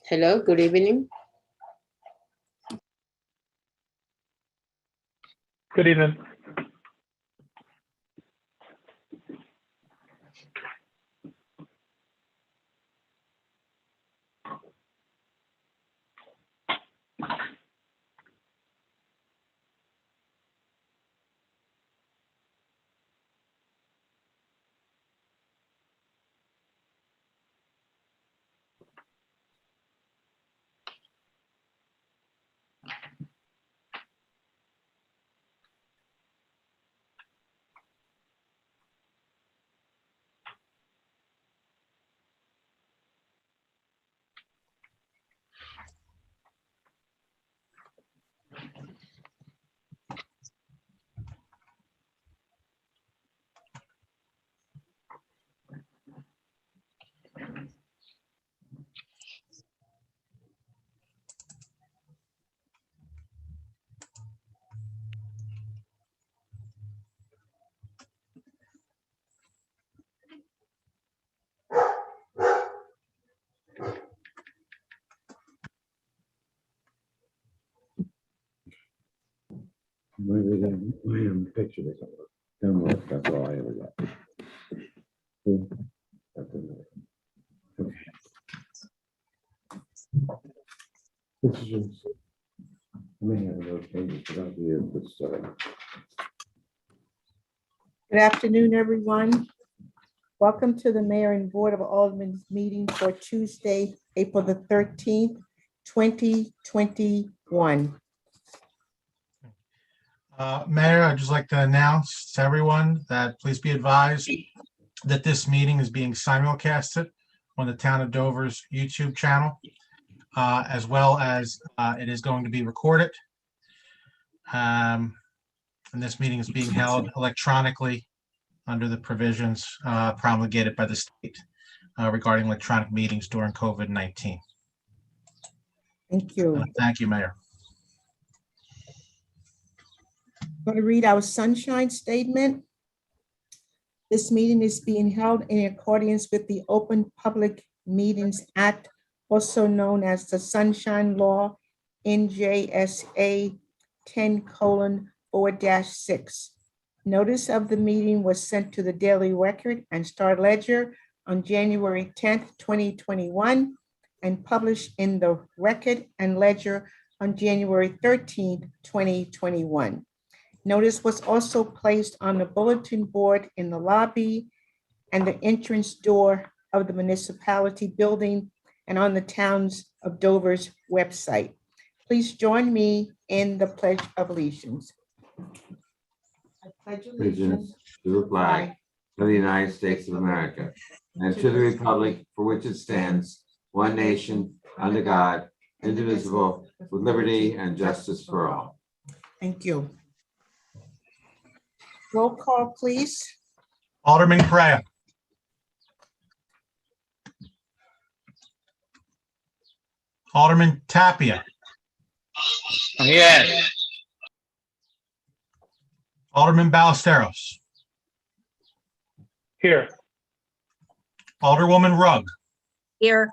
Hello, good evening. Good evening. My picture doesn't work. Don't work. That's all I ever got. Okay. This is just, I may have those pages, but I'll be able to start. Good afternoon, everyone. Welcome to the Mayor and Board of Aldermen's meeting for Tuesday, April the 13th, 2021. Mayor, I'd just like to announce to everyone that please be advised that this meeting is being simulcasted on the Town of Dover's YouTube channel, as well as it is going to be recorded. And this meeting is being held electronically under the provisions promulgated by the state regarding electronic meetings during COVID-19. Thank you. Thank you, Mayor. I'm going to read our sunshine statement. This meeting is being held in accordance with the Open Public Meetings Act, also known as the Sunshine Law, NJSA 10:4-6. Notice of the meeting was sent to the Daily Record and Star Ledger on January 10th, 2021, and published in the Record and Ledger on January 13th, 2021. Notice was also placed on the bulletin board in the lobby and the entrance door of the municipality building and on the Towns of Dover's website. Please join me in the Pledge of Allegiance. I pledge Allegiance to the flag of the United States of America and to the republic for which it stands, one nation, under God, indivisible, with liberty and justice for all. Thank you. Roll call, please. Alderman Correa. Alderman Tapia. Yes. Alderman Ballesteros. Here. Alderwoman Rugg. Here.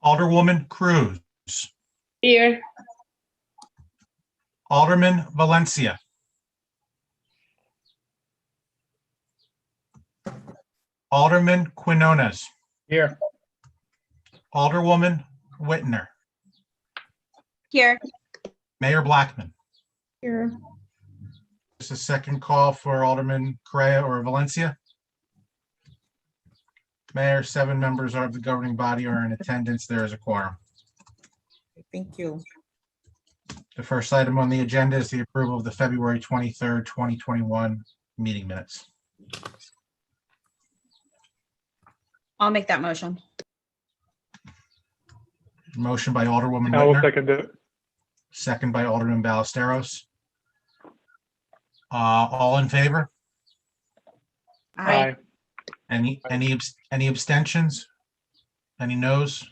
Alderwoman Cruz. Here. Alderman Valencia. Alderman Quinones. Here. Alderwoman Whitner. Here. Mayor Blackman. Here. Just a second call for Alderman Correa or Valencia. Mayor, 7 members of the governing body are in attendance. There is a quorum. Thank you. The first item on the agenda is the approval of the February 23rd, 2021 meeting minutes. I'll make that motion. Motion by Alderwoman I will Whitner, second it. second by Alderman Ballesteros. All in favor? Aye. Any abstentions? Any noes?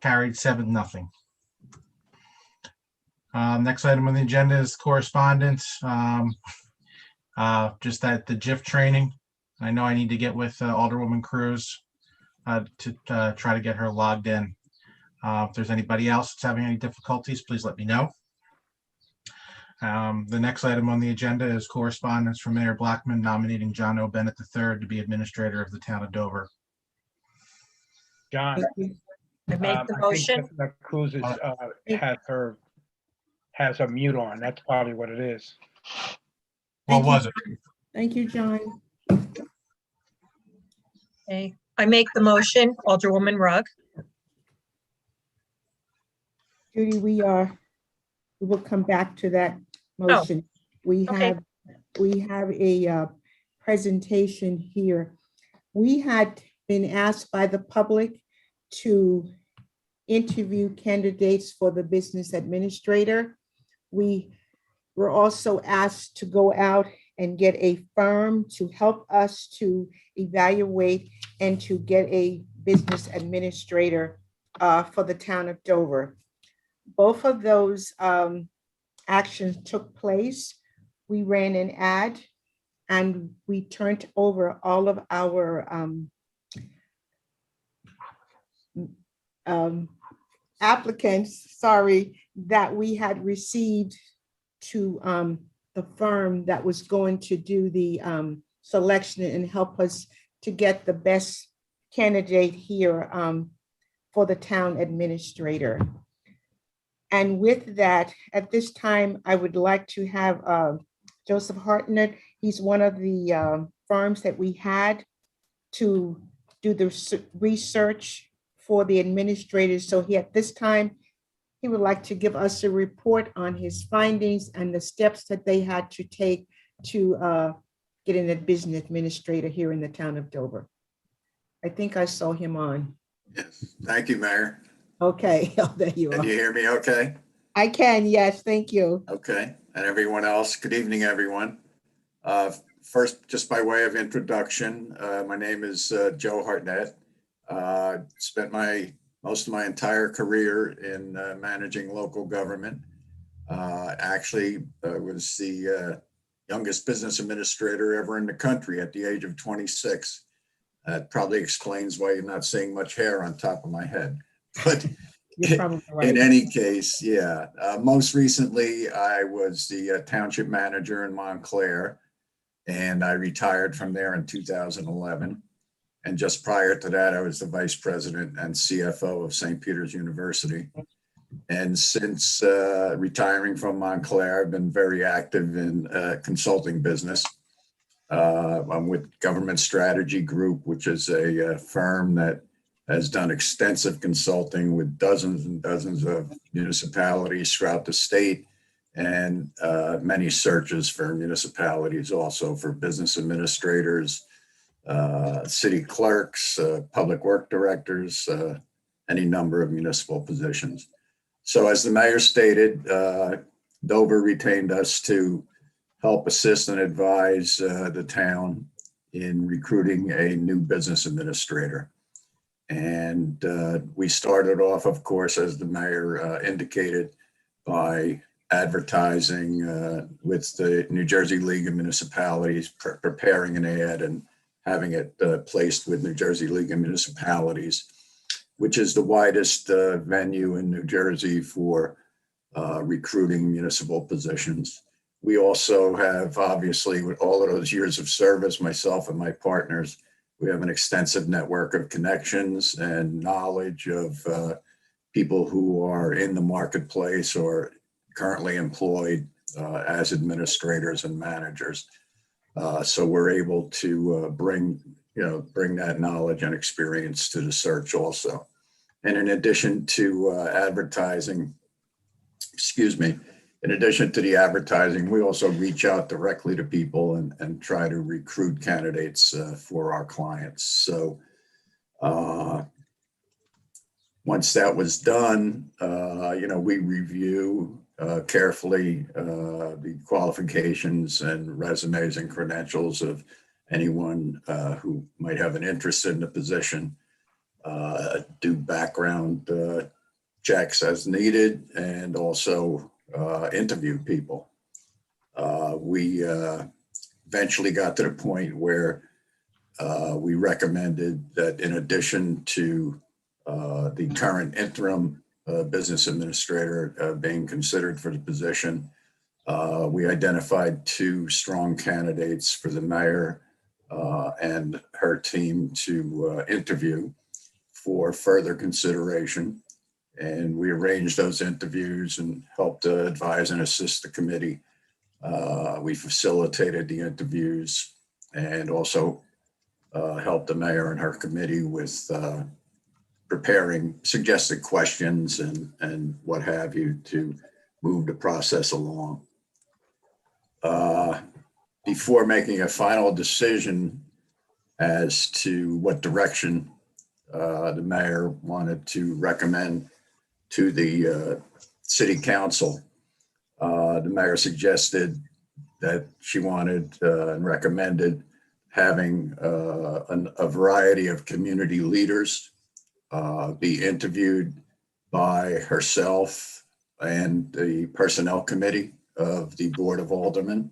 Carried 7-0. Next item on the agenda is correspondence. Just that the GIF training. I know I need to get with Alderwoman Cruz to try to get her logged in If there's anybody else that's having any difficulties, please let me know. The next item on the agenda is correspondence from Mayor Blackman nominating John O. Bennett III to be administrator of the town of Dover. John. I make the I think motion. Commissioner Cruz has a mute on. That's probably what it is. What Thank you. was it? Thank you, John. Okay, I make the motion, Alderwoman Rugg. Judy, we will come back to that motion. We okay. have a presentation here. We had been asked by the public to interview candidates for the business administrator. We were also asked to go out and get a firm to help us to evaluate and to get a business administrator for the town of Dover. Both of those actions took place. We ran an ad and we turned over all of our applicants, that we had received to the firm that was going to do the selection and help us to get the best candidate here for the town administrator. And with that, at this time, I would like to have Joseph Hartnett. He's one of the firms that we had to do the research for the administrators. So at this time, he would like to give us a report on his findings and the steps that they had to take to get in a business administrator here in the town of Dover. I think I saw him on. Yes, thank you, Mayor. Okay, oh, there you Can are. you hear me okay? I can, yes, thank you. Okay, and everyone else, good evening, everyone. First, just by way of introduction, my name is Joe Hartnett. Spent most of my entire career in managing local government. Actually, was the youngest business administrator ever in the country at the age of 26. That probably explains why you're not seeing much hair on top of my head. But You're probably right. in any case, yeah. Most recently, I was the township manager in Montclair, and I retired from there in 2011. And just prior to that, I was the vice president and CFO of St. Peter's University. And since retiring from Montclair, I've been very active in consulting business. I'm with Government Strategy Group, which is a firm that has done extensive consulting with dozens and dozens of municipalities throughout the state, and many searches for municipalities, also for business administrators, city clerks, public work directors, any number of municipal positions. So as the mayor stated, Dover retained us to help assist and advise the town in recruiting a new business administrator. And we started off, of course, as the mayor indicated, by advertising with the New Jersey League of Municipalities, preparing an ad and having it placed with New Jersey League of Municipalities, which is the widest venue in New Jersey for recruiting municipal positions. We also have, obviously, with all of those years of service, myself and my partners, we have an extensive network of connections and knowledge of people who are in the marketplace or currently employed as administrators and managers. So we're able to bring that knowledge and experience to the search also. And in addition to advertising, in addition to the advertising, we also reach out directly to people and try to recruit candidates for our clients. So once that was done, we review carefully the qualifications and resumes and credentials of anyone who might have an interest in the position, do background checks as needed, and also interview people. We eventually got to the point where we recommended that in addition to the current interim business administrator being considered for the position. We identified two strong candidates for the mayor and her team to interview for further consideration. And we arranged those interviews and helped advise and assist the committee. We facilitated the interviews and also helped the mayor and her committee with preparing suggested questions and what have you to move the process along. Before making a final decision as to what direction the mayor wanted to recommend to the city council, the mayor suggested that she wanted and recommended having a variety of community leaders be interviewed by herself and the personnel committee of the Board of Aldermen.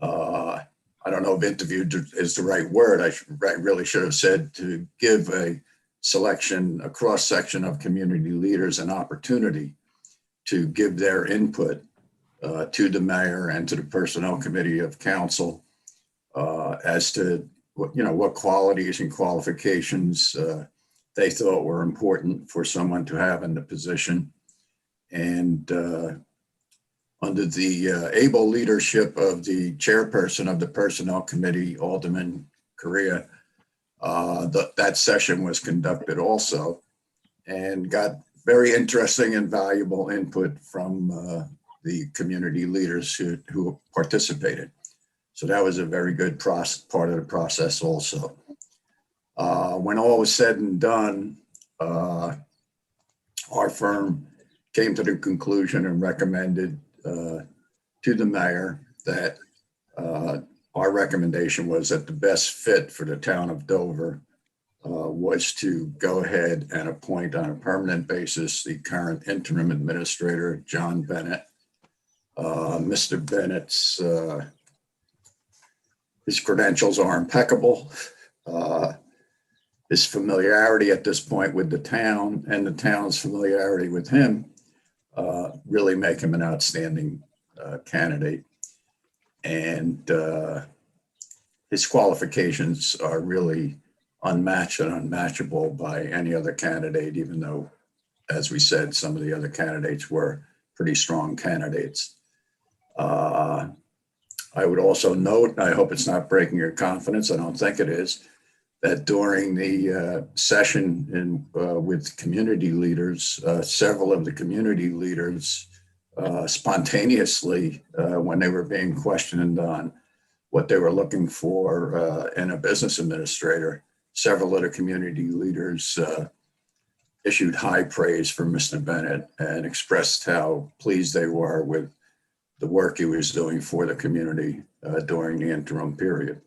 I don't know if interviewed is the right word. I really should have said to give a selection, a cross-section of community leaders an opportunity to give their input to the mayor and to the personnel committee of council as to what qualities and qualifications they thought were important for someone to have in the position. And under the able leadership of the chairperson of the personnel committee, Alderman Correa, that session was conducted also and got very interesting and valuable input from the community leaders who participated. So that was a very good part of the process also. When all was said and done, our firm came to the conclusion and recommended to the mayor that our recommendation was that the best fit for the town of Dover was to go ahead and appoint on a permanent basis the current interim administrator, John Bennett. Mr. Bennett's his credentials are impeccable. His familiarity at this point with the town and the town's familiarity with him really make him an outstanding candidate. And his qualifications are really unmatched and unmatchable by any other candidate, even though, as we said, some of the other candidates were pretty strong candidates. I would also note, and I hope it's not breaking your confidence, I don't think it is, that during the session with community leaders, several of the community leaders spontaneously, when they were being questioned on what they were looking for in a business administrator, several of the community leaders issued high praise for Mr. Bennett and expressed how pleased they were with the work he was doing for the community during the interim period.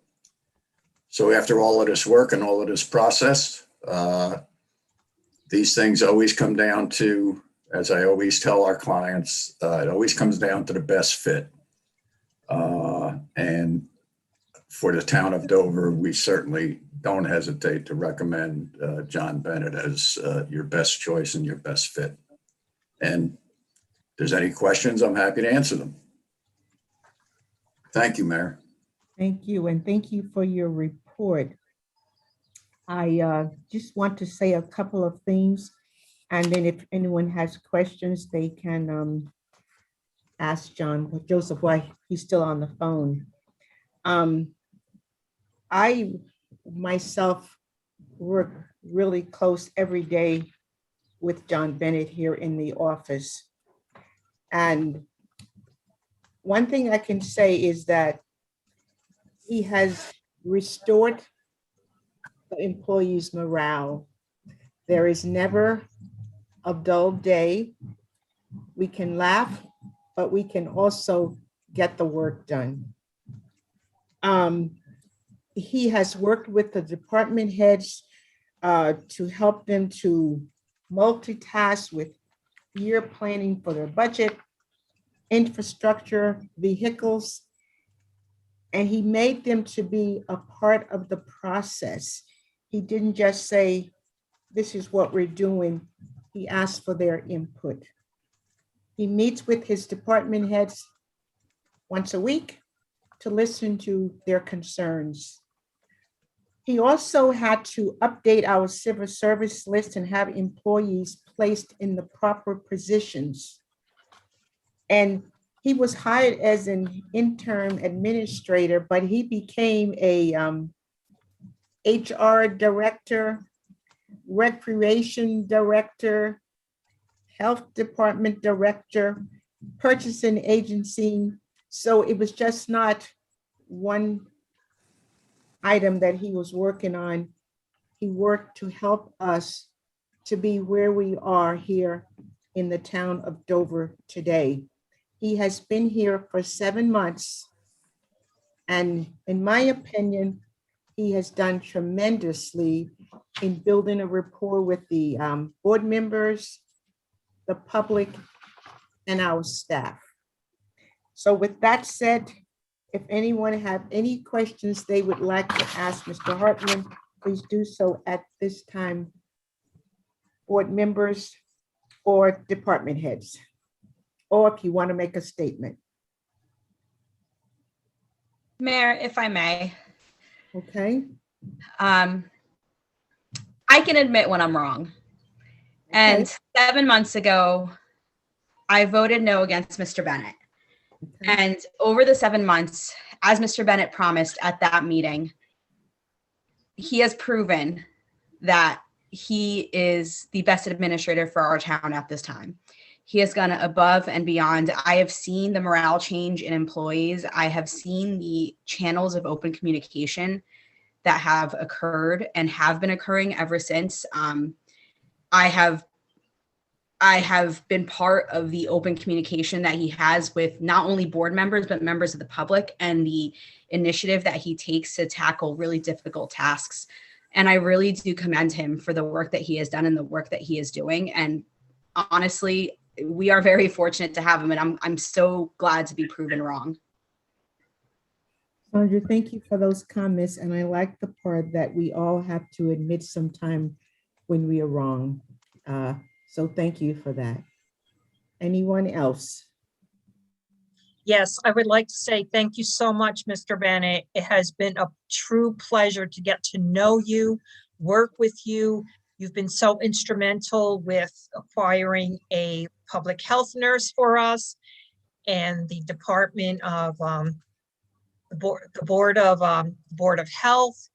So after all of this work and all of this process, these things always come down to, as I always tell our clients, it always comes down to the best fit. And for the town of Dover, we certainly don't hesitate to recommend John Bennett as your best choice and your best fit. And if there's any questions, I'm happy to answer them. Thank you, Mayor. Thank you, and thank you for your report. I just want to say a couple of things, and then if anyone has questions, they can ask Joseph while he's still on the phone. I myself work really close every day with John Bennett here in the office. And one thing I can say is that he has restored the employees' morale. There is never a dull day. We can laugh, but we can also get the work done. He has worked with the department heads to help them to multitask with year planning for their budget, infrastructure, vehicles, and he made them to be a part of the process. He didn't just say, this is what we're doing, he asked for their input. He meets with his department heads once a week to listen to their concerns. He also had to update our civil service list and have employees placed in the proper positions. And he was hired as an interim administrator, but he became a HR director, recreation director, health department director, purchasing agency. So it was just not one item that he was working on. He worked to help us to be where we are here in the town of Dover today. He has been here for 7 months. And in my opinion, he has done tremendously in building a rapport with the board members, the public, and our staff. So with that said, if anyone have any questions they would like to ask Mr. Hartman, please do so at this time. Board members or department heads, or if you want to make a statement. Mayor, if I may, Okay, I can admit when I'm wrong. And 7 months ago, I voted no against Mr. Bennett. okay. And over the 7 months, as Mr. Bennett promised at that meeting, he has proven that he is the best administrator for our town at this time. He has gone above and beyond. I have seen the morale change in employees. I have seen the channels of open communication that have occurred and have been occurring ever since. I have been part of the open communication that he has with not only board members, but members of the public, and the initiative that he takes to tackle really difficult tasks. And I really do commend him for the work that he has done and the work that he is doing. And honestly, we are very fortunate to have him, and I'm so glad to be proven wrong. Sandra, thank you for those comments. And I like the part that we all have to admit sometime when we are wrong. So thank you for that. Anyone else? Yes, I would like to say thank you so much, Mr. Bennett. It has been a true pleasure to get to know you, work with you. You've been so instrumental with acquiring a public health nurse for us and the Department of the Board of Health.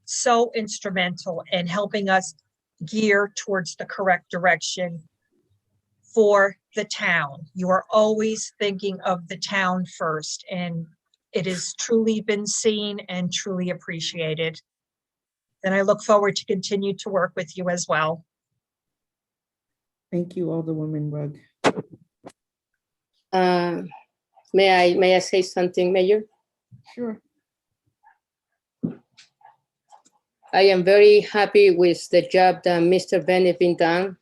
So instrumental in helping us gear towards the correct direction for the town. You are always thinking of the town first, and it has truly been seen and truly appreciated. And I look forward to continue to work with you as well. Thank you, Alderwoman Rugg. May I say something, Mayor? Sure. I am very happy with the job that Mr. Bennett been done.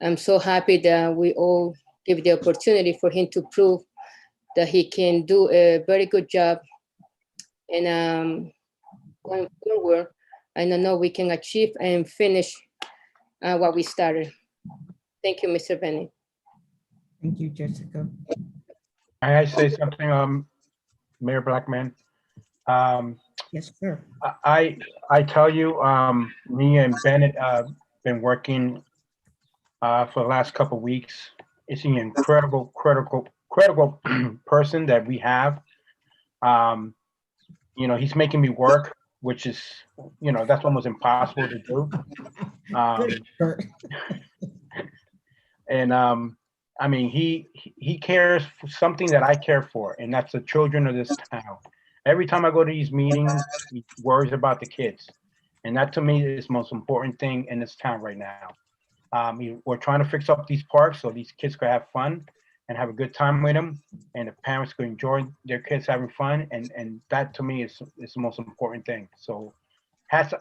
I'm so happy that we all give the opportunity for him to prove that he can do a very good job. And going forward, I know we can achieve and finish what we started. Thank you, Mr. Bennett. Thank you, Jessica. May I say something, Mayor Blackman? Yes, sir. I tell you, me and Bennett been working for the last couple of weeks. It's an incredible person that we have. You know, he's making me work, which is, you know, that's almost impossible to do. And I mean, he cares for something that I care for, and that's the children of this town. Every time I go to these meetings, he worries about the kids. And that to me is the most important thing in this town right now. We're trying to fix up these parks so these kids can have fun and have a good time with them, and the parents can enjoy their kids having fun. And that to me is the most important thing. So hats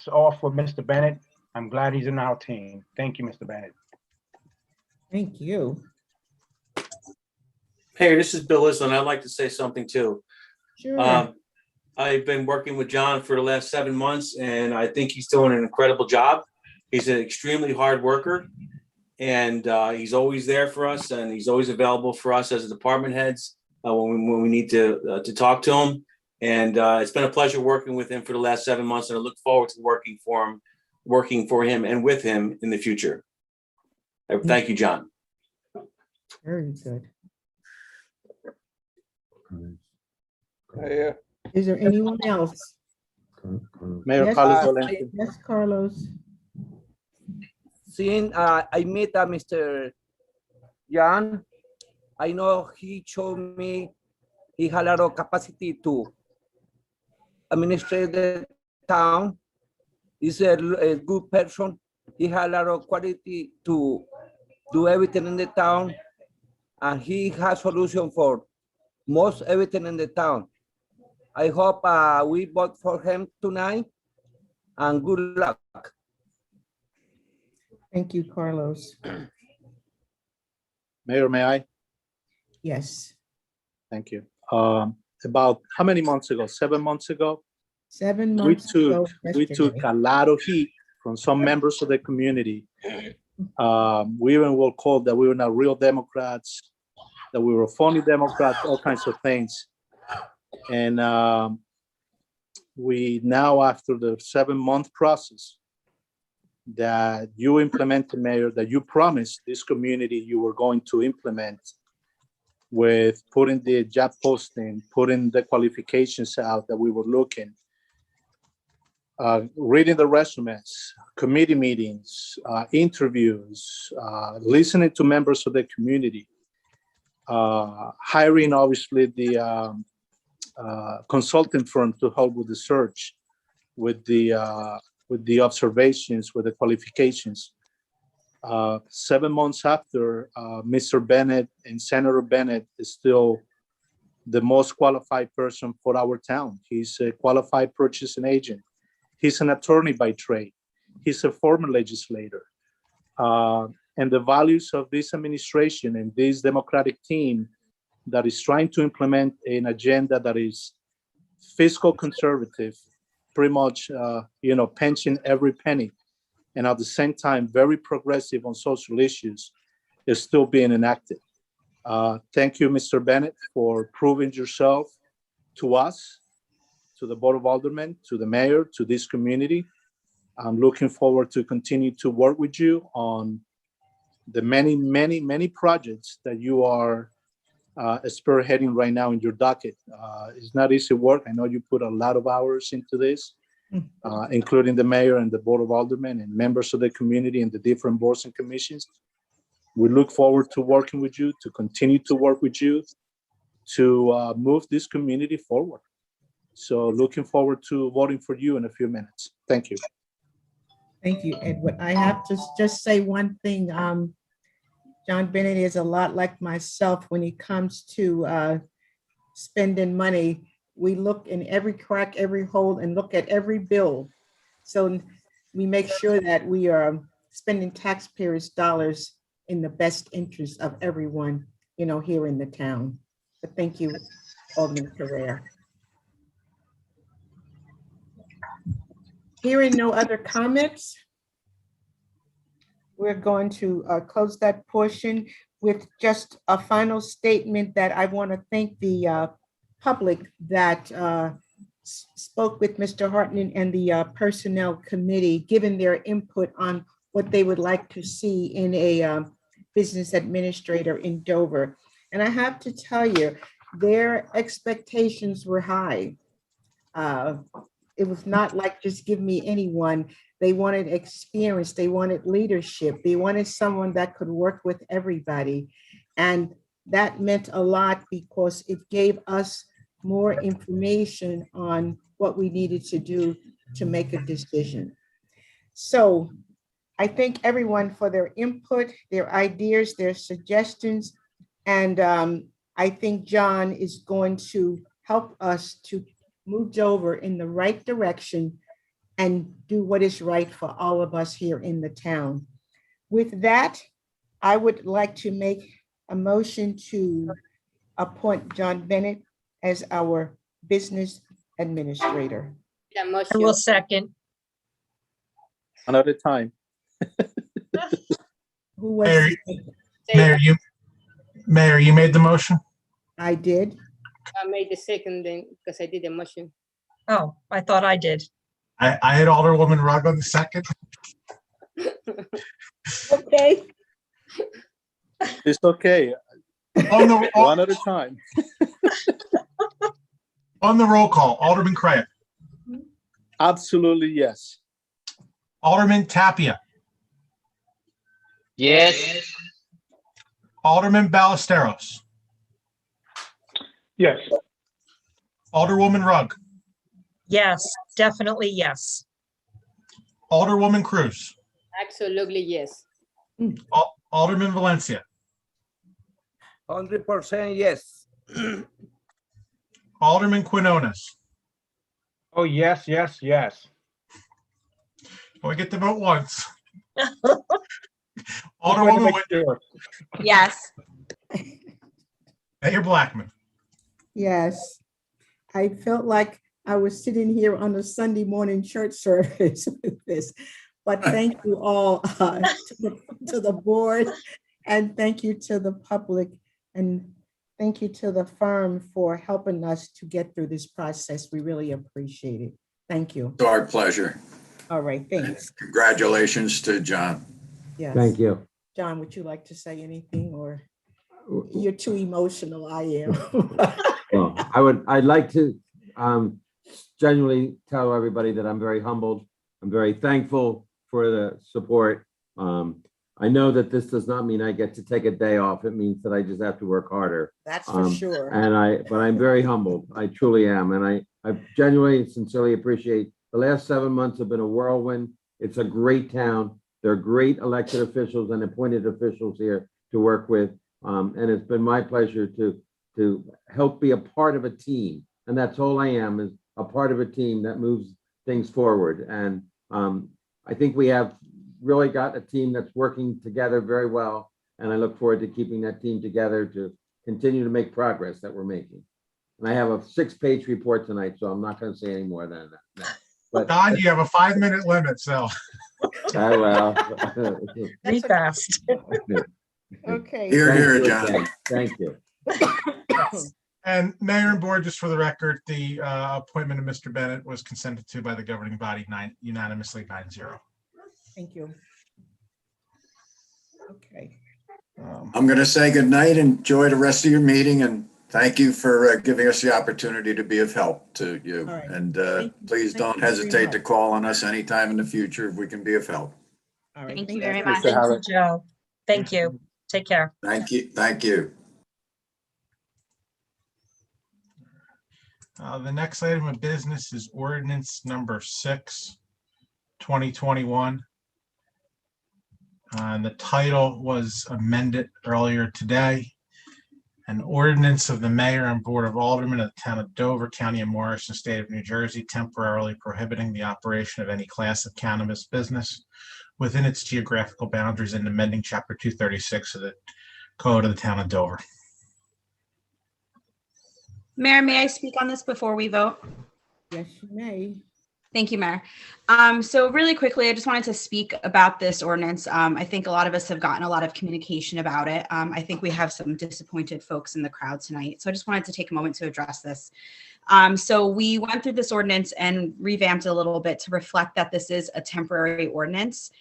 off for Mr. Bennett. I'm glad he's in our team. Thank you, Mr. Bennett. Thank you. Mayor, this is Bill Island. I'd like to say something too. Sure. I've been working with John for the last 7 months, and I think he's doing an incredible job. He's an extremely hard worker, and he's always there for us, and he's always available for us as department heads when we need to talk to him. And it's been a pleasure working with him for the last 7 months, and I look forward to working for him and with him in the future. Thank you, John. Very good. Mayor, Is there anyone else? Mayor Yes, Carlos Valente. Yes, Carlos. Seeing I met Mr. John, I know he showed me he had a lot of capacity to administrate the town. He's a good person. He had a lot of quality to do everything in the town, and he has solution for most everything in the town. I hope we vote for him tonight, and good luck. Thank you, Carlos. Mayor, may I? Yes, Thank you. About how many months ago? 7 months ago? 7 We months ago took yesterday. a lot of heat from some members of the community. We even were called that we were not real Democrats, that we were phony Democrats, all kinds of things. And we now, after the 7-month process that you implemented, Mayor, that you promised this community you were going to implement, with putting the job posting, putting the qualifications out that we were looking, reading the resumes, committee meetings, interviews, listening to members of the community, hiring obviously the consulting firm to help with the search, with the observations, with the qualifications. 7 months after, Mr. Bennett and Senator Bennett is still the most qualified person for our town. He's a qualified purchasing agent. He's an attorney by trade. He's a former legislator. And the values of this administration and this Democratic team that is trying to implement an agenda that is fiscal conservative, pretty much, pinching every penny, and at the same time, very progressive on social issues, is still being enacted. Thank you, Mr. Bennett, for proving yourself to us, to the Board of Aldermen, to the mayor, to this community. I'm looking forward to continue to work with you on the many, many, many projects that you are spearheading right now in your docket. It's not easy work. I know you put a lot of hours into this, including the mayor and the Board of Aldermen and members of the community and the different boards and commissions. We look forward to working with you, to continue to work with you, to move this community forward. So looking forward to voting for you in a few minutes. Thank you. Thank you, Edward. I have to just say one thing. John Bennett is a lot like myself when it comes to spending money. We look in every crack, every hole, and look at every bill. So we make sure that we are spending taxpayers' dollars in the best interest of everyone, here in the town. But thank you, Alderman Correa. Hearing no other comments, we're going to close that portion with just a final statement that I want to thank the public that spoke with Mr. Hartman and the Personnel Committee, giving their input on what they would like to see in a business administrator in Dover. And I have to tell you, their expectations were high. It was not like just give me anyone. They wanted experience, they wanted leadership, they wanted someone that could work with everybody. And that meant a lot because it gave us more information on what we needed to do to make a decision. So I thank everyone for their input, their ideas, their suggestions. And I think John is going to help us to move Dover in the right direction and do what is right for all of us here in the town. With that, I would like to make a motion to appoint John Bennett as our business administrator. Yeah, I motion. will second. Another time. Who was? Mayor, you made the motion? I did. I made the second then because I did the motion. Oh, I thought I did. I had Alderwoman Rugg on the second. Okay. It's okay, On the, one at a time. on the roll call, Alderman Craig, Absolutely, yes. Alderman Tapia, Yes. Alderman Ballesteros, Yes. Alderwoman Rugg, Yes, definitely yes. Alderwoman Cruz, Absolutely, yes. Alderman Valencia, 100% yes. Alderman Quinones. Oh, yes, yes, yes. We get to vote once. Just wanted to Alderwoman make Whitner, sure. Yes. Mayor Blackman. Yes. I felt like I was sitting here on a Sunday morning church service with this. But thank you all to the board, and thank you to the public, and thank you to the firm for helping us to get through this process. We really appreciate it. Thank you. It's our pleasure. All right, thanks. Congratulations to John. Yes. Thank you. John, would you like to say anything, or you're too emotional? I am. Well, I'd like to genuinely tell everybody that I'm very humbled. I'm very thankful for the support. I know that this does not mean I get to take a day off. It means that I just have to work harder. That's for sure. But I'm very humbled. I truly am. And I genuinely, sincerely appreciate the last 7 months have been a whirlwind. It's a great town. There are great elected officials and appointed officials here to work with. And it's been my pleasure to help be a part of a team. And that's all I am, is a part of a team that moves things forward. And I think we have really got a team that's working together very well. And I look forward to keeping that team together to continue to make progress that we're making. And I have a 6-page report tonight, so I'm not going to say any more than that. But Don, you have a 5-minute limit, so. I will. Be fast. Okay. Here, here, Thank you John. again. Thank you. And Mayor and Board, just for the record, the appointment of Mr. Bennett was consented to by the governing body unanimously 9-0. Thank you. Okay. I'm going to say good night. Enjoy the rest of your meeting, and thank you for giving us the opportunity to be of help to you. All right. And Thank you. please Thank don't you very hesitate to much. call on us anytime in the future if we can be of help. All right. Thank you Thank very you. much. Thank you, Joe. Thank you. Take care. Thank you. Thank you. The next item of business is Ordinance Number 6, 2021. And the title was amended earlier today. An ordinance of the mayor and board of aldermen of the town of Dover, county of Morrison, state of New Jersey, temporarily prohibiting the operation of any class of cannabis business within its geographical boundaries and amending chapter 236 of the code of the town of Dover. Mayor, may I speak on this before we vote? Yes, you may. Thank you, Mayor. So really quickly, I just wanted to speak about this ordinance. I think a lot of us have gotten a lot of communication about it. I think we have some disappointed folks in the crowd tonight. So I just wanted to take a moment to address this. So we went through this ordinance and revamped it a little bit to reflect that this is a temporary ordinance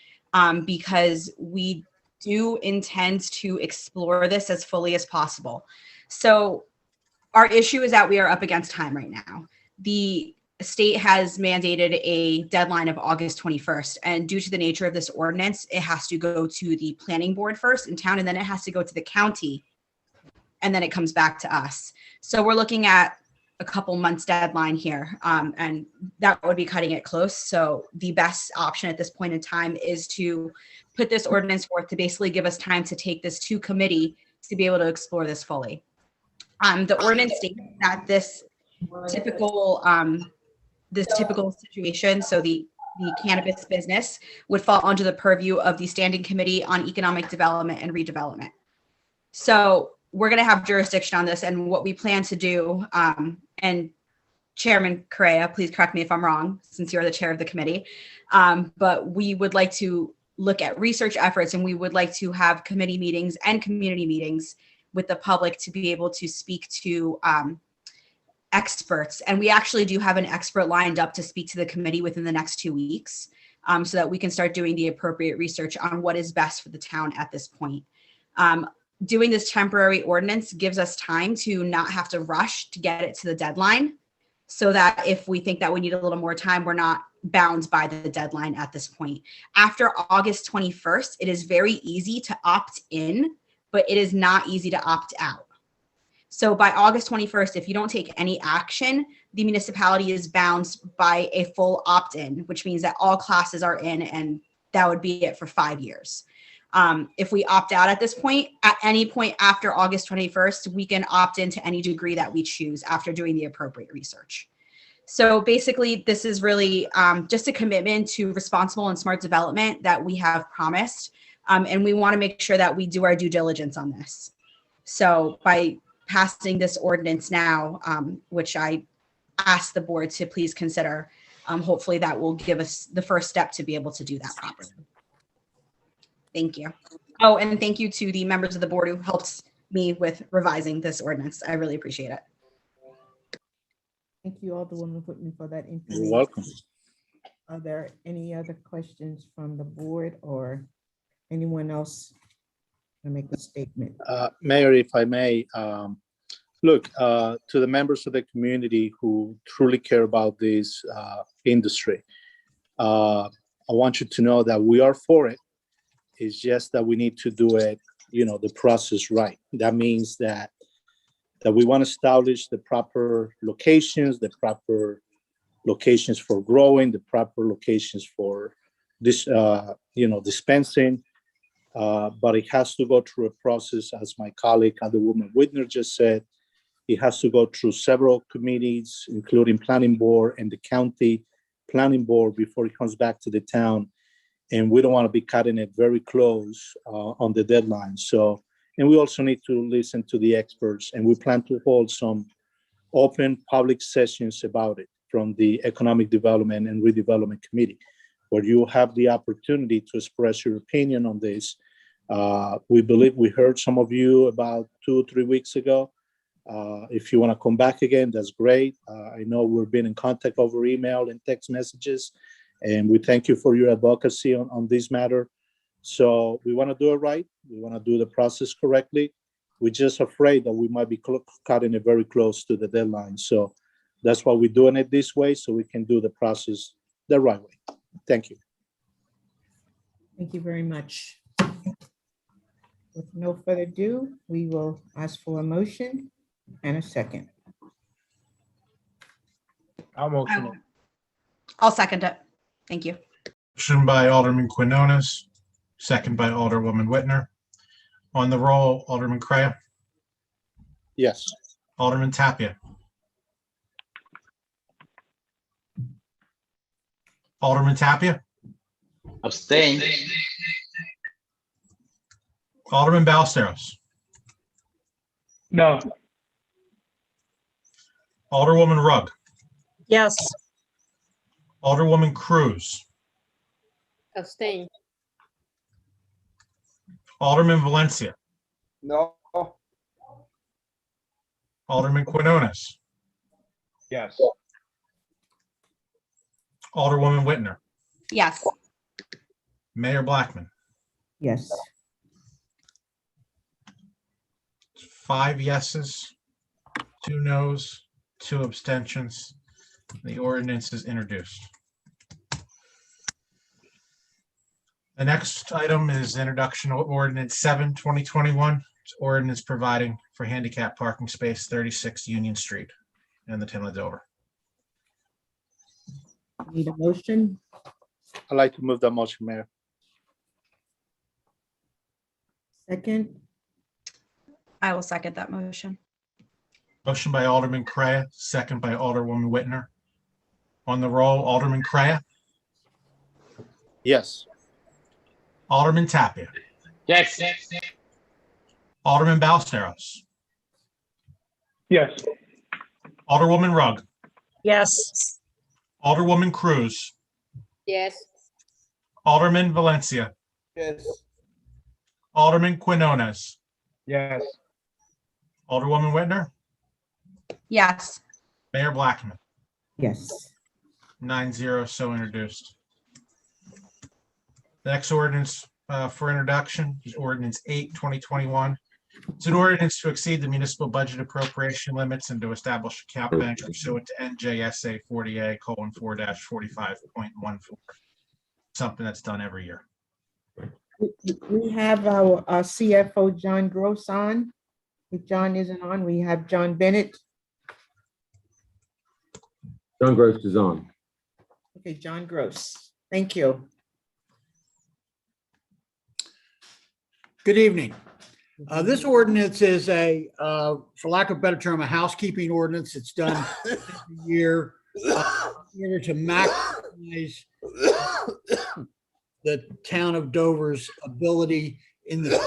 because we do intend to explore this as fully as possible. So our issue is that we are up against time right now. The state has mandated a deadline of August 21st. And due to the nature of this ordinance, it has to go to the planning board first in town, and then it has to go to the county, and then it comes back to us. So we're looking at a couple months deadline here, and that would be cutting it close. So the best option at this point in time is to put this ordinance forth to basically give us time to take this to committee to be able to explore this fully. The ordinance states that this typical situation, so the cannabis business would fall under the purview of the Standing Committee on Economic Development and Redevelopment. So we're going to have jurisdiction on this, and what we plan to do, and Chairman Correa, please correct me if I'm wrong, since you're the chair of the committee, but we would like to look at research efforts, and we would like to have committee meetings and community meetings with the public to be able to speak to experts. And we actually do have an expert lined up to speak to the committee within the next 2 weeks, so that we can start doing the appropriate research on what is best for the town at this point. Doing this temporary ordinance gives us time to not have to rush to get it to the deadline, so that if we think that we need a little more time, we're not bound by the deadline at this point. After August 21st, it is very easy to opt in, but it is not easy to opt out. So by August 21st, if you don't take any action, the municipality is bound by a full opt-in, which means that all classes are in, and that would be it for 5 years. If we opt out at this point, at any point after August 21st, we can opt in to any degree that we choose after doing the appropriate research. So basically, this is really just a commitment to responsible and smart development that we have promised. And we want to make sure that we do our due diligence on this. So by passing this ordinance now, which I ask the board to please consider, hopefully that will give us the first step to be able to do that properly. Thank you. Oh, and thank you to the members of the board who helped me with revising this ordinance. I really appreciate it. Thank you, Alderwoman Whitney, for that You're information. welcome. Are there any other questions from the board or anyone else to make a statement? Mayor, if I may, look, to the members of the community who truly care about this industry, I want you to know that we are for it. It's just that we need to do it, the process right. That means that we want to establish the proper locations, for growing, the proper locations for this, dispensing. But it has to go through a process, as my colleague, Alderwoman Whitner, just said. It has to go through several committees, including planning board and the county planning board, before it comes back to the town. And we don't want to be cutting it very close on the deadline. So, and we also need to listen to the experts, and we plan to hold some open public sessions about it from the Economic Development and Redevelopment Committee, where you have the opportunity to express your opinion on this. We believe we heard some of you about 2 or 3 weeks ago. If you want to come back again, that's great. I know we've been in contact over email and text messages, and we thank you for your advocacy on this matter. So we want to do it right. We want to do the process correctly. We're just afraid that we might be cutting it very close to the deadline. So that's why we're doing it this way, so we can do the process the right way. Thank you. Thank you very much. With no further ado, we will ask for a motion and a second. I'll motion it. I'll second it. Thank you. Motion by Alderman Quinones, second by Alderwoman Whitner. On the roll, Alderman Crea, Yes. Alderman Tapia, Alderman Tapia, Abstain. Alderman Ballesteros, No. Alderwoman Rugg, Yes, Alderwoman Cruz, Abstain. Alderman Valencia, No. Alderman Quinones, Yes. Alderwoman Whitner, Yes. Mayor Blackman. Yes. 5 yeses, 2 nos, 2 abstentions. The ordinance is introduced. The next item is introduction of ordinance 7, 2021. It's ordinance providing for handicap parking space 36 Union Street in the town of Dover. Need a motion? I'd like to move that motion, Mayor. Second? I will second that motion. Motion by Alderman Crea, second by Alderwoman Whitner. On the roll, Alderman Crea, Yes. Alderman Tapia, Yes. Alderman Ballesteros, Yes. Alderwoman Rugg, yes, Alderwoman Cruz, Yes. Alderman Valencia, Yes. Alderman Quinones, Yes. Alderwoman Whitner, Yes. Mayor Blackman. Yes. 9-0, so introduced. The next ordinance for introduction is Ordinance 8, 2021. It's an ordinance to exceed the municipal budget appropriation limits and to establish a cap bank pursuant to NJSA 40A:4-45.14. Something that's done every year. We have our CFO, John Gross, on. If John isn't on, we have John Bennett. John Gross is on. Okay, John Gross. Thank you. Good evening. This ordinance is for lack of a better term, a housekeeping ordinance. It's done every year in order to maximize the town of Dover's ability in the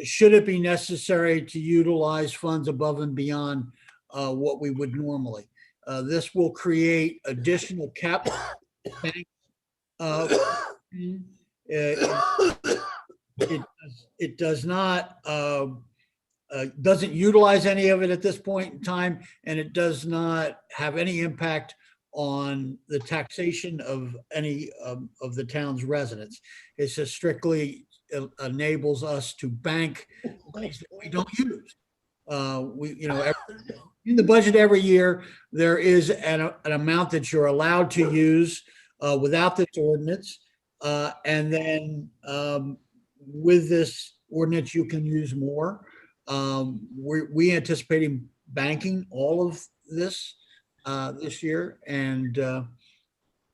should it be necessary to utilize funds above and beyond what we would normally. This will create additional cap bank. It does not doesn't utilize any of it at this point in time, and it does not have any impact on the taxation of any of the town's residents. It's just strictly enables us to bank monies that we don't use. In the budget every year, there is an amount that you're allowed to use without this ordinance. And then with this ordinance, you can use more. We anticipating banking all of this this year, and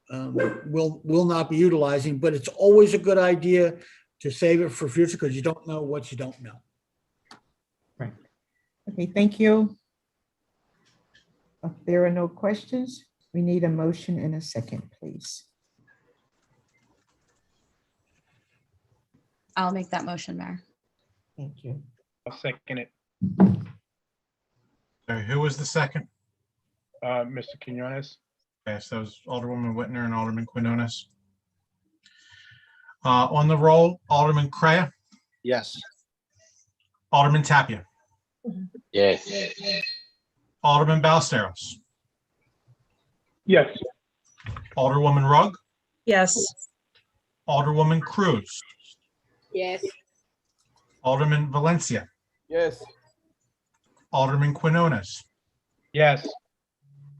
will not be utilizing, but it's always a good idea to save it for future because you don't know what you don't know. Right. Okay, thank you. If there are no questions, we need a motion and a second, please. I'll make that motion, Mayor. Thank you. I'll second it. Okay, who was the second? Mr. Quinones. Okay, so it was Alderwoman Whitner and Alderman Quinones. On the roll, Alderman Crea, Yes. Alderman Tapia, Yes. Alderman Ballesteros, Yes. Alderwoman Rugg, Yes. Alderwoman Cruz, Yes. Alderman Valencia, Yes. Alderman Quinones, Yes.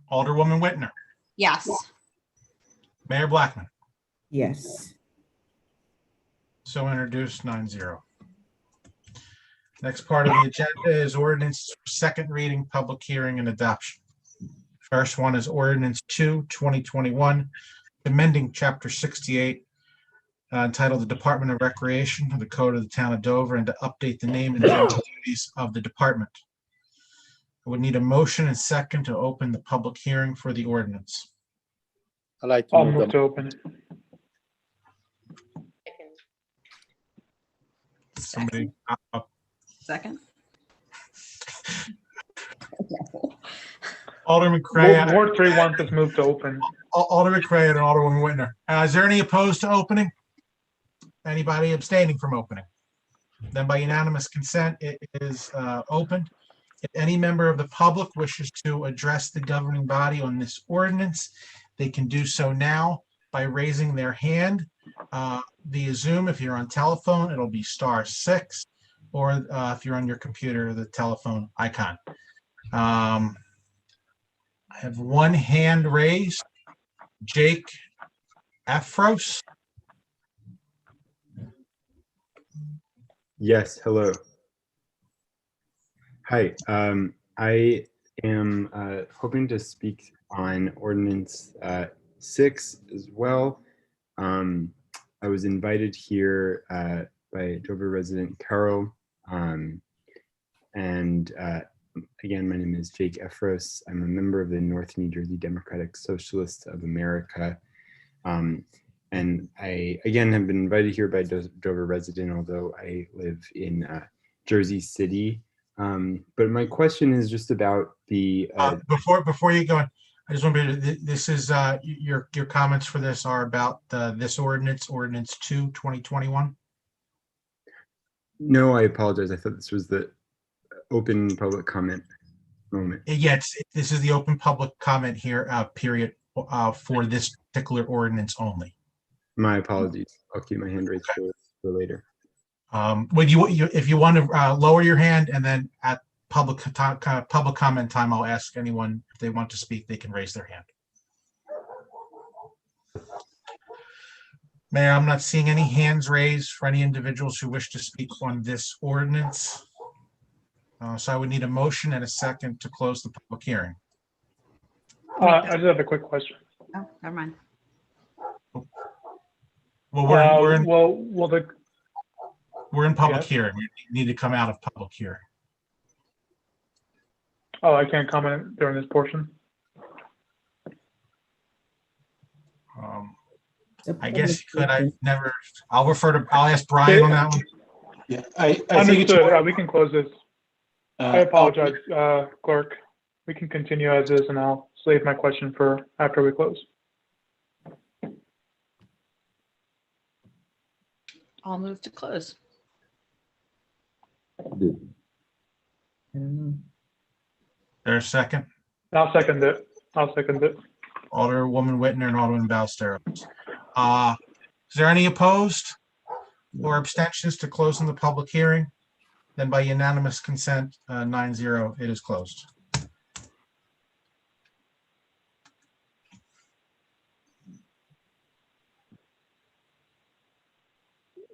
Alderwoman Whitner, Yes. Mayor Blackman. Yes. So introduced 9-0. Next part of the agenda is ordinance second reading, public hearing and adoption. First one is ordinance 2, 2021, amending chapter 68 entitled the Department of Recreation of the Code of the Town of Dover and to update the name and general duties of the department. I would need a motion and second to open the public hearing for the ordinance. I'd like to I'll move move the to open it. Somebody, Second. Alderman Crea, Ward 3 wants us moved to open. Alderman Crea and Alderwoman Whitner. Is there any opposed to opening? Anybody abstaining from opening? Then by unanimous consent, it is opened. If any member of the public wishes to address the governing body on this ordinance, they can do so now by raising their hand via Zoom. If you're on telephone, it'll be *6, or if you're on your computer, the telephone icon. I have one hand raised. Jake Afros. Yes, hello. Hi, I am hoping to speak on Ordinance 6 as well. I was invited here by Dover resident Carol. Again, my name is Jake Efros. I'm a member of the North New Jersey Democratic Socialists of America. And I, again, have been invited here by Dover resident, although I live in Jersey City. But my question is just about the... Before you go on, I just want to, this is, your comments for this are about this ordinance, Ordinance 2, 2021. No, I apologize. I thought this was the open public comment moment. Yeah, this is the open public comment here, period, for this particular ordinance only. My apologies. I'll keep my hand raised for later. Would you, if you want to lower your hand, and then at public comment time, I'll ask anyone if they want to speak, they can raise their hand. Mayor, I'm not seeing any hands raised for any individuals who wish to speak on this ordinance. So I would need a motion and a second to close the public hearing. I just have a quick question. Oh, never mind. Well, we're in public Yes. hearing. We need to come out of public hearing. Oh, I can't comment during this portion. I guess you could. I'll ask Brian on that one. Yeah, I think Understood. We can close this. I apologize, clerk. We can continue as is, and I'll save my question for after we close. I'll move to close. There's a second. I'll second it. Alderwoman Whitner and Alderman Ballesteros. Is there any opposed or abstentions to closing the public hearing? Then by unanimous consent, 9-0, it is closed.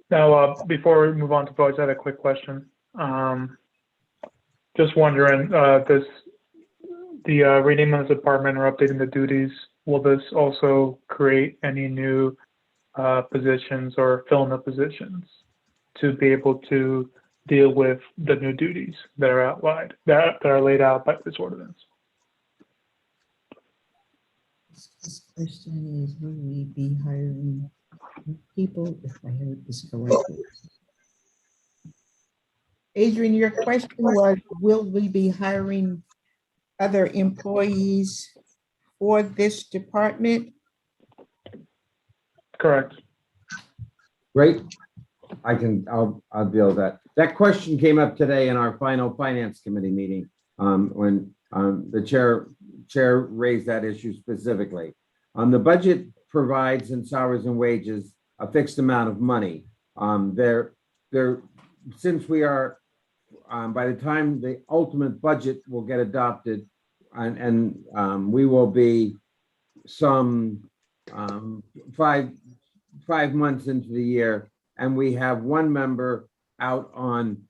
Now, before we move on to votes, I had a quick question. Just wondering, the renaming of the department or updating the duties, will this also create any new positions or fill in the positions to be able to deal with the new duties that are outlined, that are laid out by this ordinance? This question is, will we be hiring people, if I heard this correctly? Adrian, your question was, will we be hiring other employees for this department? Correct. Great. I'll deal with that. That question came up today in our final finance committee meeting, when the chair raised that issue specifically. The budget provides in salaries and wages a fixed amount of money. Since we are, by the time the ultimate budget will get adopted, and we will be some 5 months into the year, and we have one member out on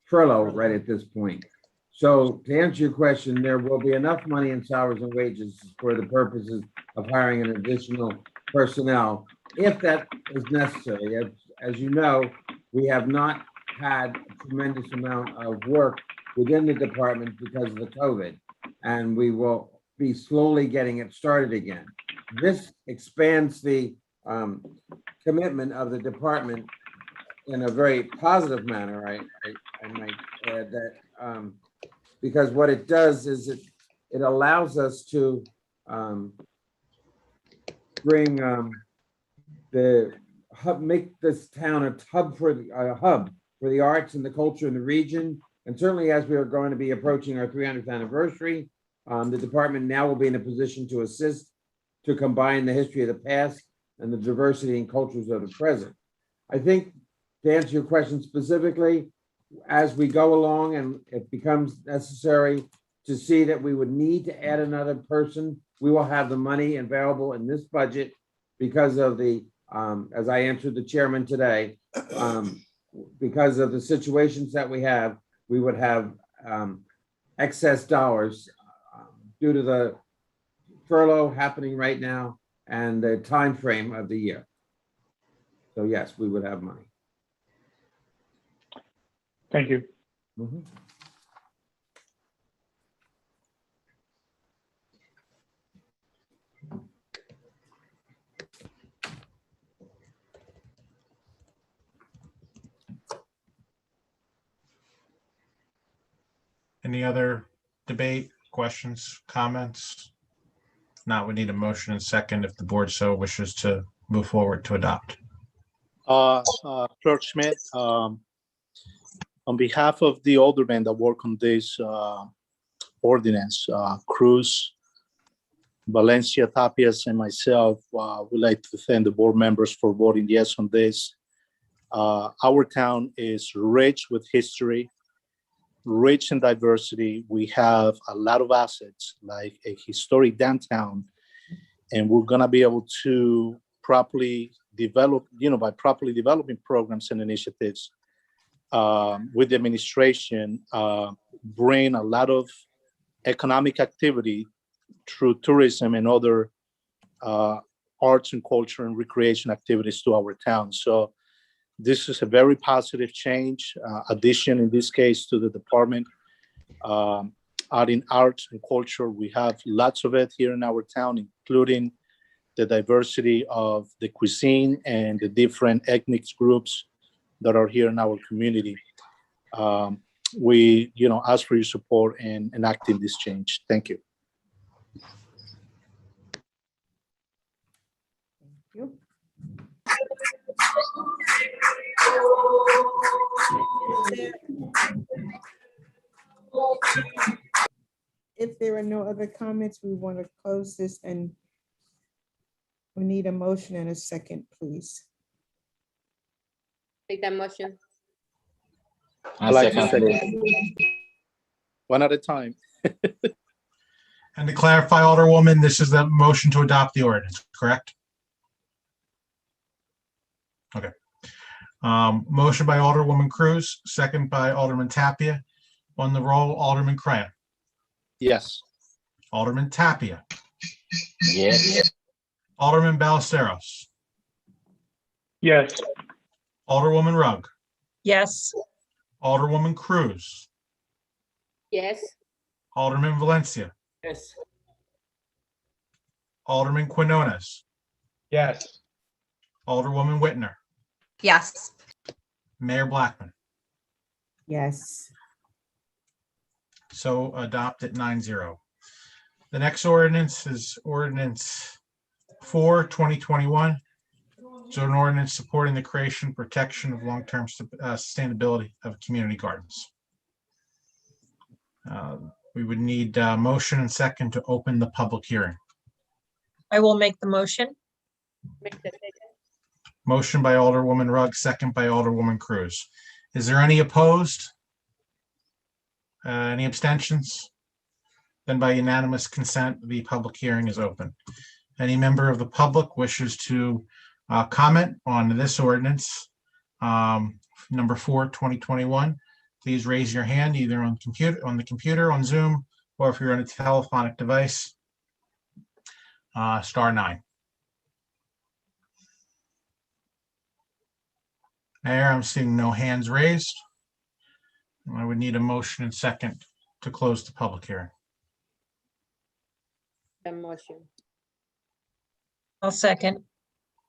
furlough right at this point. So to answer your question, there will be enough money in salaries and wages for the purposes of hiring an additional personnel, if that is necessary. As you know, we have not had a tremendous amount of work within the department because of the COVID, and we will be slowly getting it started again. This expands the commitment of the department in a very positive manner. I might add that, because what it does is it allows us to bring make this town a hub for the arts and the culture in the region. And certainly, as we are going to be approaching our 300th anniversary, the department now will be in a position to assist to combine the history of the past and the diversity and cultures of the present. I think, to answer your question specifically, as we go along and it becomes necessary to see that we would need to add another person, we will have the money available in this budget because of the, as I answered the chairman today, because of the situations that we have, we would have excess dollars due to the furlough happening right now and the time frame of the year. So yes, we would have money. Thank you. Mm-hmm. Any other debate, questions, comments? Not, we need a motion and second if the board so wishes to move forward to adopt. Clerk Schmidt, on behalf of the aldermen that work on this ordinance, Cruz, Valencia, Tapias, and myself, would like to thank the board members for voting yes on this. Our town is rich with history, rich in diversity. We have a lot of assets, like a historic downtown, and we're gonna be able to properly develop, by properly developing programs and initiatives with the administration, bring a lot of economic activity through tourism and other arts and culture and recreation activities to our town. So this is a very positive change, addition in this case to the department. Adding arts and culture, we have lots of it here in our town, including the diversity of the cuisine and the different ethnic groups that are here in our community. We, ask for your support in enacting this change. Thank you. Thank you. If there are no other comments, we want to close this, and we need a motion and a second, please. Take that motion. I'd like to second. One at a time. And to clarify, Alderwoman, this is the motion to adopt the ordinance, correct? Okay. Motion by Alderwoman Cruz, second by Alderman Tapia. On the roll, Alderman Crayon. Yes. Alderman Tapia. Yes. Alderman Ballesteros. Yes. Alderwoman Rugg. Yes. Alderwoman Cruz. Yes. Alderman Valencia. Yes. Alderman Quinones. Yes. Alderwoman Whitner. Yes. Mayor Blackman. Yes. So adopted 9-0. The next ordinance is Ordinance 4, 2021. So an ordinance supporting the creation, protection of long-term sustainability of community gardens. We would need a motion and second to open the public hearing. I will make the motion. Motion by Alderwoman Rugg, second by Alderwoman Cruz. Is there any opposed? Any abstentions? Then by unanimous consent, the public hearing is open. Any member of the public wishes to comment on this ordinance, number 4, 2021, please raise your hand either on the computer, on Zoom, or if you're on a telephonic device, *9. Mayor, I'm seeing no hands raised. I would need a motion and second to close the public hearing. The motion. I'll second.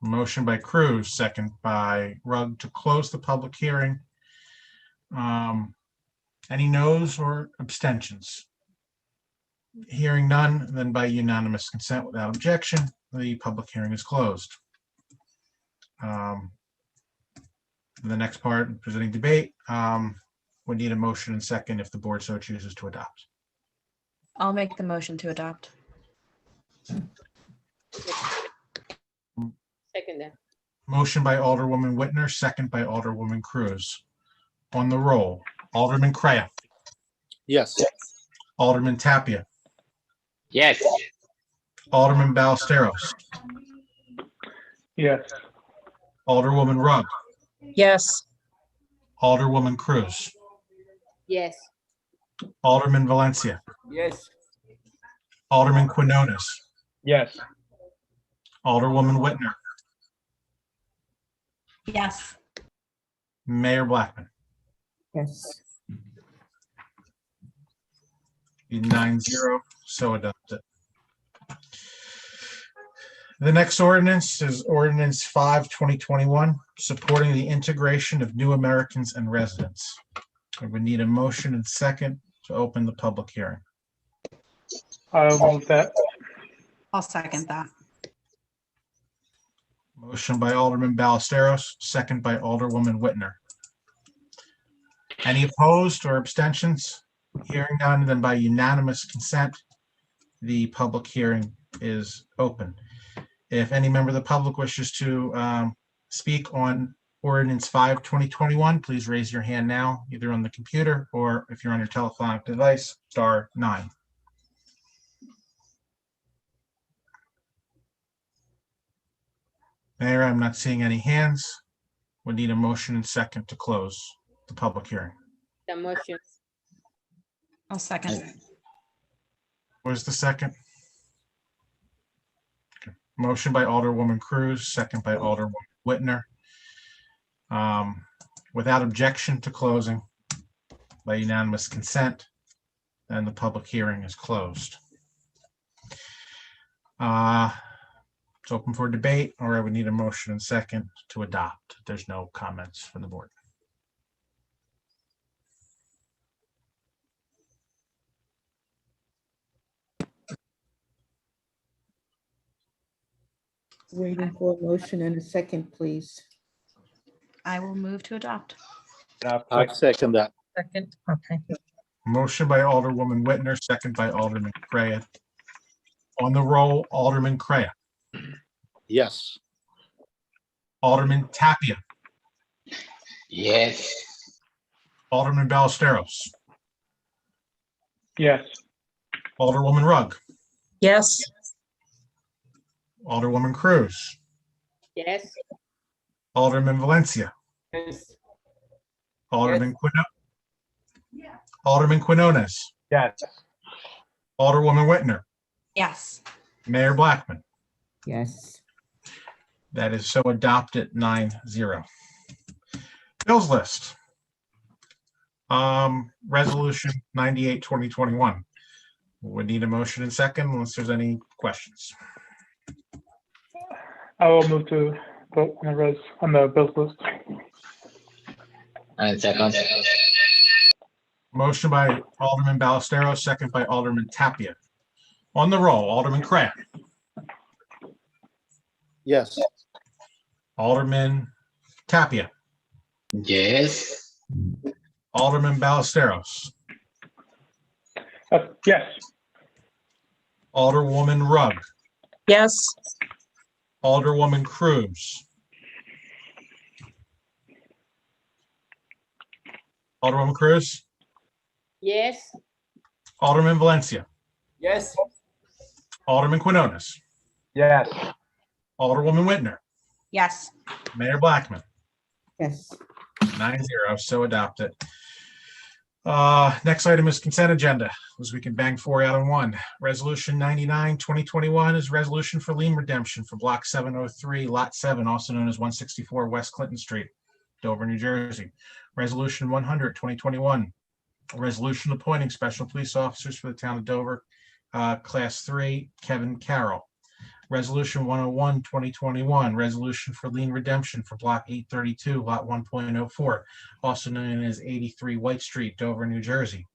Motion by Cruz, second by Rugg to close the public hearing. Any noes or abstentions? Hearing none, then by unanimous consent without objection, the public hearing is closed. The next part, presenting debate, we need a motion and second if the board so chooses to adopt. I'll make the motion to adopt. Second that. Motion by Alderwoman Whitner, second by Alderwoman Cruz. On the roll, Alderman Crayon. Yes. Alderman Tapia. Yes. Alderman Ballesteros. Yes. Alderwoman Rugg. Yes. Alderwoman Cruz. Yes. Alderman Valencia. Yes. Alderman Quinones. Yes. Alderwoman Whitner. Yes. Mayor Blackman. Yes. 9-0, so adopted. The next ordinance is Ordinance 5, 2021, supporting the integration of new Americans and residents. I would need a motion and second to open the public hearing. I'll move that. I'll second that. Motion by Alderman Ballesteros, second by Alderwoman Whitner. Any opposed or abstentions? Hearing none, then by unanimous consent, the public hearing is open. If any member of the public wishes to speak on Ordinance 5, 2021, please raise your hand now, either on the computer or if you're on your telephonic device, *9. Mayor, I'm not seeing any hands. We need a motion and second to close the public hearing. The motion. I'll second. Where's the second? Okay. Motion by Alderwoman Cruz, second by Alderwoman Whitner. Without objection to closing by unanimous consent, then the public hearing is closed. It's open for debate, or I would need a motion and second to adopt. There's no comments from the board. Waiting for a motion and a second, please. I will move to adopt. I second that. Second, okay. Motion by Alderwoman Whitner, second by Alderman Correa. On the roll, Alderman Correa. Yes. Alderman Tapia. Yes. Alderman Ballesteros. Yes. Alderwoman Rugg. Yes, Alderwoman Cruz. Yes. Alderman Valencia. Yes. Alderman Alderman Quinones. Yes. Alderwoman Whitner. Yes. Mayor Blackman. Yes. That is so adopted 9-0. Bills list. Resolution 98, 2021. We need a motion and second unless there's any questions. I will move to vote on the bills list. And second. Motion by Alderman Ballesteros, second by Alderman Tapia. On the roll, Alderman Correa. Yes. Alderman Tapia. Yes. Alderman Ballesteros. Yes. Alderwoman Rugg. yes, Alderwoman Cruz. Alderwoman Cruz. Yes. Alderman Valencia. Yes. Alderman Quinones. Yes. Alderwoman Whitner. Yes. Mayor Blackman. Yes. 9-0, so adopted. Next item is consent agenda, as we can bang 4 out in 1. Resolution 99, 2021 is resolution for lien redemption for Block 703, Lot 7, also known as 164 West Clinton Street, Dover, New Jersey. Resolution 100, 2021, a resolution appointing special police officers for the town of Dover, Class 3, Kevin Carroll. Resolution 101, 2021, resolution for lien redemption for Block 832, Lot 1.04, also known as 83 White Street, Dover, New Jersey.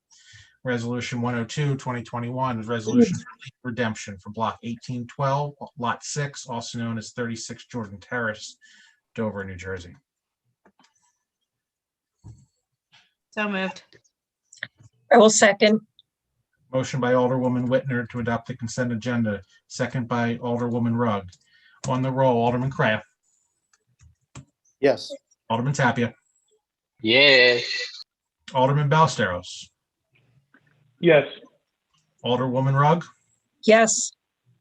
Resolution 102, 2021, is resolution for lien redemption for Block 1812, Lot 6, also known as 36 Jordan Terrace, Dover, New Jersey. So moved. I will second. Motion by Alderwoman Whitner to adopt the consent agenda, second by Alderwoman Rugg. On the roll, Alderman Correa. Yes. Alderman Tapia. Yes. Alderman Ballesteros. Yes. Alderwoman Rugg. Yes,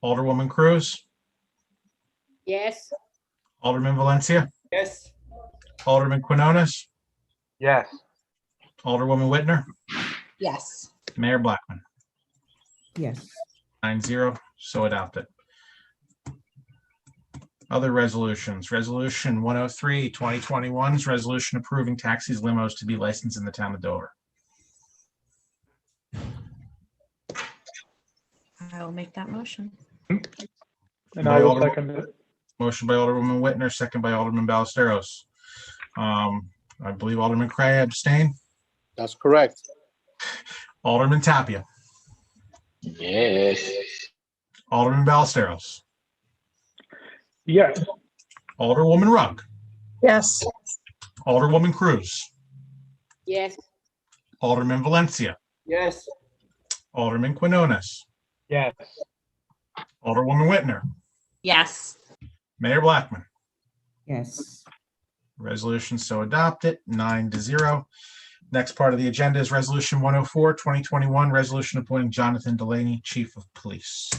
Alderwoman Cruz. Yes. Alderman Valencia. Yes. Alderman Quinones. Yes. Alderwoman Whitner. Yes. Mayor Blackman. Yes. 9-0, so adopted. Other resolutions. Resolution 103, 2021 is resolution approving taxis, limos to be licensed in the town of Dover. I will make that motion. And I will second it. Motion by Alderwoman Whitner, second by Alderman Ballesteros. I believe Alderman Correa abstained. That's correct. Alderman Tapia. Yes. Alderman Ballesteros, Yes. Alderwoman Rugg, Yes. Alderwoman Cruz, Yes. Alderman Valencia, Yes. Alderman Quinones, Yes. Alderwoman Whitner, Yes. Mayor Blackman. Yes. Resolution so adopted, 9-0. Next part of the agenda is Resolution 104, 2021, resolution appointing Jonathan Delaney, Chief of Police.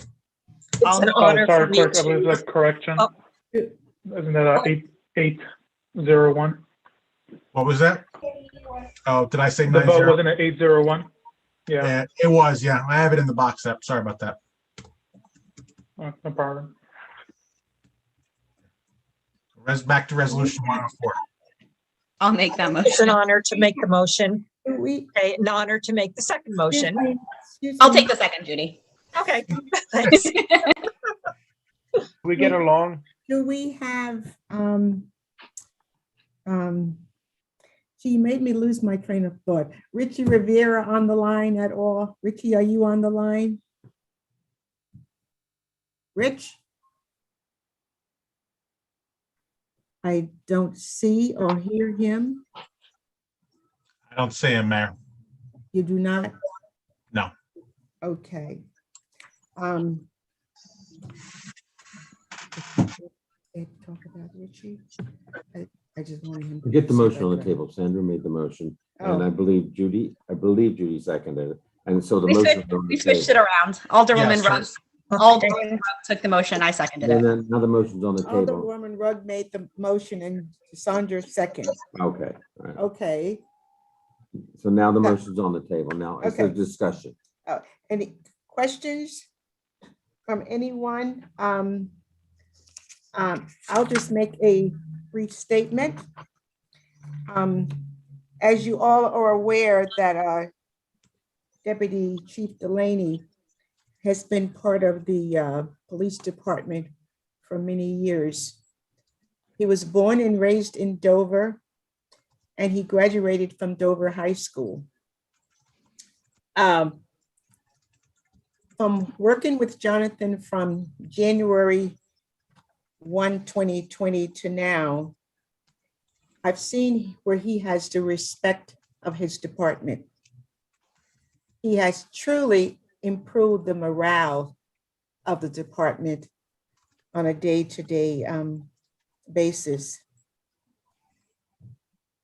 It's an honor for Sorry, me clerk, I believe to. that's a correction. Oh. Isn't that 801? What was that? Oh, did I say The 9-0? vote wasn't at 801? Yeah, Yeah, it was, yeah. I have it in the box up. Sorry about that. no problem. Back to Resolution 104. I'll make that It's an motion. honor to make the motion. We, Okay, an honor to make the second motion. I'll take the second, Judy. Okay, thanks. We get along. Do we have, gee, you made me lose my train of thought. Richie Rivera on the line at all? Richie, are you on the line? Rich? I don't see or hear him. I don't see him, Mayor. You do not? No. Okay. Talk about Richie. I just wanted him. to Get the see motion on the that. table. Sandra made the motion, and Oh. I believe Judy seconded it. And so the We motion. switched it around. Alderwoman Yes, Rugg, sir. Alderwoman Rugg took the motion. I seconded And it. then now the motion's on the table. Alderwoman Rugg made the motion and Sandra second. Okay, all right. Okay. So now the motion's on the table. Now it's a Okay. discussion. Any questions from anyone? I'll just make a brief statement. As you all are aware that Deputy Chief Delaney has been part of the police department for many years. He was born and raised in Dover, and he graduated from Dover High School. From working with Jonathan from January 1, 2020 to now, I've seen where he has the respect of his department. He has truly improved the morale of the department on a day-to-day basis.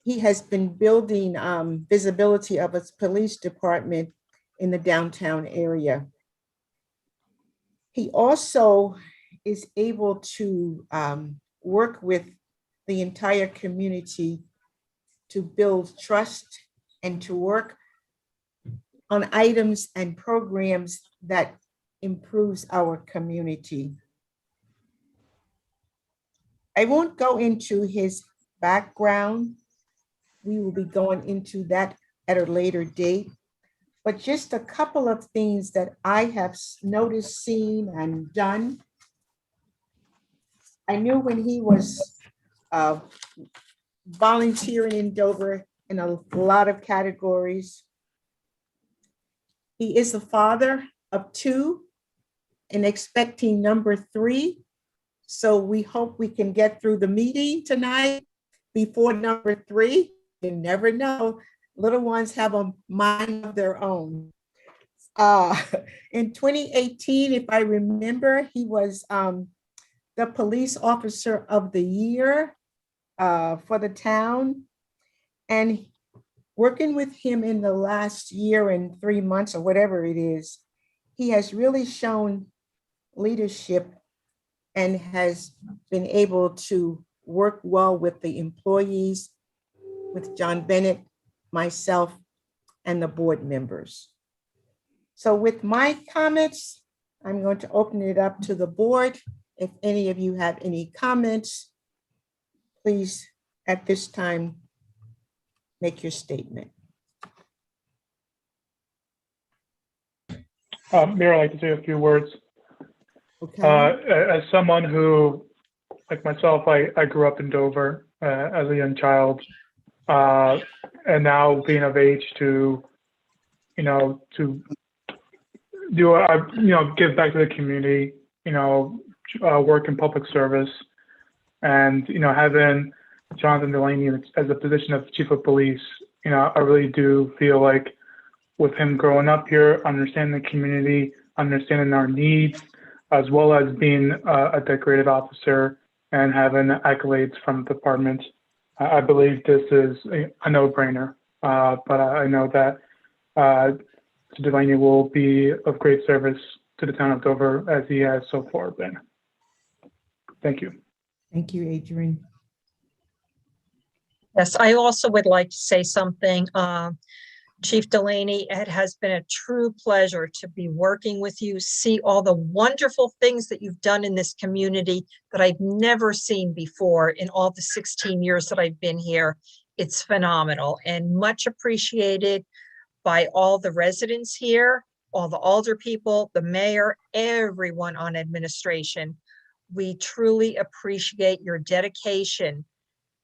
He has been building visibility of his police department in the downtown area. He also is able to work with the entire community to build trust and to work on items and programs that improves our community. I won't go into his background. We will be going into that at a later date, but just a couple of things that I have noticed, seen, and done. I knew when he was volunteering in Dover in a lot of categories. He is a father of 2 and expecting number 3. So we hope we can get through the meeting tonight before number 3. You never know. Little ones have a mind of their own. In 2018, if I remember, he was the police officer of the year for the town. And working with him in the last year and 3 months or whatever it is, he has really shown leadership and has been able to work well with the employees, with John Bennett, myself, and the board members. So with my comments, I'm going to open it up to the board. If any of you have any comments, please, at this time, make your statement. Mayor, I'd like to say a few words. Okay. As someone who, like myself, I grew up in Dover as a young child, and now being of age to, to do, give back to the community. work in public service, and having Jonathan Delaney as the position of chief of police, I really do feel like with him growing up here, understanding the community, understanding our needs, as well as being a decorated officer and having accolades from the department, I believe this is a no-brainer. But I know that Delaney will be of great service to the town of Dover as he has so far been. Thank you. Thank you, Adrian. Yes, I also would like to say something. Chief Delaney, it has been a true pleasure to be working with you, see all the wonderful things that you've done in this community that I've never seen before in all the 16 years that I've been here. It's phenomenal and much appreciated by all the residents here, all the alder people, the mayor, everyone on administration. We truly appreciate your dedication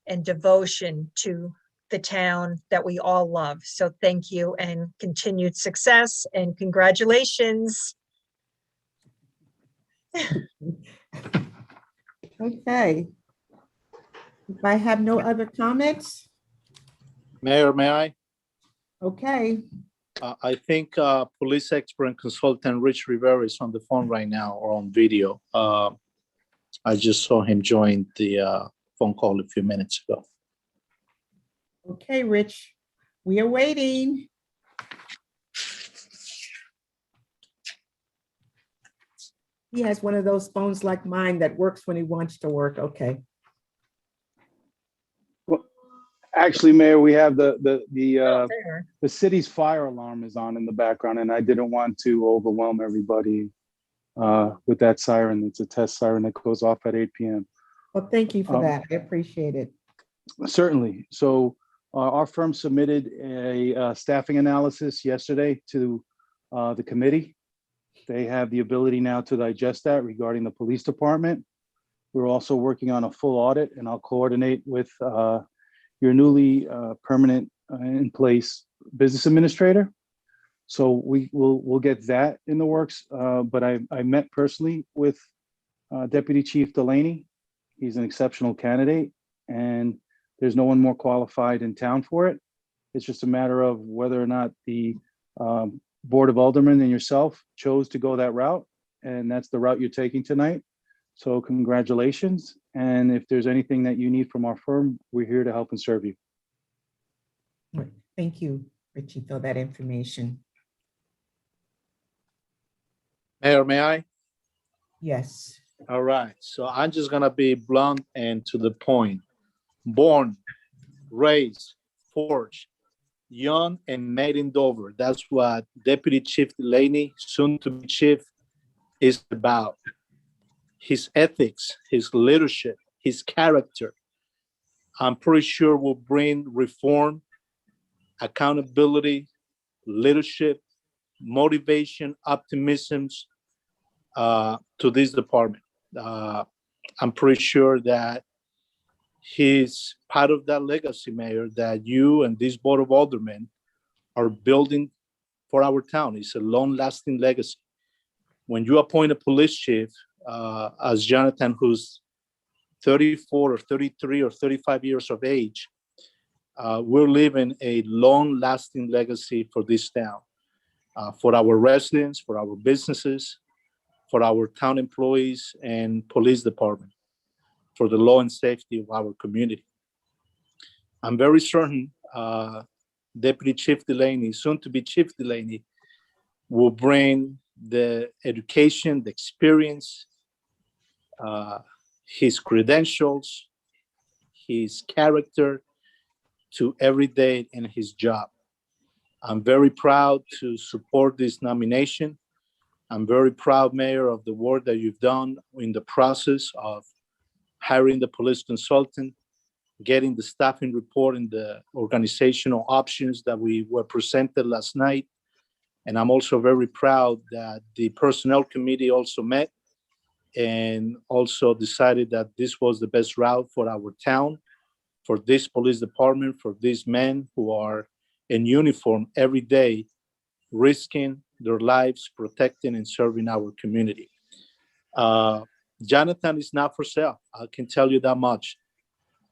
and devotion to the town that we all love. So thank you and continued success and congratulations. Okay. If I have no other comments, Mayor, may I? okay. I think police expert and consultant Rich Rivera is on the phone right now or on video. I just saw him join the phone call a few minutes ago. Okay, Rich, we are waiting. He has one of those phones like mine that works when he wants to work. Okay. Actually, Mayor, we have the There. city's fire alarm is on in the background, and I didn't want to overwhelm everybody with that siren. It's a test siren that goes off at 8 p.m. Well, thank you for that. I appreciate it. Certainly. So our firm submitted a staffing analysis yesterday to the committee. They have the ability now to digest that regarding the police department. We're also working on a full audit, and I'll coordinate with your newly permanent in place business administrator. So we'll get that in the works. But I met personally with Deputy Chief Delaney. He's an exceptional candidate, and there's no one more qualified in town for it. It's just a matter of whether or not the Board of Aldermen and yourself chose to go that route, and that's the route you're taking tonight. So congratulations. And if there's anything that you need from our firm, we're here to help and serve you. Thank you, Richie, for that information. Mayor, may I? Yes. All right. So I'm just going to be blunt and to the point. Born, raised, forged, young, and made in Dover. That's what Deputy Chief Delaney, soon to be chief, is about. His ethics, his leadership, his character, I'm pretty sure will bring reform, accountability, leadership, motivation, optimism to this department. I'm pretty sure that he's part of that legacy, Mayor, that you and this Board of Aldermen are building for our town. It's a long-lasting legacy. When you appoint a police chief, as Jonathan, who's 34 or 33 or 35 years of age, we're leaving a long-lasting legacy for this town, for our residents, for our businesses, for our town employees and police department, for the law and safety of our community. I'm very certain Deputy Chief Delaney, soon to be Chief Delaney, will bring the education, the experience, his credentials, his character to every day in his job. I'm very proud to support this nomination. I'm very proud, Mayor, of the work that you've done in the process of hiring the police consultant, getting the staffing report and the organizational options that we were presented last night. And I'm also very proud that the personnel committee also met and also decided that this was the best route for our town, for this police department, for these men who are in uniform every day, risking their lives, protecting and serving our community. Jonathan is not for sale. I can tell you that much.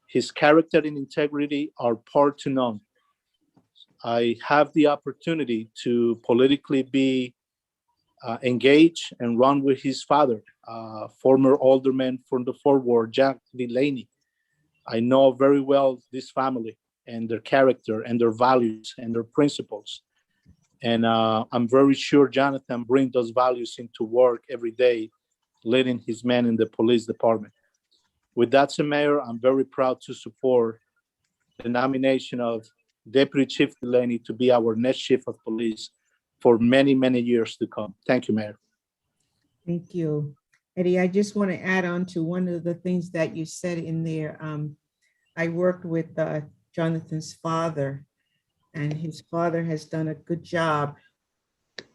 His character and integrity are par to none. I have the opportunity to politically be engaged and run with his father, former alderman from the Fort Worth, Jack Delaney. I know very well this family and their character and their values and their principles. And I'm very sure Jonathan brings those values into work every day, leading his men in the police department. With that said, Mayor, I'm very proud to support the nomination of Deputy Chief Delaney to be our next chief of police for many, many years to come. Thank you, Mayor. Thank you. Eddie, I just want to add on to one of the things that you said in there. I worked with Jonathan's father, and his father has done a good job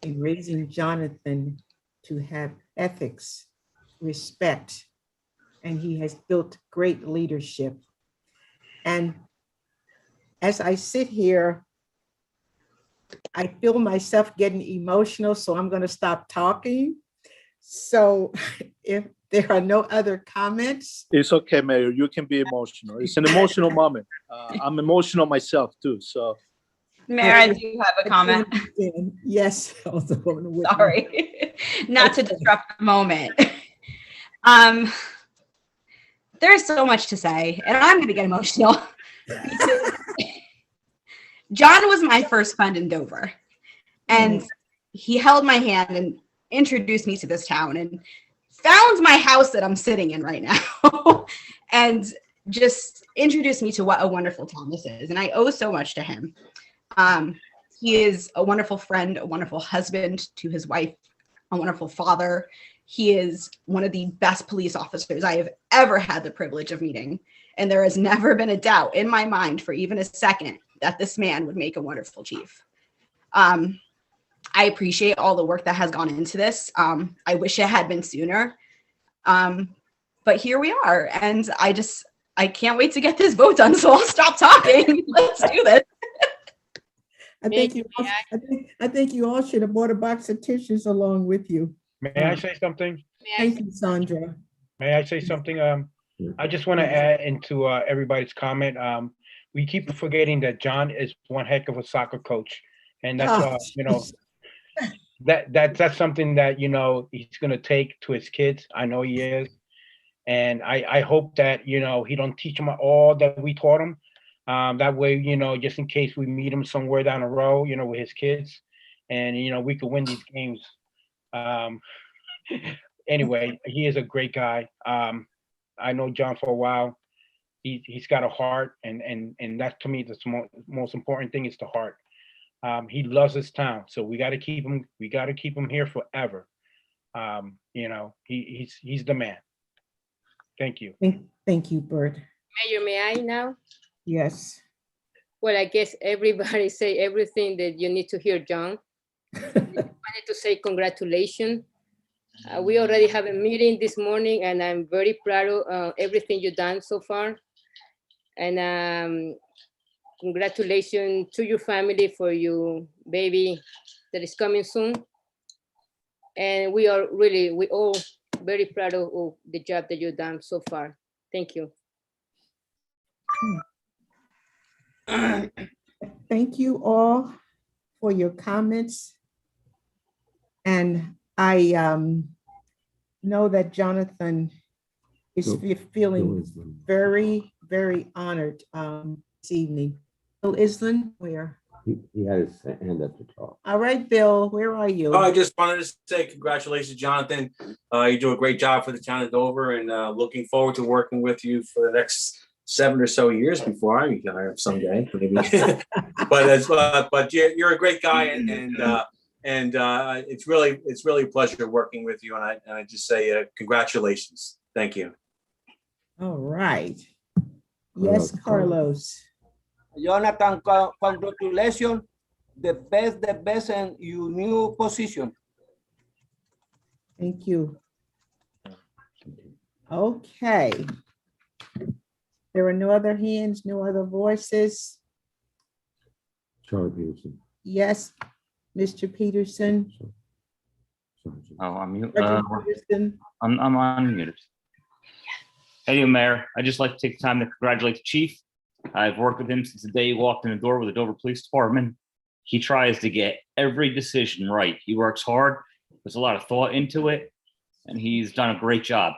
in raising Jonathan to have ethics, respect, and he has built great leadership. And as I sit here, I feel myself getting emotional, so I'm going to stop talking. So if there are no other comments. It's okay, Mayor. You can be emotional. It's an emotional moment. I'm emotional myself too. So, Mayor, I do have a comment. Yes, Alderwoman Whitman. Sorry, not to disrupt the moment. There's so much to say, and I'm going to get emotional. John was my first friend in Dover, and he held my hand and introduced me to this town and found my house that I'm sitting in right now and just introduced me to what a wonderful town this is. And I owe so much to him. He is a wonderful friend, a wonderful husband to his wife, a wonderful father. He is one of the best police officers I have ever had the privilege of meeting. And there has never been a doubt in my mind for even a second that this man would make a wonderful chief. I appreciate all the work that has gone into this. I wish it had been sooner, but here we are. And I can't wait to get this vote done. So I'll stop talking. Let's do this. I think you all should have bought a box of tissues along with you. May I say something? Thank you, Sandra. May I say something? I just want to add into everybody's comment. We keep forgetting that John is one heck of a soccer coach, and that's that's something that he's gonna take to his kids. I know he is, and I hope that he don't teach them all that we taught him. That way, just in case we meet him somewhere down the road, with his kids, and we could win these games. Anyway, he is a great guy. I know John for a while. He's got a heart, and that to me the most important thing is the heart. He loves his town, so we got to keep him. We got to keep him here forever. He's the man. Thank you. Thank you, Bert. Mayor, may I now? Yes. Well, I guess everybody say everything that you need to hear, John. I wanted to say congratulations. We already have a meeting this morning, and I'm very proud of everything you've done so far. And congratulations to your family for your baby that is coming soon. And we all very proud of the job that you've done so far. Thank you. Thank you all for your comments. And I know that Jonathan is feeling very, very honored this evening. Bill Island, where? He had his hand up to talk. All right, Bill, where are you? Oh, I just wanted to say congratulations, Jonathan. You do a great job for the town of Dover, and looking forward to working with you for the next 7 or so years before I retire someday. but you're a great guy, and it's really a pleasure working with you. And I just say congratulations. Thank you. All right. Yes, Carlos. Jonathan, congratulations. The best in your new position. Thank you. Okay. There are no other hands, no other voices. Charlie Peterson. Yes, Mr. Peterson. Oh, I'm mute. Representative I'm unmuted. Hey, Mayor. I'd just like to take the time to congratulate the chief. I've worked with him since the day he walked in the door with the Dover Police Department. He tries to get every decision right. He works hard. There's a lot of thought into it, and he's done a great job.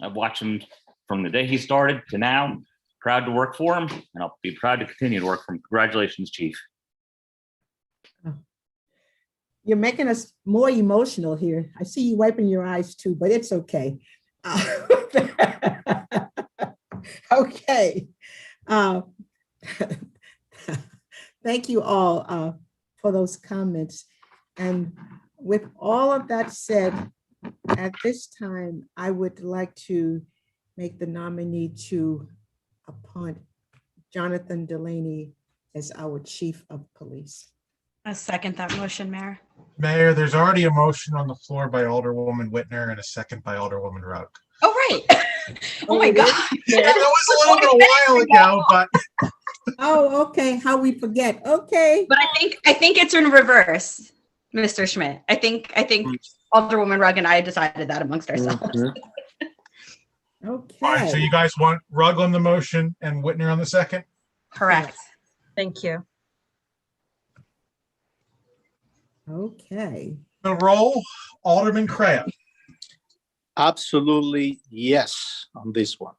I've watched him from the day he started to now. Proud to work for him, and I'll be proud to continue to work for him. Congratulations, Chief. You're making us more emotional here. I see you wiping your eyes too, but it's okay. Okay. Thank you all for those comments. And with all of that said, at this time, I would like to make the nominee to appoint Jonathan Delaney as our chief of police. I second that motion, Mayor. Mayor, there's already a motion on the floor by Alderwoman Whitner and a second by Alderwoman Rugg. Oh, right. Oh, my God. Yeah, that was a little bit a while ago, but. Oh, okay. How we forget. Okay. But I think it's in reverse, Mr. Schmidt. I think Alderwoman Rugg and I decided that amongst ourselves. Okay. All right, so you guys want Rugg on the motion and Whitner on the second? Correct. Thank you. Okay. The roll, Alderman Crabb. Absolutely yes on this one.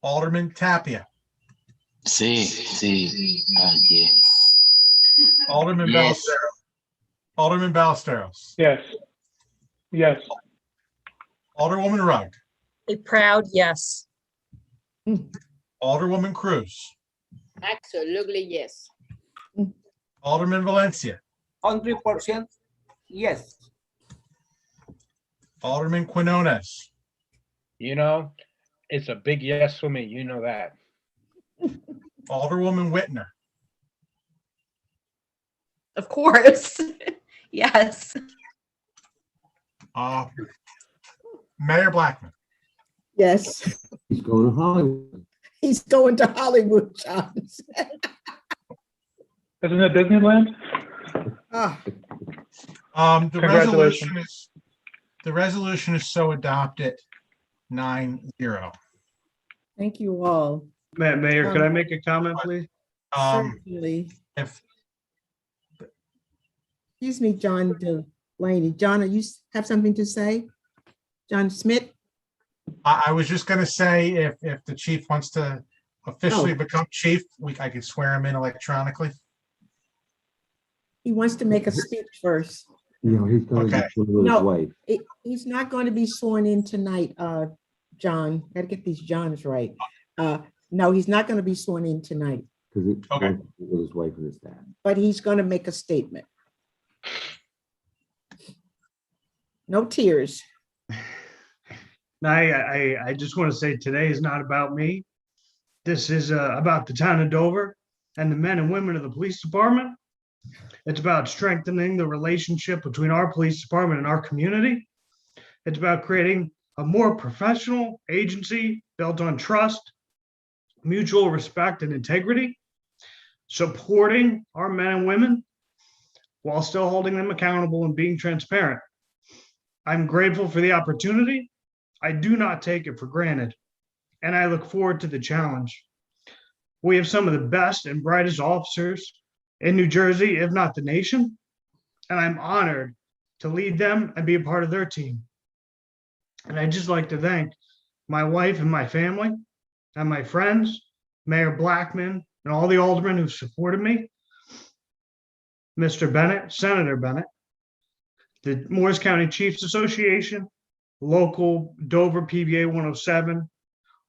Alderman Tapia. Yes. Alderman Yes. Ballesteros. Alderman Ballesteros. Yes. Yes. Alderwoman Rugg. A proud yes. Alderwoman Cruz. Absolutely, yes. Alderman Valencia. 100% yes. Alderman Quinones. You know, it's a big yes for me. You know that. Alderwoman Whitner. Of course. Yes. Mayor Blackman. Yes. He's going to Hollywood. He's going to Hollywood, John. Isn't it Disneyland? The resolution is so adopted 9-0. Thank you all. Mayor, could I make a comment, please? Certainly. If Excuse me, John Delaney. John, you have something to say? John Smith? I was just going to say, if the chief wants to officially become chief, I could swear him in electronically. He wants to make a speech first. No, he's going to be with his No, wife. he's not going to be sworn in tonight, John. Got to get these Johns right. No, he's not going to be sworn in tonight, Because with his wife and his dad. but he's going to make a statement. No tears. I just want to say today is not about me. This is about the town of Dover and the men and women of the police department. It's about strengthening the relationship between our police department and our community. It's about creating a more professional agency built on trust, mutual respect, and integrity, supporting our men and women while still holding them accountable and being transparent. I'm grateful for the opportunity. I do not take it for granted, and I look forward to the challenge. We have some of the best and brightest officers in New Jersey, if not the nation, and I'm honored to lead them and be a part of their team. And I'd just like to thank my wife and my family and my friends, Mayor Blackman, and all the aldermen who've supported me, Mr. Bennett, Senator Bennett, the Morris County Chiefs Association, local Dover PBA 107,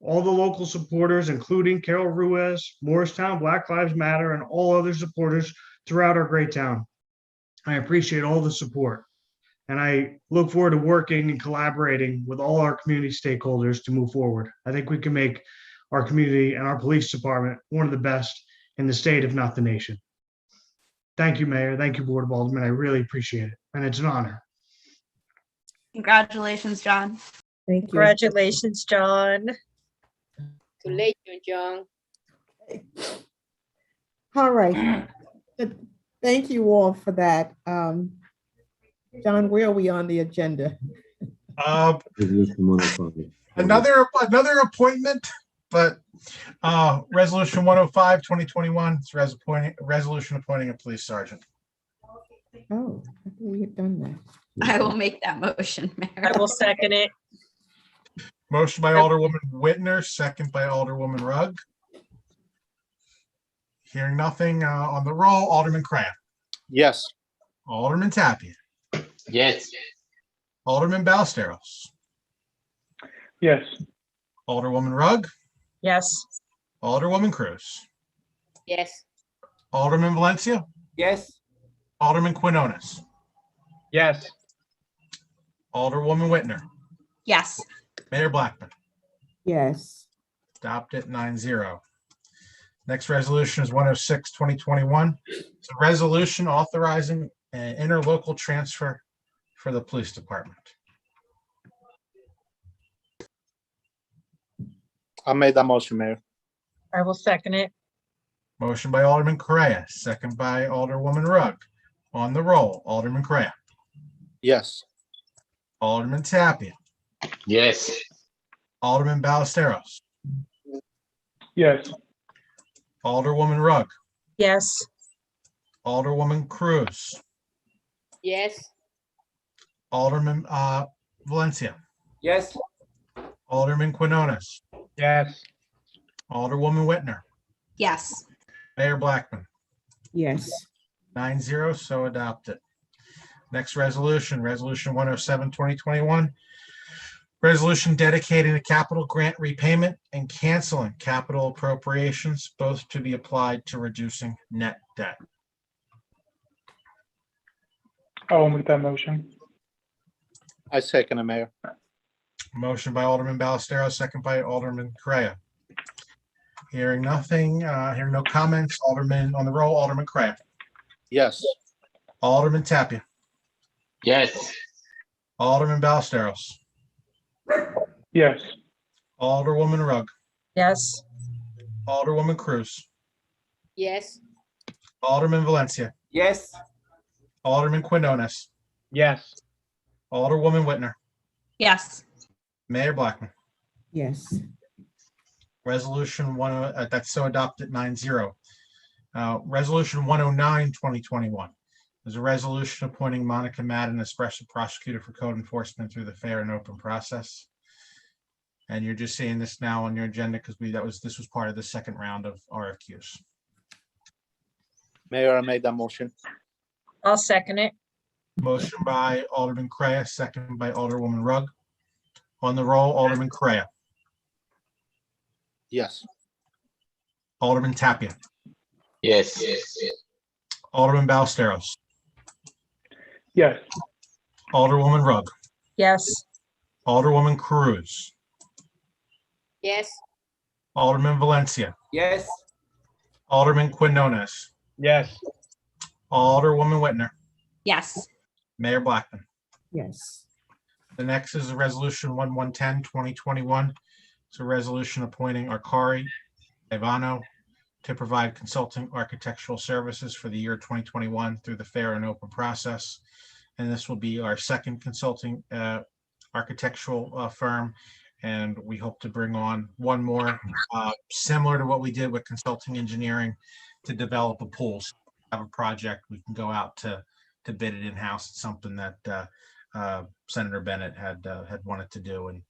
all the local supporters, including Carol Ruiz, Morristown, Black Lives Matter, and all other supporters throughout our great town. I appreciate all the support, and I look forward to working and collaborating with all our community stakeholders to move forward. I think we can make our community and our police department one of the best in the state, if not the nation. Thank you, Mayor. Thank you, Board of Aldermen. I really appreciate it, and it's an honor. Congratulations, John. Thank you. Congratulations, John. Congratulations, John. All right. Thank you all for that. John, where are we on the agenda? Resolution 105. Another appointment, but resolution 105, 2021, it's resolution appointing a police sergeant. Oh, I thought we had done that. I will make that motion, Mayor. I will second it. Motion by Alderwoman Whitner, second by Alderwoman Rugg. Hearing nothing, on the roll, Alderman Craft, Yes. Alderman Tapia, Yes. Alderman Ballesteros, Yes. Alderwoman Rugg, Yes. Alderwoman Cruz, Yes. Alderman Valencia, Yes. Alderman Quinones, Yes. Alderwoman Whitner, Yes. Mayor Blackman. Yes. Adopted 9-0. Next resolution is 106, 2021. It's a resolution authorizing an interlocal transfer for the police department. I made that motion, Mayor. I will second it. Motion by Alderman Correa, second by Alderwoman Rugg. On the roll, Alderman Correa, Yes. Alderman Tapia, Yes. Alderman Ballesteros, Yes. Alderwoman Rugg, Yes. Alderwoman Cruz, Yes. Alderman Valencia, Yes. Alderman Quinones, Yes. Alderwoman Whitner, Yes. Mayor Blackman. Yes. 9-0, so adopted. Next resolution, resolution 107, 2021. Resolution dedicating a capital grant repayment and canceling capital appropriations, both to be applied to reducing net debt. I will make that motion. I second it, Mayor. Motion by Alderman Ballesteros, second by Alderman Correa. Hearing nothing, hearing no comments, Alderman on the roll, Alderman Correa, Yes. Alderman Tapia, Yes. Alderman Ballesteros, Yes. Alderwoman Rugg, Yes. Alderwoman Cruz, Yes. Alderman Valencia, Yes. Alderman Quinones, Yes. Alderwoman Whitner, Yes. Mayor Blackman. Yes. Resolution that's so adopted 9-0. Resolution 109, 2021 is a resolution appointing Monica Madden as special prosecutor for code enforcement through the fair and open process. And you're just seeing this now on your agenda because this was part of the second round of RFQs. Mayor, I made that motion. I'll second it. Motion by Alderman Correa, second by Alderwoman Rugg. On the roll, Alderman Correa, Yes. Alderman Tapia, Yes. Alderman Ballesteros, Yes. Alderwoman Rugg, Yes. Alderwoman Cruz, Yes. Alderman Valencia, Yes. Alderman Quinones, Yes. Alderwoman Whitner, Yes. Mayor Blackman. Yes. The next is a resolution 1110, 2021. It's a resolution appointing Arcari Ivano to provide consulting architectural services for the year 2021 through the fair and open process. And this will be our second consulting architectural firm. And we hope to bring on one more similar to what we did with consulting engineering to develop a pool. So have a project, we can go out to bid it in-house. It's something that Senator Bennett had wanted to do. And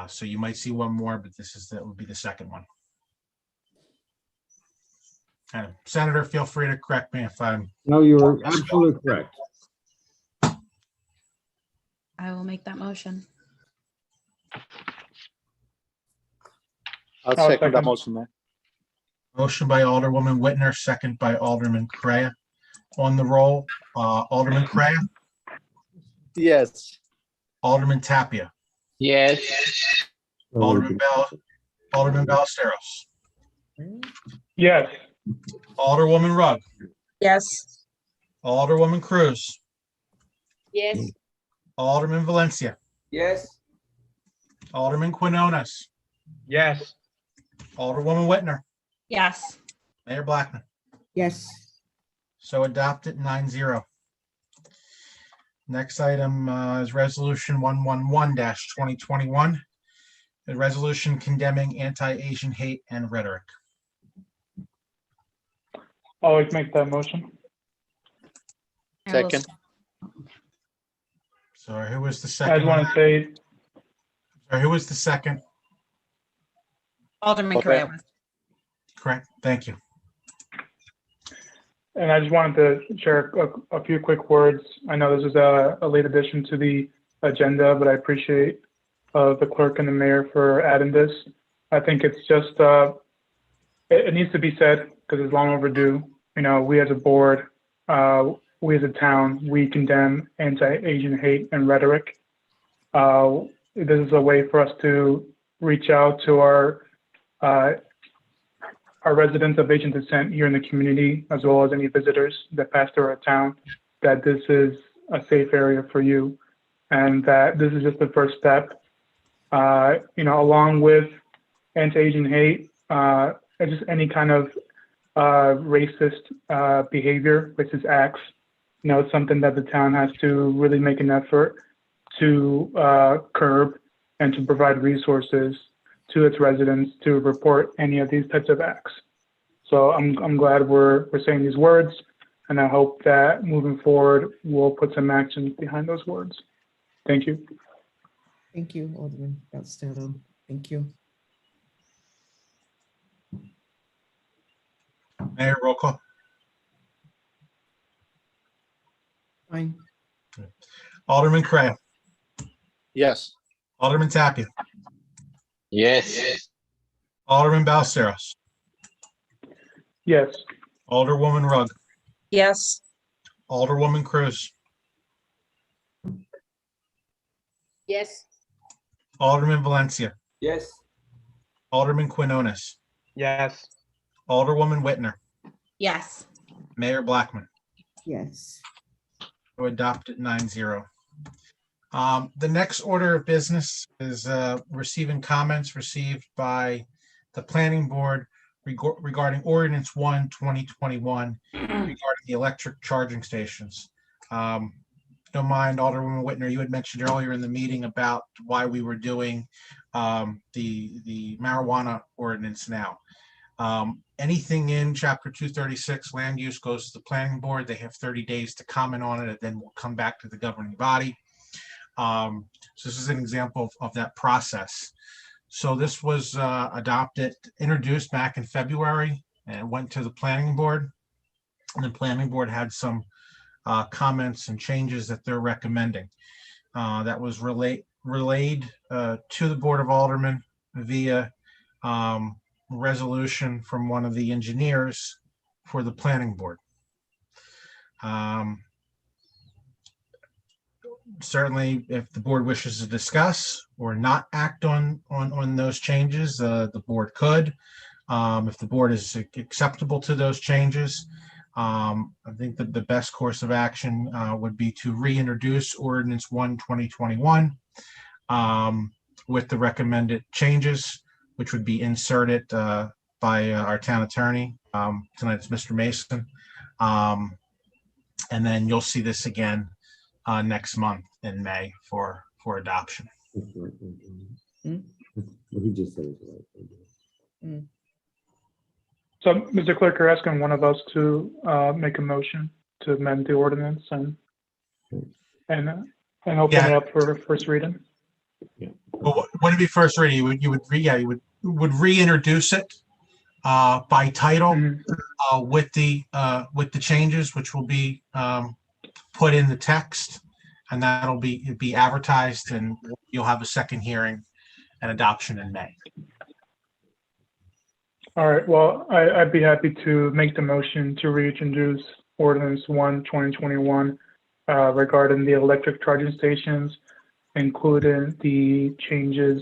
so you might see one more, but that would be the second one. And Senator, feel free to correct me if I'm. No, you're absolutely correct. I will make that motion. I'll second that motion, Mayor. Motion by Alderwoman Whitner, second by Alderman Correa. On the roll, Alderman Correa, Yes. Alderman Tapia, Yes. Alderman Ballesteros, Yes. Alderwoman Rugg, Yes. Alderwoman Cruz, Yes. Alderman Valencia, Yes. Alderman Quinones, Yes. Alderwoman Whitner, Yes. Mayor Blackman. Yes. So adopted 9-0. Next item is Resolution 111-2021, a resolution condemning anti-Asian hate and rhetoric. I'll always make that motion. I will Second. Sorry, who was the I second? just want to say, Sorry, who was the second? Alderman Okay. Correa. Correct, thank you. and I just wanted to share a few quick words. I know this is a late addition to the agenda, but I appreciate the clerk and the mayor for adding this. I think it's just, it needs to be said because it's long overdue. You know, we as a board, we as a town, we condemn anti-Asian hate and rhetoric. This is a way for us to reach out to our residents of Asian descent here in the community, as well as any visitors that pass through our town, that this is a safe area for you, and that this is just the first step. You know, along with anti-Asian hate, and just any kind of racist behavior, racist acts. You know, it's something that the town has to really make an effort to curb and to provide resources to its residents to report any of these types of acts. So I'm glad we're saying these words, and I hope that moving forward we'll put some actions behind those words. Thank you. Thank you, Alderman Bautista. Thank you. Mayor, roll call. Fine. Alderman Correa. Yes. Alderman Tapia. Yes. Alderman Balceros. Yes. Alderwoman Rugg. Yes. Alderwoman Cruz. Yes. Alderman Valencia. Yes. Alderman Quinones. Yes. Alderwoman Whitner. Yes. Mayor Blackman. Yes. To adopt it 9-0. The next order of business is receiving comments received by the planning board regarding Ordinance 1/2021 regarding the electric charging stations. Don't mind, Alderwoman Whitner, you had mentioned earlier in the meeting about why we were doing the marijuana ordinance now. Anything in Chapter 236 land use goes to the planning board. They have 30 days to comment on it, and then we'll come back to the governing body. So this is an example of that process. So this was introduced back in February, and it went to the planning board. And the planning board had some comments and changes that they're recommending. That was relayed to the Board of Aldermen via resolution from one of the engineers for the planning board. Certainly, if the board wishes to discuss or not act on those changes, the board could. If the board is acceptable to those changes, I think that the best course of action would be to reintroduce Ordinance 1/2021 with the recommended changes, which would be inserted by our town attorney. Tonight it's Mr. Mason. And then you'll see this again next month in May for adoption. So, Mr. Clerk, you're asking one of us to make a motion to amend the ordinance and open it up for first reading. Well, would it be first reading? You would reintroduce it by title with the changes, which will be put in the text, and that'll be advertised, and you'll have a second hearing and adoption in May. All right, well, I'd be happy to make the motion to reintroduce Ordinance 1/2021 regarding the electric charging stations, including the changes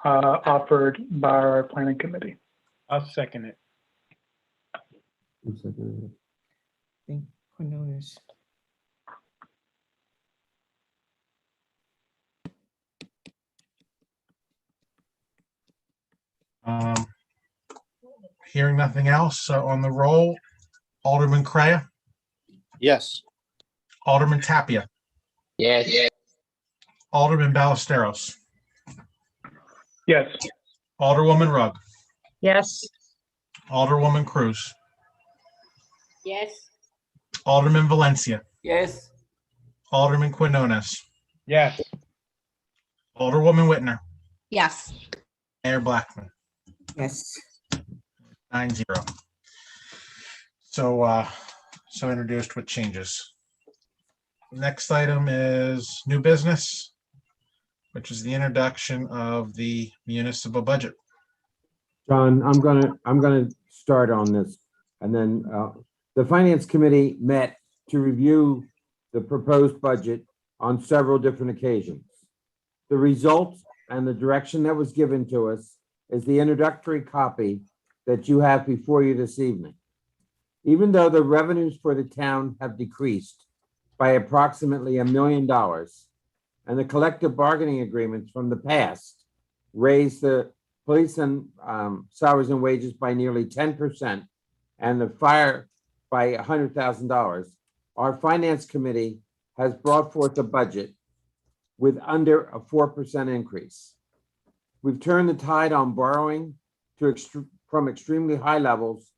offered by our planning committee. I'll second it. Thank Quinones. Hearing nothing else on the roll, Alderman Correa. Yes. Alderman Tapia. Yes. Alderman Ballesteros, Yes. Alderwoman Rugg, Yes. Alderwoman Cruz, Yes. Alderman Valencia, Yes. Alderman Quinones, Yes. Alderwoman Whitner, Yes. Mayor Blackman, Yes. 9-0. So introduced with changes. Next item is new business, which is the introduction of the municipal budget. John, I'm gonna start on this. And then the Finance Committee met to review the proposed budget on several different occasions. The result and the direction that was given to us is the introductory copy that you have before you this evening. Even though the revenues for the town have decreased by approximately $1 million, and the collective bargaining agreements from the past raised the police and salaries and wages by nearly 10%, and the fire by $100,000, our Finance Committee has brought forth a budget with under a 4% increase. We've turned the tide on borrowing from extremely high levels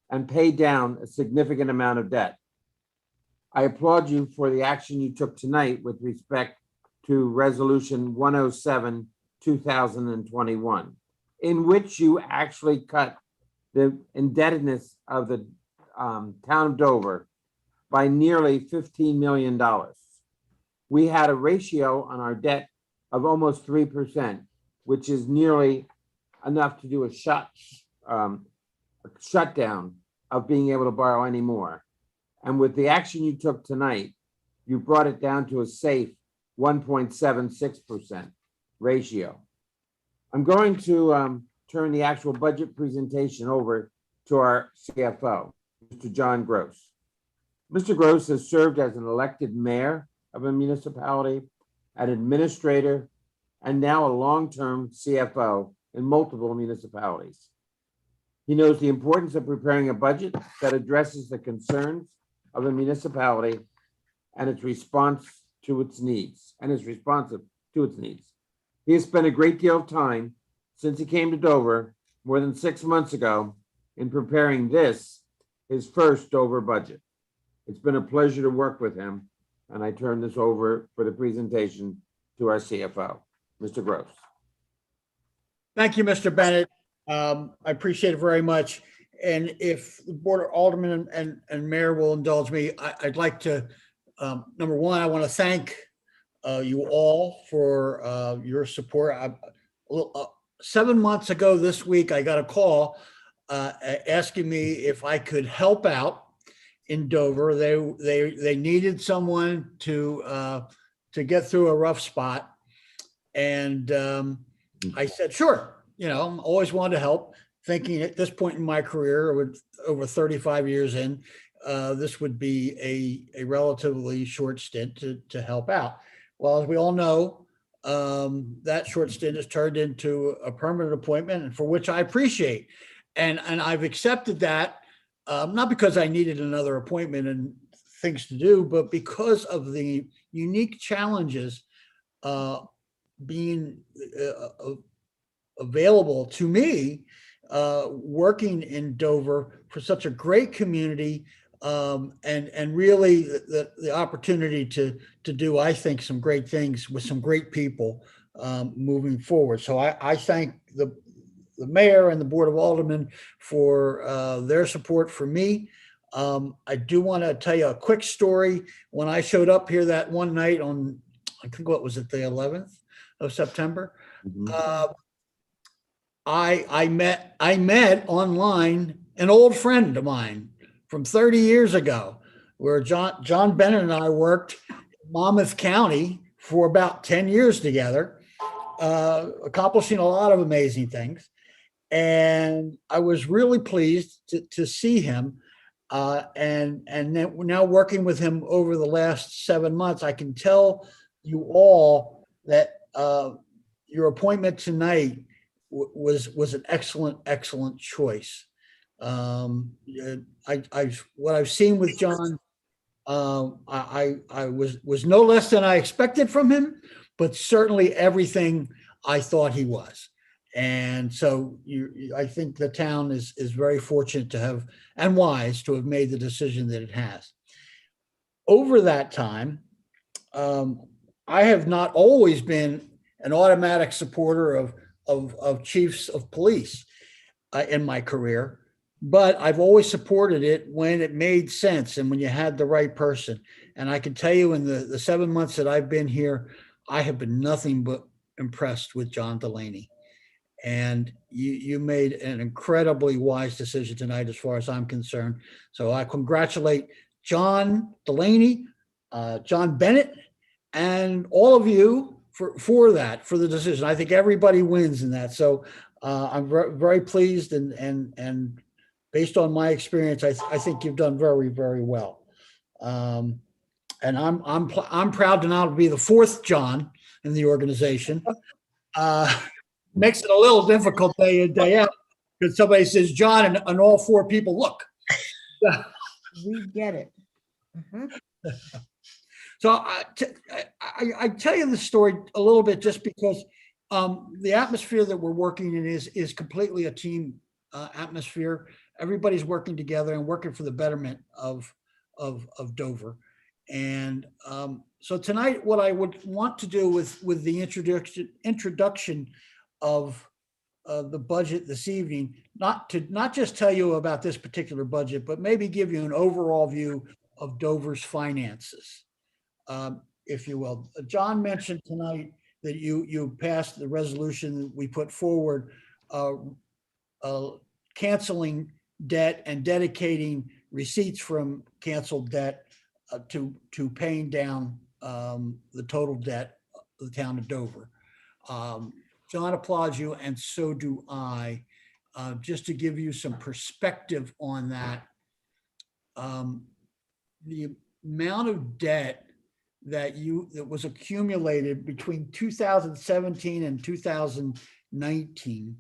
and paid down a significant amount of debt. I applaud you for the action you took tonight with respect to Resolution 107, 2021, in which you actually cut the indebtedness of the town of Dover by nearly $15 million. We had a ratio on our debt of almost 3%, which is nearly enough to do a shutdown of being able to borrow any more. And with the action you took tonight, you brought it down to a safe 1.76% ratio. I'm going to turn the actual budget presentation over to our CFO, Mr. John Gross. Mr. Gross has served as an elected mayor of a municipality, an administrator, and now a long-term CFO in multiple municipalities. He knows the importance of preparing a budget that addresses the concerns of a municipality and its response to its needs, and is responsive to its needs. He has spent a great deal of time since he came to Dover more than 6 months ago in preparing this, his first Dover budget. It's been a pleasure to work with him, and I turn this over for the presentation to our CFO, Mr. Gross. Thank you, Mr. Bennett. I appreciate it very much. And if the Board of Aldermen and Mayor will indulge me, I'd like to, number one, I want to thank you all for your support. 7 months ago this week, I got a call asking me if I could help out in Dover. They needed someone to get through a rough spot. And I said, sure. You know, I'm always wanted to help, thinking at this point in my career, with over 35 years in, this would be a relatively short stint to help out. Well, as we all know, that short stint has turned into a permanent appointment, and for which I appreciate. And I've accepted that, not because I needed another appointment and things to do, but because of the unique challenges being available to me, working in Dover for such a great community, and really the opportunity to do, I think, some great things with some great people moving forward. So I thank the mayor and the Board of Aldermen for their support for me. I do want to tell you a quick story. When I showed up here that one night on, I think, what was it, the 11th of September? I met online an old friend of mine from 30 years ago, where John Bennett and I worked in Monmouth County for about 10 years together, accomplishing a lot of amazing things. And I was really pleased to see him. And then now working with him over the last 7 months, I can tell you all that your appointment tonight was an excellent choice. What I've seen with John I was no less than I expected from him, but certainly everything I thought he was. And so I think the town is very fortunate to have, and wise to have made the decision that it has. Over that time, I have not always been an automatic supporter of chiefs of police in my career, but I've always supported it when it made sense and when you had the right person. And I can tell you in the 7 months that I've been here, I have been nothing but impressed with John Delaney. And you made an incredibly wise decision tonight as far as I'm concerned. So I congratulate John Delaney, John Bennett, and all of you for the decision. I think everybody wins in that. So I'm very pleased, and based on my experience, I think you've done very, very well. And I'm proud to now be the fourth John in the organization. Makes it a little difficult day in, day out, because somebody says John and all four people look. We get it. So I tell you the story a little bit just because the atmosphere that we're working in is completely a team atmosphere. Everybody's working together and working for the betterment of Dover. And so tonight, what I would want to do with the introduction of the budget this evening, not just tell you about this particular budget, but maybe give you an overall view of Dover's finances, if you will. John mentioned tonight that you passed the resolution that we put forward, canceling debt and dedicating receipts from canceled debt to paying down the total debt of the town of Dover. John applauds you, and so do I. Just to give you some perspective on that, the amount of debt that was accumulated between 2017 and 2019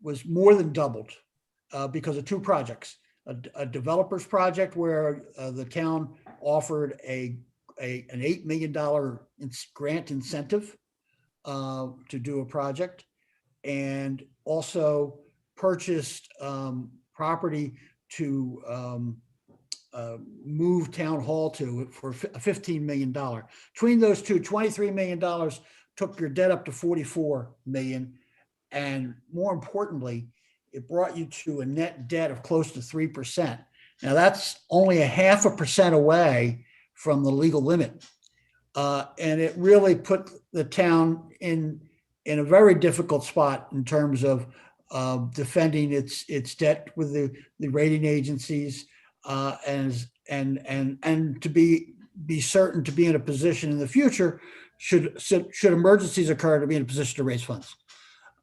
was more than doubled because of two projects. A developer's project where the town offered an $8 million grant incentive to do a project, and also purchased property to move town hall to for $15 million. Between those two, $23 million took your debt up to $44 million. And more importantly, it brought you to a net debt of close to 3%. Now that's only 0.5% away from the legal limit. And it really put the town in a very difficult spot in terms of defending its debt with the rating agencies, and to be certain to be in a position in the future should emergencies occur to be in a position to raise funds.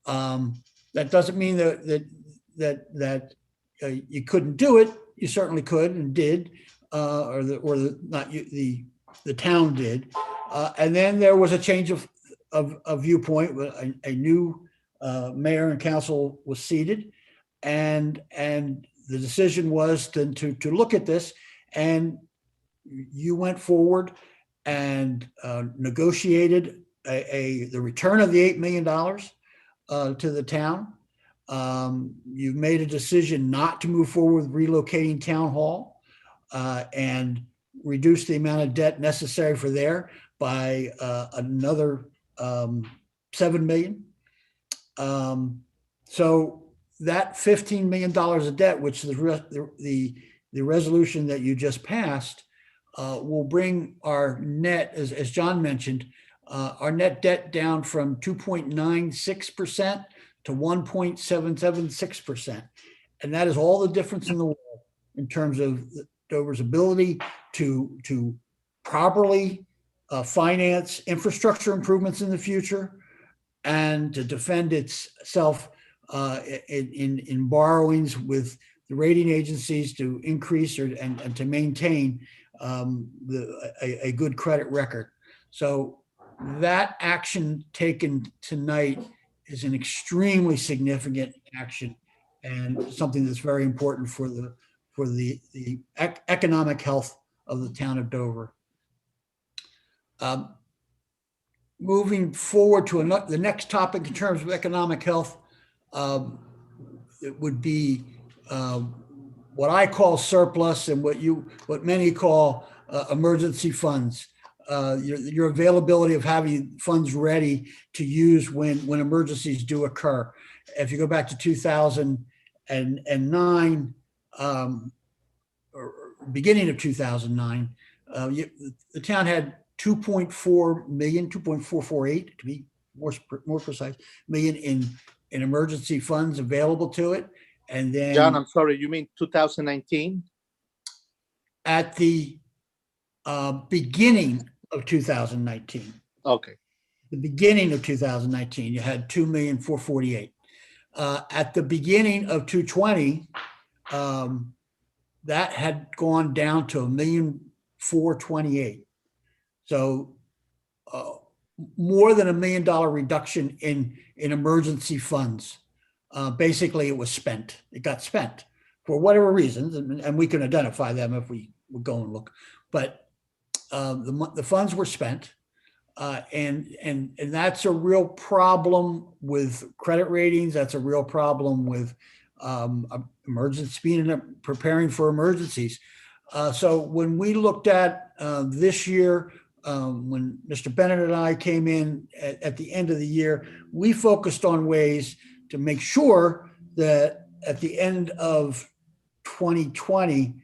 That doesn't mean that you couldn't do it. You certainly could and did, the town did. And then there was a change of viewpoint. A new mayor and council was seated, and the decision was to look at this. And you went forward and negotiated the return of the $8 million to the town. You made a decision not to move forward with relocating town hall and reduce the amount of debt necessary for there by another $7 million. So that $15 million of debt, which the resolution that you just passed, will bring our net, as John mentioned, our net debt down from 2.96% to 1.776%. And that is all the difference in the world in terms of Dover's ability to properly finance infrastructure improvements in the future and to defend itself in borrowings with the rating agencies to increase and to maintain a good credit record. So that action taken tonight is an extremely significant action and something that's very important for for the economic health of the town of Dover. Moving forward to the next topic in terms of economic health, it would be what I call surplus and what many call emergency funds. Your availability of having funds ready to use when emergencies do occur. If you go back to 2009, or beginning of 2009, the town had 2.4 million, 2.448 to be more precise, million in emergency funds available to it. And then John, I'm sorry, you mean 2019? At the beginning of 2019. Okay. The beginning of 2019, you had 2,448,000. At the beginning of 2020, that had gone down to 1,428,000. So more than $1 million reduction in emergency funds. Basically, it was spent. It got spent for whatever reasons, and we can identify them if we would go and look. But the funds were spent, and that's a real problem with credit ratings. That's a real problem with preparing for emergencies. So when we looked at this year, when Mr. Bennett and I came in at the end of the year, we focused on ways to make sure that at the end of 2020,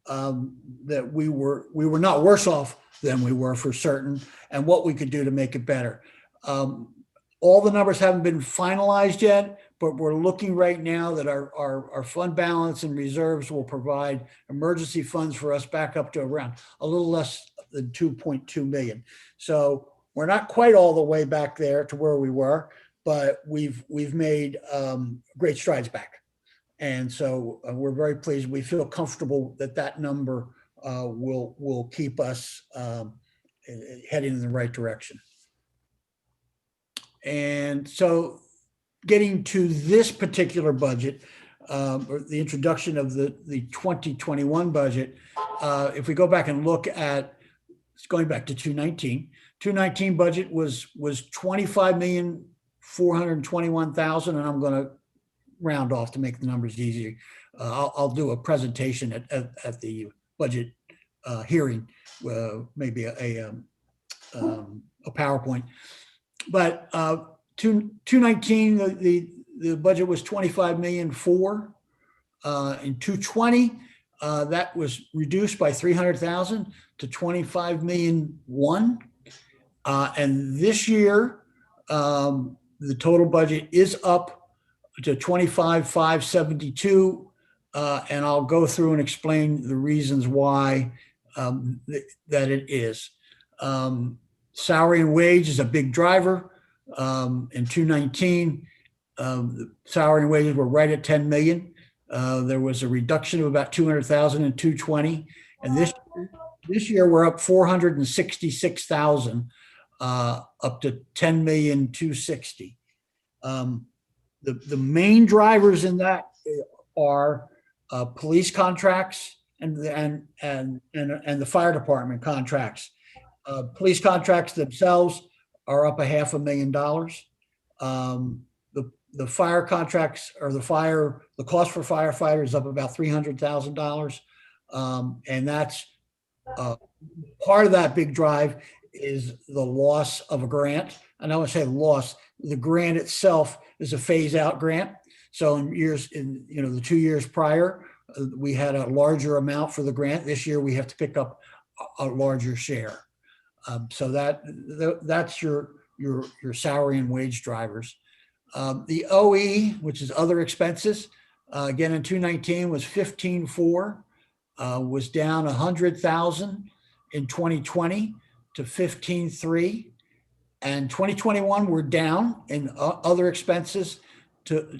that we were not worse off than we were for certain, and what we could do to make it better. All the numbers haven't been finalized yet, but we're looking right now that our fund balance and reserves will provide emergency funds for us back up to around a little less than 2.2 million. So we're not quite all the way back there to where we were, but we've made great strides back. And so we're very pleased. We feel comfortable that number will keep us heading in the right direction. And so getting to this particular budget, or the introduction of the 2021 budget, if we go back and look at, it's going back to 2019 budget was 25,421,000, and I'm going to round off to make the numbers easier. I'll do a presentation at the budget hearing, maybe a PowerPoint. But 2019, the budget was 25,000,004. In 2020, that was reduced by 300,000 to 25,000,001. And this year, the total budget is up to 25,572. And I'll go through and explain the reasons why that it is. Salary and wage is a big driver. In 2019, the salary and wages were right at 10 million. There was a reduction of about 200,000 in 2020. And this year we're up 466,000, up to 10,260,000. The main drivers in that are police contracts and the fire department contracts. Police contracts themselves are up $500,000. The fire contracts, or the cost for firefighters is up about $300,000. And that's part of that big drive is the loss of a grant. And I would say loss, the grant itself is a phase out grant. So in the 2 years prior, we had a larger amount for the grant. This year we have to pick up a larger share. So that's your salary and wage drivers. The OE, which is other expenses, again in 2019 was 15,400, was down 100,000 in 2020 to 15,300, and 2021 we're down in other expenses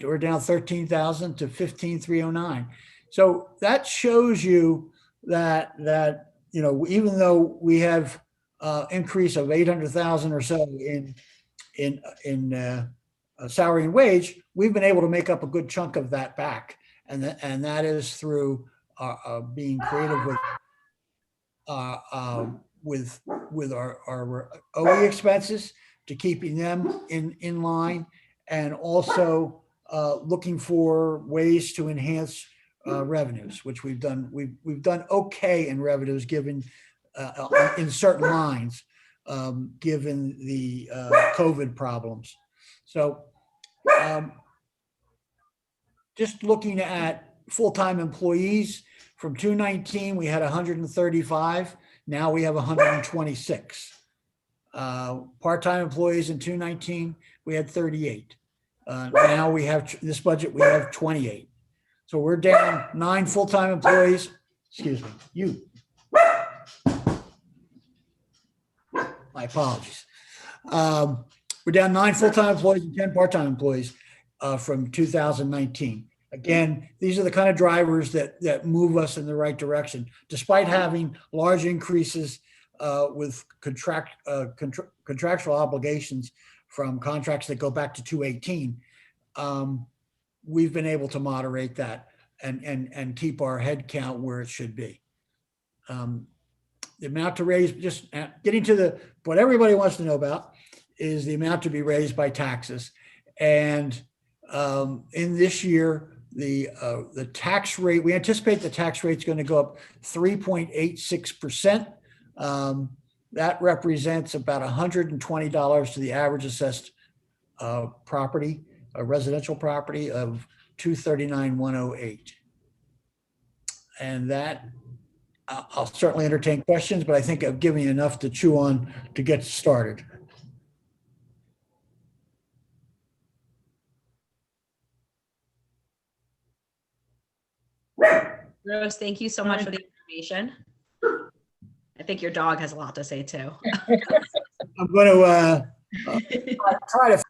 we're down 13,000 to 15,309. So that shows you that even though we have increase of 800,000 or so in salary and wage, we've been able to make up a good chunk of that back, and that is through being creative with our OE expenses to keeping them in line, and also looking for ways to enhance revenues, which we've done. We've done okay in revenues given in certain lines, given the COVID problems. So just looking at full-time employees, from 2019, we had 135. Now we have 126. Part-time employees in 2019, we had 38. Now we have, this budget, we have 28. So we're down 9 full-time employees. Excuse me, my apologies. We're down 9 full-time employees and 10 part-time employees from 2019. Again, these are the kind of drivers that move us in the right direction, despite having large increases with contractual obligations from contracts that go back to 2018. We've been able to moderate that and keep our head count where it should be. The amount to raise, just getting to what everybody wants to know about is the amount to be raised by taxes. And in this year, the tax rate, we anticipate the tax rate is going to go up 3.86%. That represents about $120 to the average assessed property, a residential property of $239,108. And that, I'll certainly entertain questions, but I think I've given you enough to chew on to get started. Rose, thank you so much for the information. I think your dog has a lot to say too. I'm going to try to.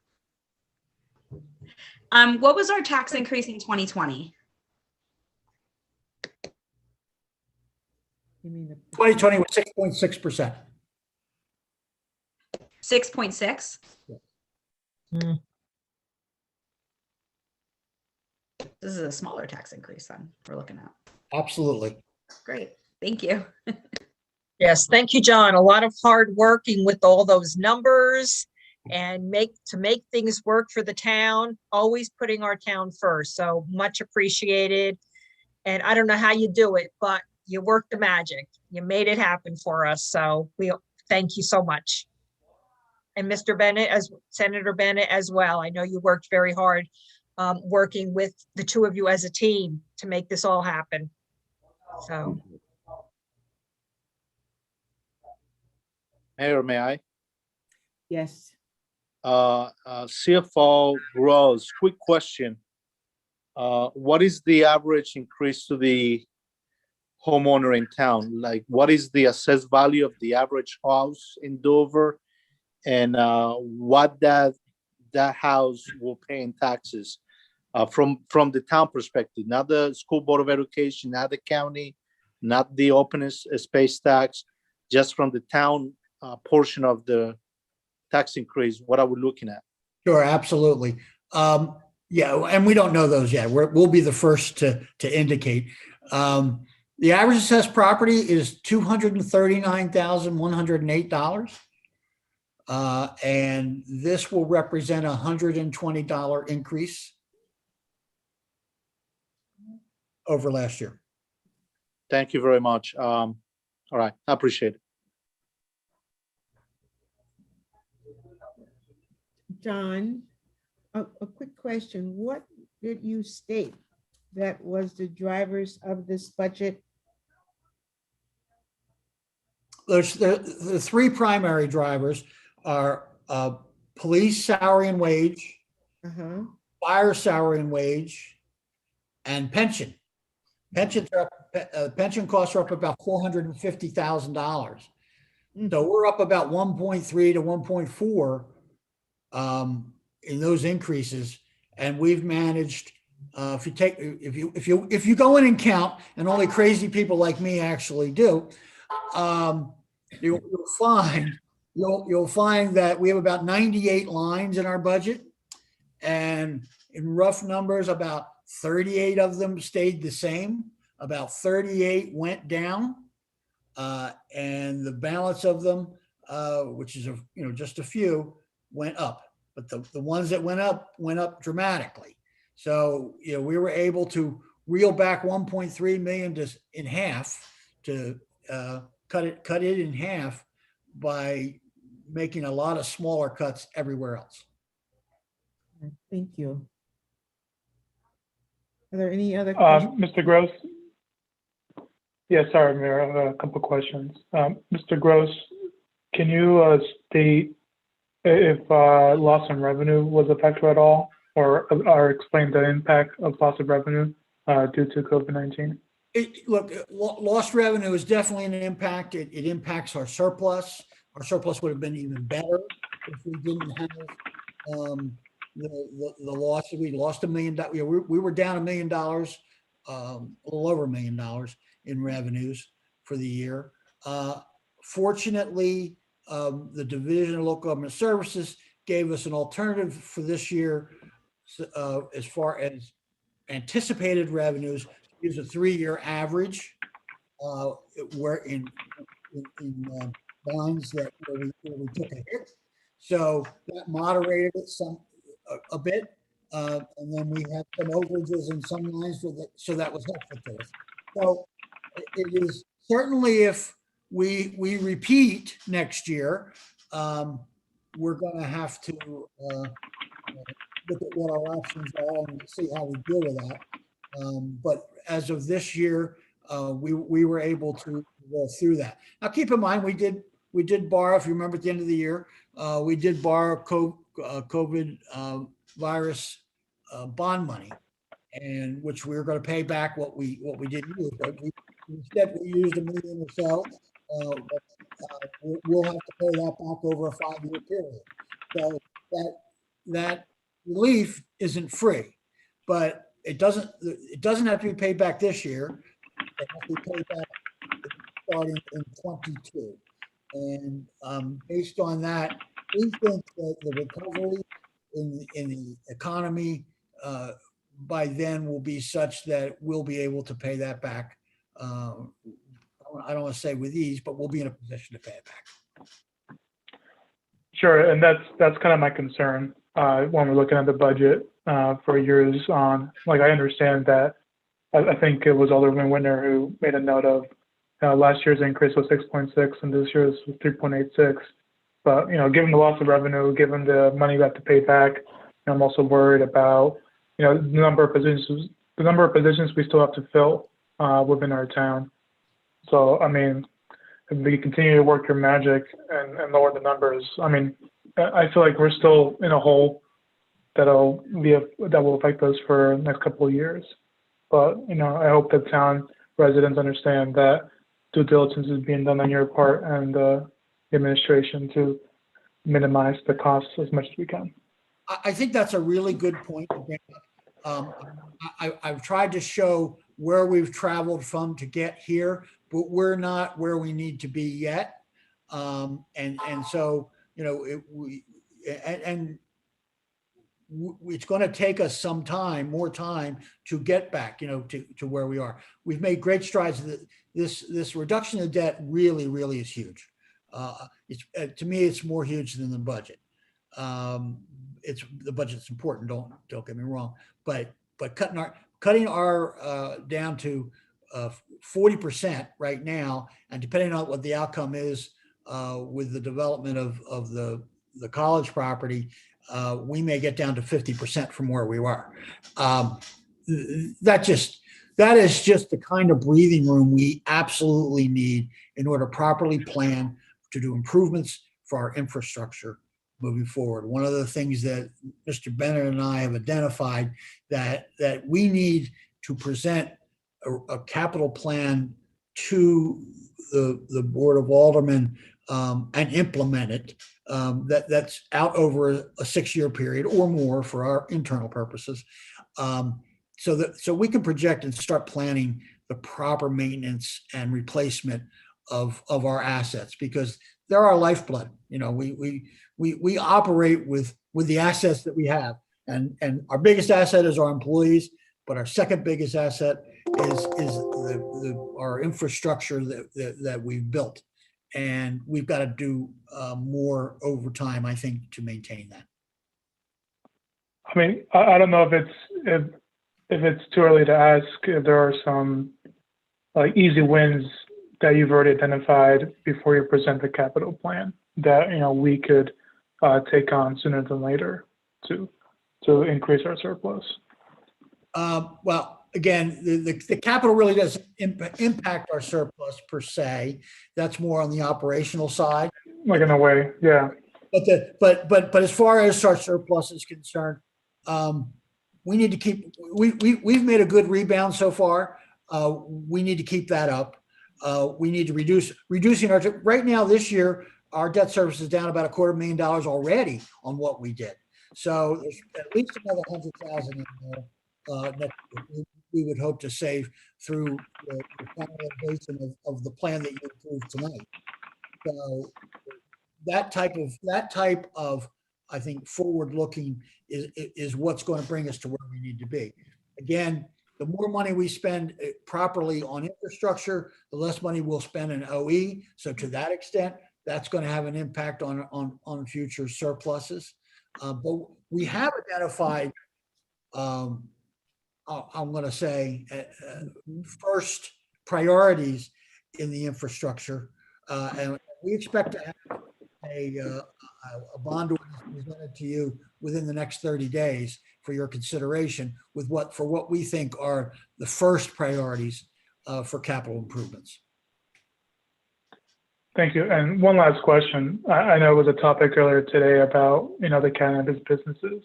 What was our tax increase in 2020? 2020 was 6.6%. 6.6? This is a smaller tax increase then we're looking at. Absolutely. Great. Thank you. Yes, thank you, John. A lot of hard working with all those numbers and to make things work for the town, always putting our town first. So much appreciated. And I don't know how you do it, but you worked the magic. You made it happen for us. So we thank you so much. And Mr. Bennett, Senator Bennett as well. I know you worked very hard working with the two of you as a team to make this all happen. So. Mayor, may I? Yes. CFO Gross, quick question. What is the average increase to the homeowner in town? Like, what is the assessed value of the average house in Dover? And what that house will pay in taxes from the town perspective, not the School Board of Education, not the county, not the open space tax, just from the town portion of the tax increase. What are we looking at? Sure, absolutely. Yeah, and we don't know those yet. We'll be the first to indicate. The average assessed property is $239,108. And this will represent a $120 increase over last year. Thank you very much. All right, I appreciate it. John, a quick question. What did you state that was the drivers of this budget? There's the 3 primary drivers are police salary and wage, fire salary and wage, and pension. Pension costs are up about $450,000. So we're up about 1.3 to 1.4 in those increases, and we've managed. If you go in and count, and only crazy people like me actually do, you'll find that we have about 98 lines in our budget, and in rough numbers, about 38 of them stayed the same. about 38 went down. And the balance of them, which is, just a few, went up. But the ones that went up dramatically. So, we were able to reel back 1.3 million in half, to cut it in half by making a lot of smaller cuts everywhere else. Thank you. Are there any other questions? Mr. Gross? Yeah, sorry, Mayor, I have a couple questions. Mr. Gross, can you state if loss in revenue was a factor at all, or explain the impact of loss of revenue due to COVID-19? Look, lost revenue is definitely an impact. It impacts our surplus. Our surplus would have been even better if we didn't have the loss. We lost $1 million. We were down $1 million, a little over $1 million in revenues for the year. Fortunately, the Division of Local Government Services gave us an alternative for this year as far as anticipated revenues. Use a 3-year average where in bonds where we took a hit. So that moderated it a bit. And then we had some overages in some lines so that was helpful to us. So it is certainly, if we repeat next year, we're going to have to look at what our options are and see how we deal with that. But as of this year, we were able to go through that. Now, keep in mind, we did borrow. If you remember, at the end of the year, we did borrow COVID virus bond money, and which we were going to pay back what we didn't use. But instead, we used $1 million or so. We'll have to pay that back over a 5-year period. So that relief isn't free, but it doesn't have to be paid back this year. It has to be paid back starting in 22. And based on that, we think that the recovery in the economy by then will be such that we'll be able to pay that back. I don't want to say with ease, but we'll be in a position to pay it back. Sure, and that's kind of my concern when we're looking at the budget for years on. Like, I understand that. I think it was Alderman Winter who made a note of last year's increase was 6.6 and this year's was 3.86. But given the loss of revenue, given the money we have to pay back, I'm also worried about the number of positions we still have to fill within our town. So, I mean, if we continue to work your magic and lower the numbers, I mean, I feel like we're still in a hole that will affect us for the next couple of years. But, I hope that town residents understand that due diligence is being done on your part and the administration to minimize the costs as much as we can. I think that's a really good point to bring up. I've tried to show where we've traveled from to get here, but we're not where we need to be yet. And so, it's going to take us some time, more time, to get back, to where we are. We've made great strides. This reduction of debt really, really is huge. To me, it's more huge than the budget. The budget's important. Don't get me wrong, but cutting our down to 40% right now, and depending on what the outcome is with the development of the college property, we may get down to 50% from where we were. That is just the kind of breathing room we absolutely need in order to properly plan to do improvements for our infrastructure moving forward. One of the things that Mr. Bennett and I have identified that we need to present a capital plan to the Board of Aldermen and implement it. That's out over a 6-year period or more for our internal purposes, so we can project and start planning the proper maintenance and replacement of our assets, because they're our lifeblood. We operate with the assets that we have, and our biggest asset is our employees, but our second biggest asset our infrastructure that we've built. And we've got to do more over time, I think, to maintain that. I mean, I don't know if it's too early to ask if there are some like easy wins that you've already identified before you present the capital plan that we could take on sooner than later to increase our surplus. Well, again, the capital really doesn't impact our surplus per se. That's more on the operational side. Like in a way, yeah. But as far as our surplus is concerned, we need to keep. We've made a good rebound so far. We need to keep that up. We need to reducing our right now this year. Our debt service is down about $250,000 already on what we did. So there's at least another 100,000 in there. That we would hope to save through the finalization of the plan that you approved tonight. So that type of I think forward looking is what's going to bring us to where we need to be. Again, the more money we spend properly on infrastructure, the less money we'll spend in OE. So to that extent, that's going to have an impact on future surpluses. But we have identified I'm going to say first priorities in the infrastructure, and we expect to have a bond ordinance presented to you within the next 30 days for your consideration with what we think are the first priorities for capital improvements. Thank you. And one last question. I know it was a topic earlier today about the cannabis businesses.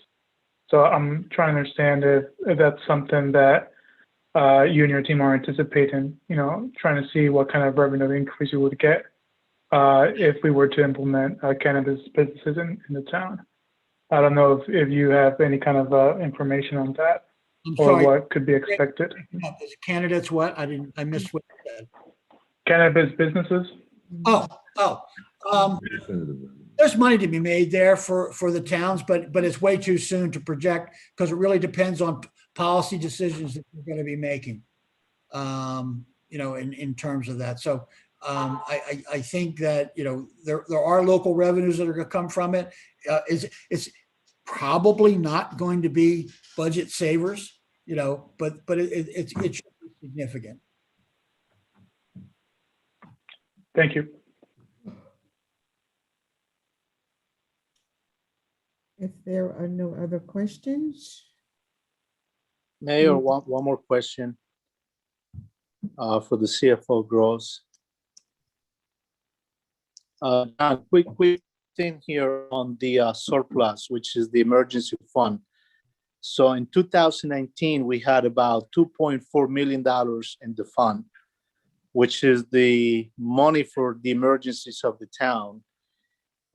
So I'm trying to understand if that's something that you and your team are anticipating, trying to see what kind of revenue increase you would get if we were to implement cannabis businesses in the town. I don't know if you have any kind of information on that or what could be expected. Candidates, what? I missed what you said. Cannabis businesses? There's money to be made there for the towns, but it's way too soon to project because it really depends on policy decisions that we're going to be making, in terms of that. So I think that, there are local revenues that are going to come from it. It's probably not going to be budget savers, but it should be significant. Thank you. If there are no other questions. Mayor, one more question for the CFO Gross. Quick thing here on the surplus, which is the emergency fund. So in 2019, we had about $2.4 million in the fund, which is the money for the emergencies of the town.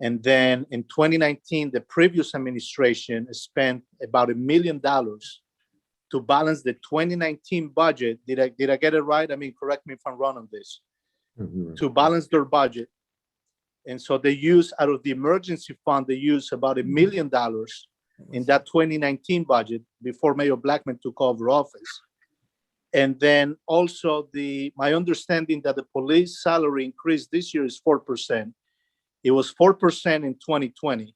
And then in 2019, the previous administration spent about $1 million to balance the 2019 budget. Did I get it right? I mean, correct me if I'm wrong on this. To balance their budget. And so they use out of the emergency fund, they use about $1 million in that 2019 budget before Mayor Blackman took over office. And then also my understanding that the police salary increase this year is 4%. It was 4% in 2020,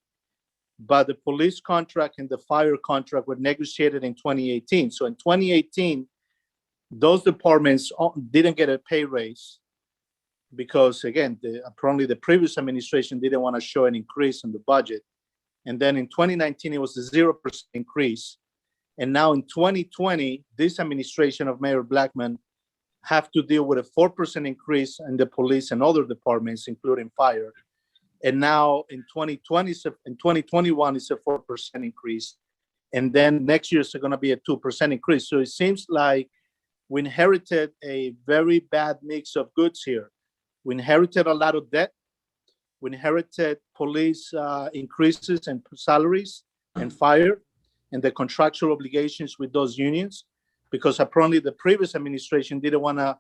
but the police contract and the fire contract were negotiated in 2018. So in 2018, those departments didn't get a pay raise because, again, apparently the previous administration didn't want to show an increase in the budget. And then in 2019, it was a 0% increase. And now in 2020, this administration of Mayor Blackman have to deal with a 4% increase in the police and other departments, including fire. And now in 2021, it's a 4% increase. And then next year, it's going to be a 2% increase. So it seems like we inherited a very bad mix of goods here. We inherited a lot of debt. We inherited police increases in salaries and fire and the contractual obligations with those unions, because apparently the previous administration didn't want to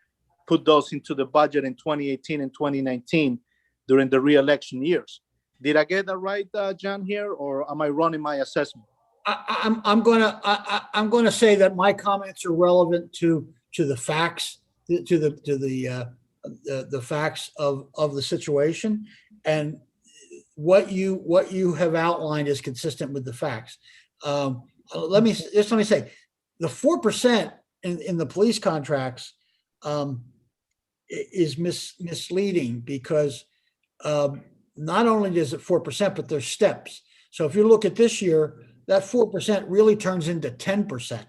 put those into the budget in 2018 and 2019 during the re-election years. Did I get that right, John, here, or am I wrong in my assessment? I'm going to say that my comments are relevant to to the facts, to the facts of the situation. And what you have outlined is consistent with the facts. Let me say, the 4% in the police contracts is misleading, because not only is it 4%, but there's steps. So if you look at this year, that 4% really turns into 10%,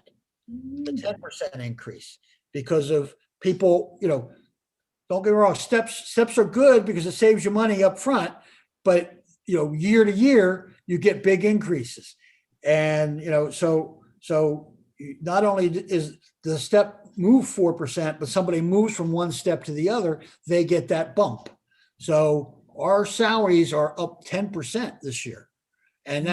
the 10% increase, because of people, don't get me wrong, steps are good because it saves you money up front, but year to year, you get big increases. And, so not only is the step move 4%, but somebody moves from one step to the other, they get that bump. So our salaries are up 10% this year. And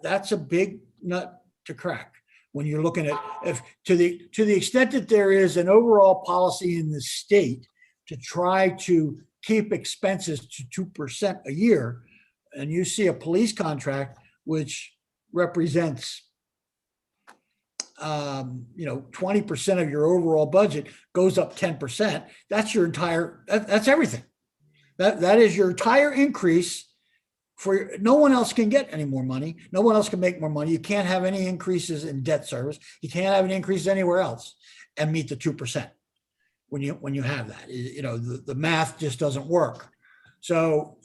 that's a big nut to crack when you're looking at, if to the extent that there is an overall policy in the state to try to keep expenses to 2% a year, and you see a police contract which represents 20% of your overall budget goes up 10%, that's your entire, that's everything. That is your entire increase. For no one else can get any more money. No one else can make more money. You can't have any increases in debt service. You can't have any increases anywhere else and meet the 2% when you have that. The math just doesn't work. So,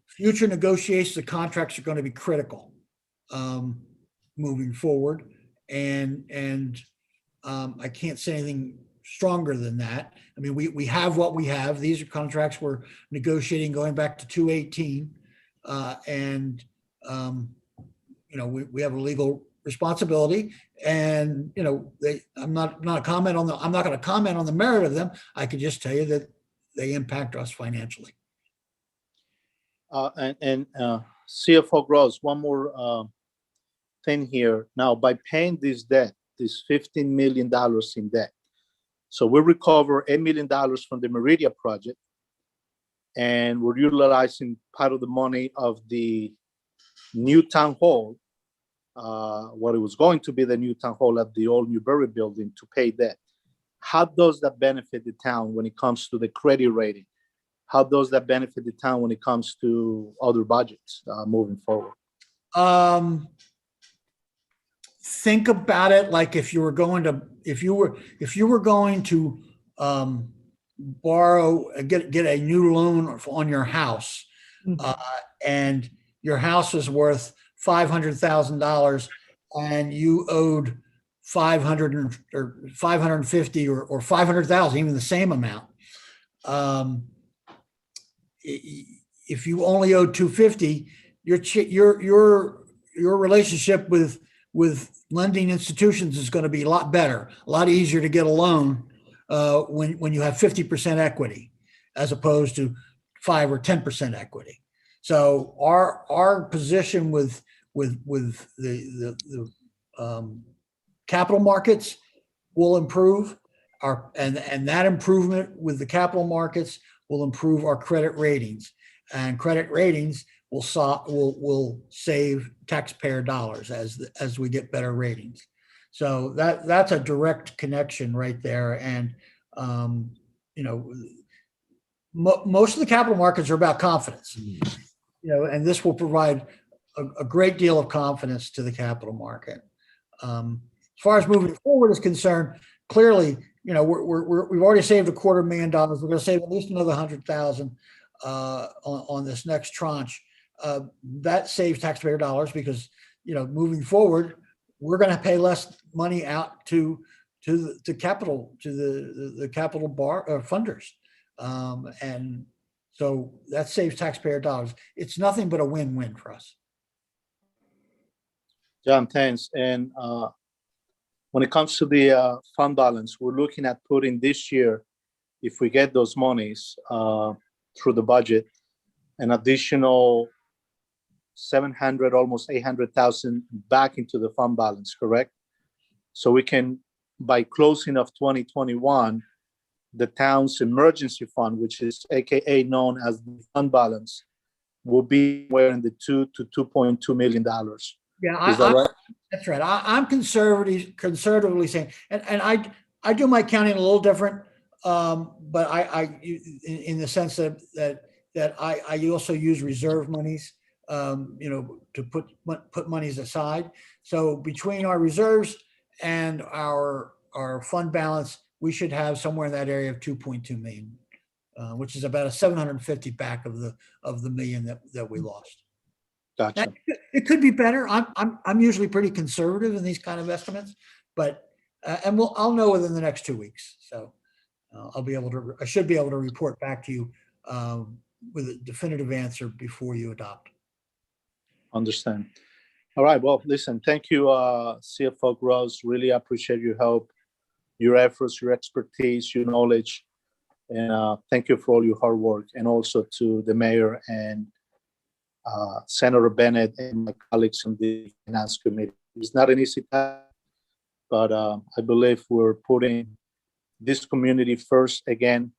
future negotiations of contracts are going to be critical moving forward. And I can't say anything stronger than that. I mean, we have what we have. These are contracts we're negotiating going back to 2018. We have a legal responsibility, and I'm not going to comment on the merit of them. I can just tell you that they impact us financially. CFO Gross, one more thing here. Now, by paying this debt, this $15 million in debt, so we recover $8 million from the Meridia project, and we're utilizing part of the money of the new town hall, what it was going to be the new town hall at the old Newberry building, to pay debt. How does that benefit the town when it comes to the credit rating? How does that benefit the town when it comes to other budgets moving forward? Think about it like if you were going to borrow, get a new loan on your house, and your house was worth $500,000, and you owed 500 or 550 or 500,000, even the same amount. If you only owed 250, your relationship with lending institutions is going to be a lot better, a lot easier to get a loan when you have 50% equity as opposed to 5 or 10% equity. So our position with the capital markets will improve, and that improvement with the capital markets will improve our credit ratings, and credit ratings will save taxpayer dollars as we get better ratings. So that's a direct connection right there. And most of the capital markets are about confidence, and this will provide a great deal of confidence to the capital market. As far as moving forward is concerned, clearly, we've already saved $250,000. We're going to save at least another $100,000 on this next tranche. That saves taxpayer dollars because, moving forward, we're going to pay less money out to the capital funders. And so that saves taxpayer dollars. It's nothing but a win-win for us. John, thanks. And when it comes to the fund balance, we're looking at putting this year, if we get those monies through the budget, an additional 700, almost 800,000 back into the fund balance, correct? So we can, by closing of 2021, the town's emergency fund, which is AKA known as the fund balance, will be where in the $2 to $2.2 million. Yeah, Is that right? that's right. I'm conservatively saying, and I do my counting a little different. But in the sense that I also use reserve monies, to put monies aside. So between our reserves and our fund balance, we should have somewhere in that area of 2.2 million, which is about a 750 back of the million that we lost. Gotcha. It could be better. I'm usually pretty conservative in these kind of estimates, but and I'll know within the next 2 weeks. So I should be able to report back to you with a definitive answer before you adopt. Understand. All right. Well, listen, thank you, CFO Gross. Really appreciate your help, your efforts, your expertise, your knowledge. And thank you for all your hard work. And also to the mayor and Senator Bennett and my colleagues on the Finance Committee. It's not an easy task, but I believe we're putting this community first again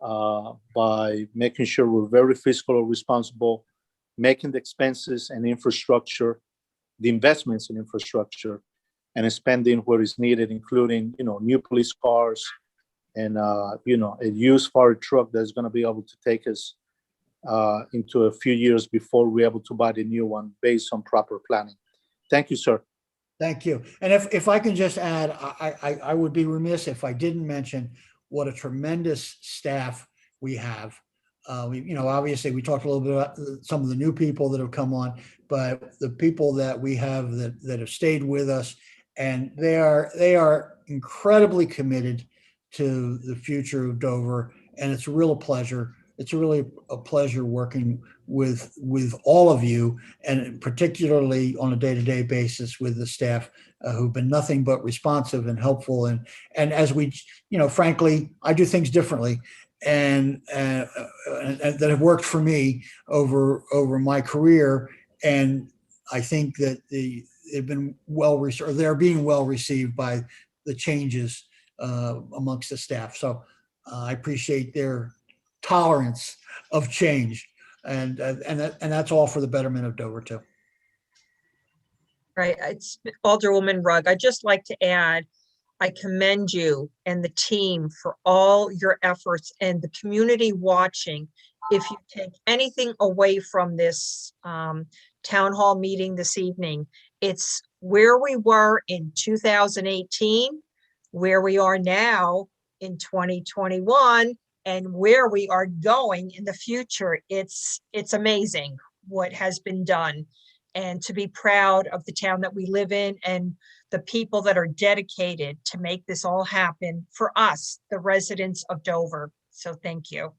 by making sure we're very fiscally responsible, making the expenses and infrastructure, the investments in infrastructure, and spending where is needed, including new police cars and a used fire truck that's going to be able to take us into a few years before we're able to buy the new one based on proper planning. Thank you, sir. Thank you. And if I can just add, I would be remiss if I didn't mention what a tremendous staff we have. Obviously we talked a little bit about some of the new people that have come on, but the people that we have that have stayed with us, and they are incredibly committed to the future of Dover. And it's a real pleasure. It's really a pleasure working with all of you, and particularly on a day-to-day basis with the staff who've been nothing but responsive and helpful. And as we, frankly, I do things differently, and that have worked for me over my career. And I think that they've been they're being well received by the changes amongst the staff. So I appreciate their tolerance of change, and that's all for the betterment of Dover too. Right. It's Alderwoman Rugg. I'd just like to add, I commend you and the team for all your efforts and the community watching. If you take anything away from this town hall meeting this evening, it's where we were in 2018, where we are now in 2021, and where we are going in the future. It's amazing what has been done, and to be proud of the town that we live in and the people that are dedicated to make this all happen for us, the residents of Dover. So thank you.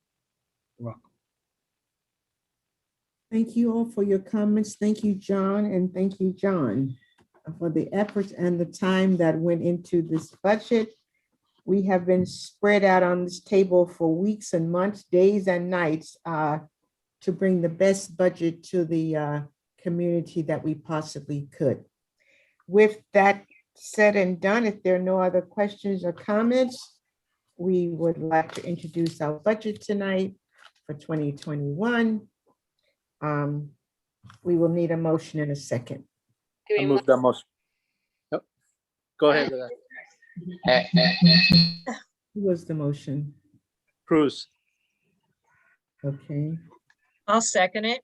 Thank you all for your comments. Thank you, John, and thank you, John, for the efforts and the time that went into this budget. We have been spread out on this table for weeks and months, days and nights, to bring the best budget to the community that we possibly could. With that said and done, if there are no other questions or comments, we would like to introduce our budget tonight for 2021. We will need a motion in a second. I move that motion. Yep. Go ahead. Who was the motion? Cruz. Okay. I'll second it.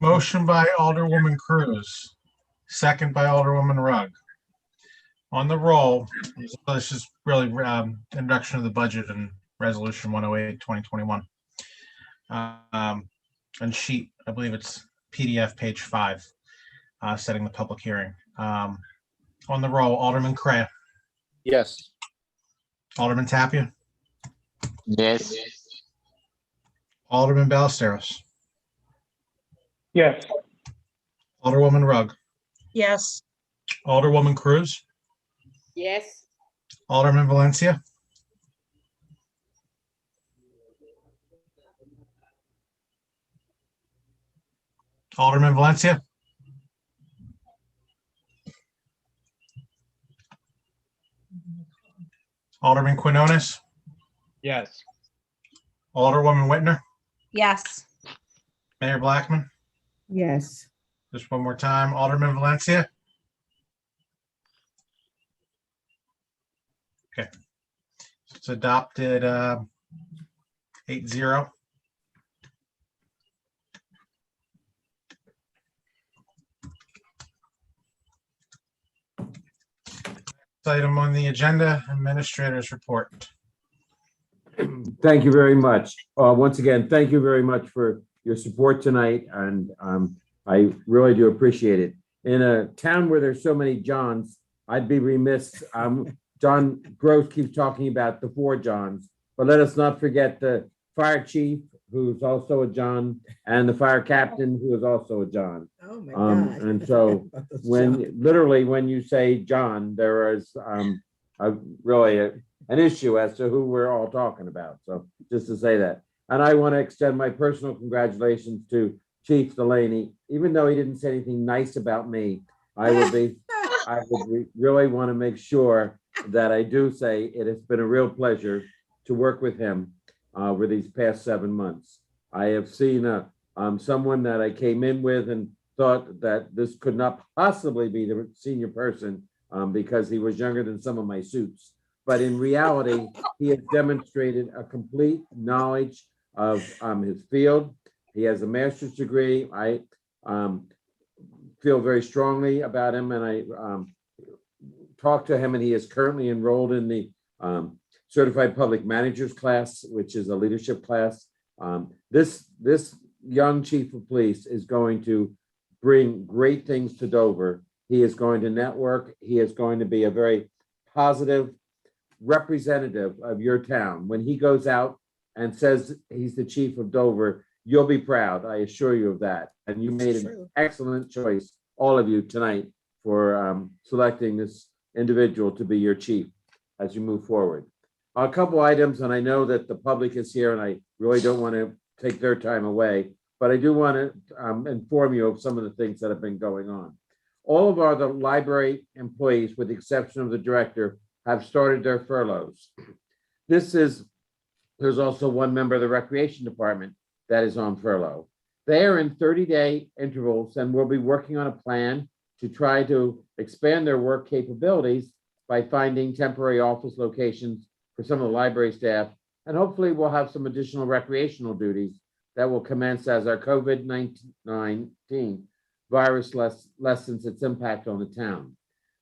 Motion by Alderwoman Cruz, second by Alderwoman Rugg. On the roll, this is really introduction of the budget and resolution 108, 2021. And sheet, I believe it's PDF page 5, setting the public hearing. On the roll, Alderman Cray. Yes. Alderman Tapia. Yes. Alderman Ballesteros. Yes. Alderwoman Rugg. Yes. Alderwoman Cruz. Yes. Alderman Valencia. Alderman Valencia. Alderman Quinones. Yes. Alderwoman Whitner. Yes. Mayor Blackman. Yes. Just one more time, Alderman Valencia. Okay. It's adopted 8-0. Item on the agenda, administrator's report. Thank you very much. Once again, thank you very much for your support tonight, and I really do appreciate it. In a town where there's so many Johns, I'd be remiss. John Gross keeps talking about the 4 Johns, but let us not forget the fire chief, who's also a John, and the fire captain, who is also a John. Oh my God. And so when you say John, there is really an issue as to who we're all talking about. So just to say that. And I want to extend my personal congratulations to Chief Delaney. Even though he didn't say anything nice about me, I would really want to make sure that I do say it has been a real pleasure to work with him over these past 7 months. I have seen someone that I came in with and thought that this could not possibly be the senior person because he was younger than some of my suits. But in reality, he has demonstrated a complete knowledge of his field. He has a master's degree. I feel very strongly about him, and I talked to him, and he is currently enrolled in the Certified Public Managers class, which is a leadership class. This young chief of police is going to bring great things to Dover. He is going to network. He is going to be a very positive representative of your town. When he goes out and says he's the chief of Dover, you'll be proud. I assure you of that. And you made an excellent choice, all of you tonight, for selecting this individual to be your chief as you move forward. A couple items, and I know that the public is here, and I really don't want to take their time away, but I do want to inform you of some of the things that have been going on. All of the library employees, with the exception of the director, have started their furloughs. There's also one member of the recreation department that is on furlough. They are in 30-day intervals, and we'll be working on a plan to try to expand their work capabilities by finding temporary office locations for some of the library staff. And hopefully we'll have some additional recreational duties that will commence as our COVID-19 virus lessens its impact on the town.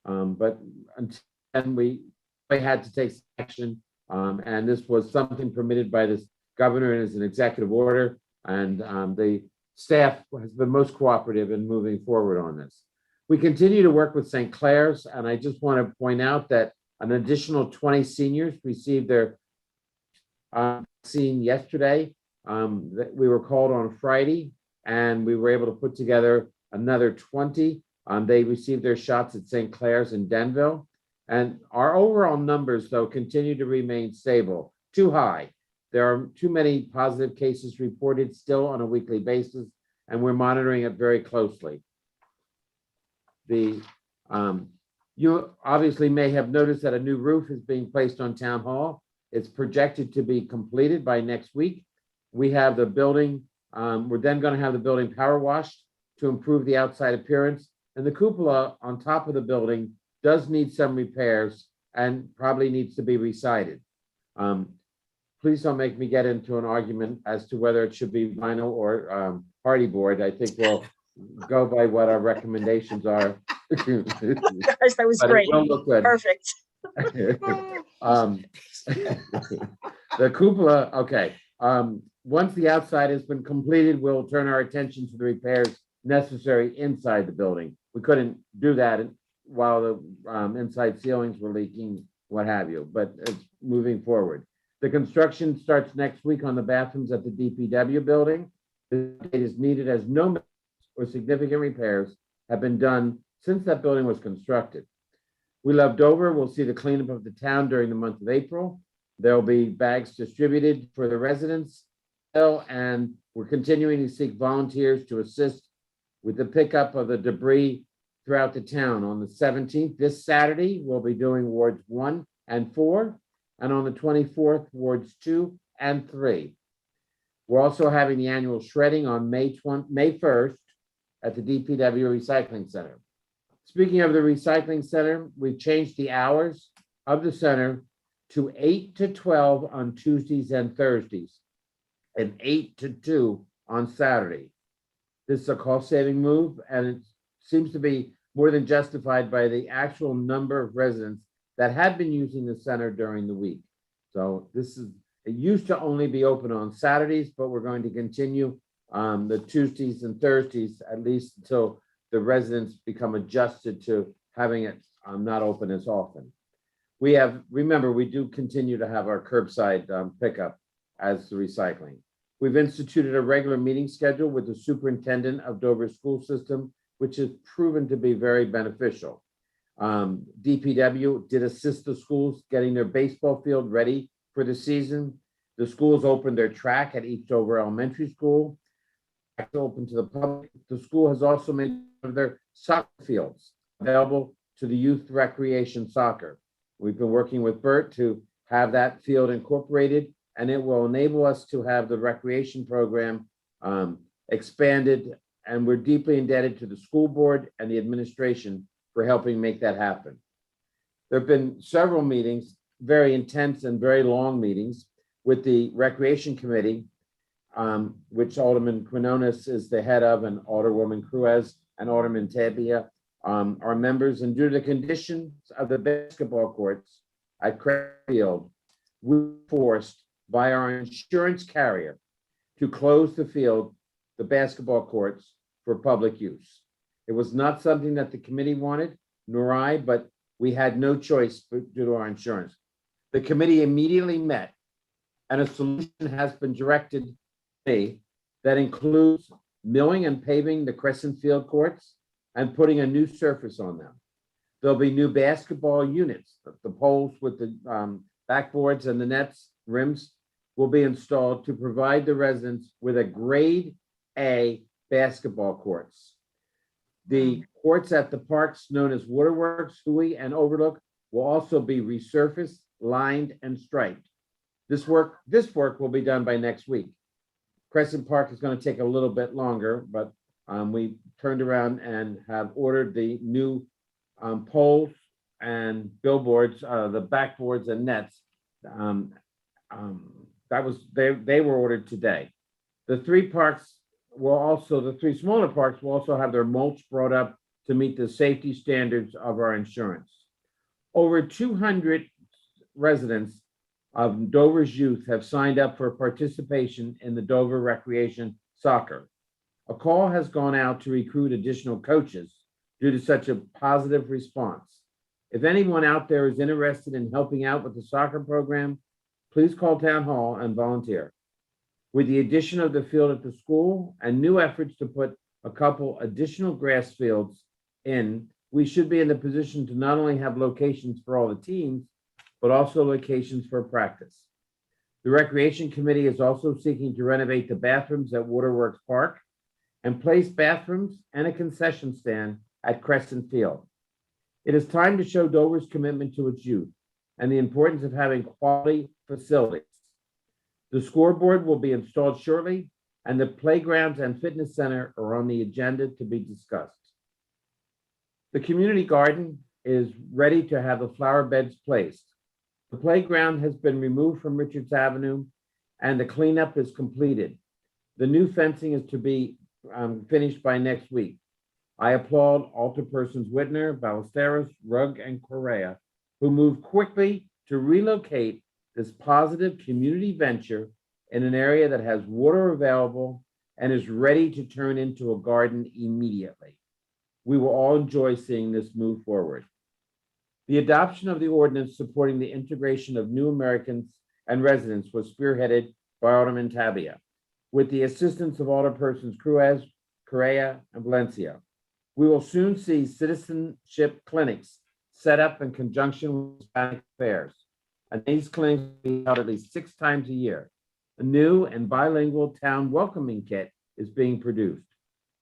But until then, we had to take action. And this was something permitted by this governor and as an executive order. And the staff has been most cooperative in moving forward on this. We continue to work with St. Clair's, and I just want to point out that an additional 20 seniors received their vaccine yesterday. We were called on Friday, and we were able to put together another 20. They received their shots at St. Clair's in Denville. And our overall numbers, though, continue to remain stable, too high. There are too many positive cases reported still on a weekly basis, and we're monitoring it very closely. You obviously may have noticed that a new roof is being placed on Town Hall. It's projected to be completed by next week. We have the building, we're then going to have the building power washed to improve the outside appearance. And the cupola on top of the building does need some repairs and probably needs to be resided. Please don't make me get into an argument as to whether it should be vinyl or hardy board. I think we'll go by what our recommendations are. Gosh, that was great. Perfect. The cupola, okay. Once the outside has been completed, we'll turn our attention to the repairs necessary inside the building. We couldn't do that while the inside ceilings were leaking, what have you, but it's moving forward. The construction starts next week on the bathrooms at the DPW building. The date is needed as no or significant repairs have been done since that building was constructed. We Love Dover will see the cleanup of the town during the month of April. There'll be bags distributed for the residents, and we're continuing to seek volunteers to assist with the pickup of the debris throughout the town. On the 17th, this Saturday, we'll be doing wards 1 and 4, and on the 24th, wards 2 and 3. We're also having the annual shredding on May 1st, at the DPW Recycling Center. Speaking of the recycling center, we've changed the hours of the center to 8 to 12 on Tuesdays and Thursdays, and 8 to 2 on Saturday. This is a cost-saving move, and it seems to be more than justified by the actual number of residents that have been using the center during the week. So it used to only be open on Saturdays, but we're going to continue the Tuesdays and Thursdays, at least until the residents become adjusted to having it not open as often. Remember, we do continue to have our curbside pickup as the recycling. We've instituted a regular meeting schedule with the superintendent of Dover's school system, which has proven to be very beneficial. DPW did assist the schools getting their baseball field ready for the season. The schools opened their track at East Dover Elementary School. Open to the public. The school has also made their soccer fields available to the youth recreation soccer. We've been working with Bert to have that field incorporated, and it will enable us to have the recreation program expanded. And we're deeply indebted to the school board and the administration for helping make that happen. There have been several meetings, very intense and very long meetings with the Recreation Committee, which Alderman Quinones is the head of, and Alderwoman Cruz and Alderman Tabia are members. And due to the conditions of the basketball courts at Craig Field, we were forced by our insurance carrier to close the basketball courts for public use. It was not something that the committee wanted, nor I, but we had no choice due to our insurance. The committee immediately met, and a solution has been directed to me that includes milling and paving the Crescent Field courts and putting a new surface on them. There'll be new basketball units. The poles with the backboards and the nets, rims, will be installed to provide the residents with a grade A basketball courts. The courts at the parks known as Waterworks, Huey, and Overlook will also be resurfaced, lined, and striped. This work will be done by next week. Crescent Park is going to take a little bit longer, but we turned around and have ordered the new poles and billboards, the backboards and nets. They were ordered today. The three smaller parks will also have their mulch brought up to meet the safety standards of our insurance. Over 200 residents of Dover's youth have signed up for participation in the Dover Recreation Soccer. A call has gone out to recruit additional coaches due to such a positive response. If anyone out there is interested in helping out with the soccer program, please call Town Hall and volunteer. With the addition of the field at the school and new efforts to put a couple additional grass fields in, we should be in the position to not only have locations for all the teams, but also locations for practice. The Recreation Committee is also seeking to renovate the bathrooms at Waterworks Park and place bathrooms and a concession stand at Crescent Field. It is time to show Dover's commitment to its youth and the importance of having quality facilities. The scoreboard will be installed shortly, and the playgrounds and fitness center are on the agenda to be discussed. The community garden is ready to have the flower beds placed. The playground has been removed from Richards Avenue, and the cleanup is completed. The new fencing is to be finished by next week. I applaud Alderpersons Whitner, Ballesteros, Rugg, and Correa, who moved quickly to relocate this positive community venture in an area that has water available and is ready to turn into a garden immediately. We will all enjoy seeing this move forward. The adoption of the ordinance supporting the integration of new Americans and residents was spearheaded by Alderman Tabia, with the assistance of Alderpersons Cruz, Correa, and Valencia. We will soon see citizenship clinics set up in conjunction with Hispanic Affairs, and these clinics will be held at least 6 times a year. A new and bilingual town welcoming kit is being produced.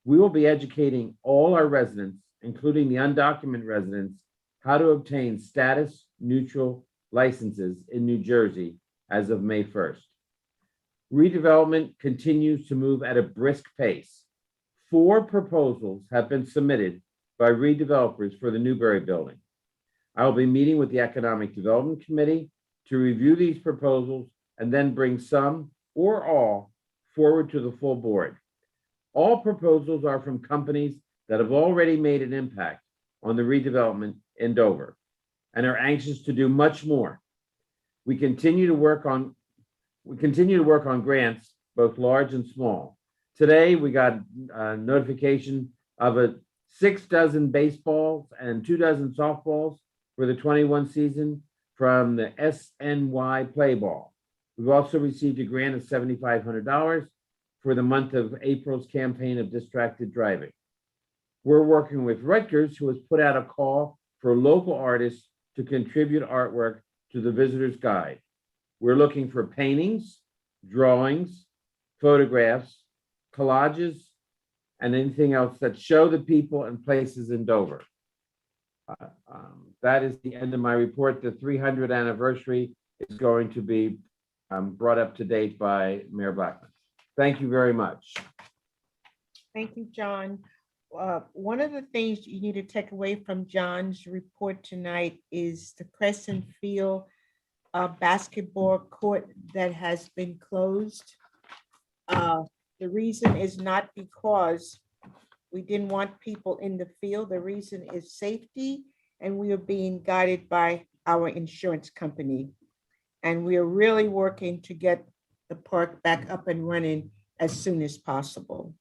We will be educating all our residents, including the undocumented residents, how to obtain status neutral licenses in New Jersey as of May 1st. Redevelopment continues to move at a brisk pace. 4 proposals have been submitted by redevelopers for the Newberry building. I will be meeting with the Economic Development Committee to review these proposals and then bring some or all forward to the full board. All proposals are from companies that have already made an impact on the redevelopment in Dover and are anxious to do much more. We continue to work on grants, both large and small. Today, we got a notification of 6 dozen baseballs and 2 dozen softballs for the 21 season from the SNY Play Ball. We've also received a grant of $7,500 for the month of April's campaign of distracted driving. We're working with Rutgers, who has put out a call for local artists to contribute artwork to the visitor's guide. We're looking for paintings, drawings, photographs, collages, and anything else that show the people and places in Dover. That is the end of my report. The 300th anniversary is going to be brought up to date by Mayor Blackman. Thank you very much. Thank you, John. One of the things you need to take away from John's report tonight is the Crescent Field basketball court that has been closed. The reason is not because we didn't want people in the field. The reason is safety, and we are being guided by our insurance company. And we are really working to get the park back up and running as soon as possible.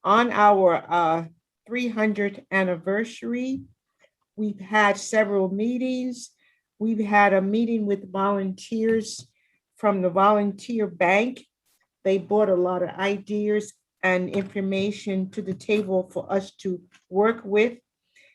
On our 300th anniversary, we've had several meetings. We've had a meeting with volunteers from the Volunteer Bank. They brought a lot of ideas and information to the table for us to work with.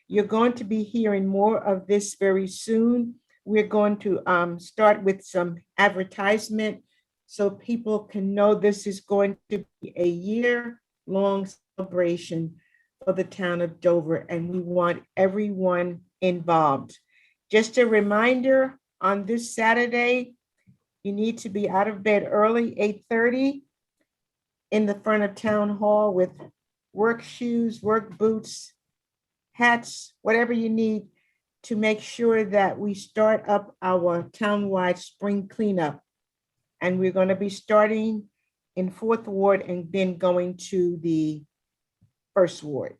You're going to be hearing more of this very soon. We're going to start with some advertisement so people can know this is going to be a year-long celebration for the town of Dover, and we want everyone involved. Just a reminder, on this Saturday, you need to be out of bed early, 8:30, in the front of Town Hall with work shoes, work boots, hats, whatever you need to make sure that we start up our townwide spring cleanup. And we're going to be starting in 4th Ward and then going to the 1st Ward.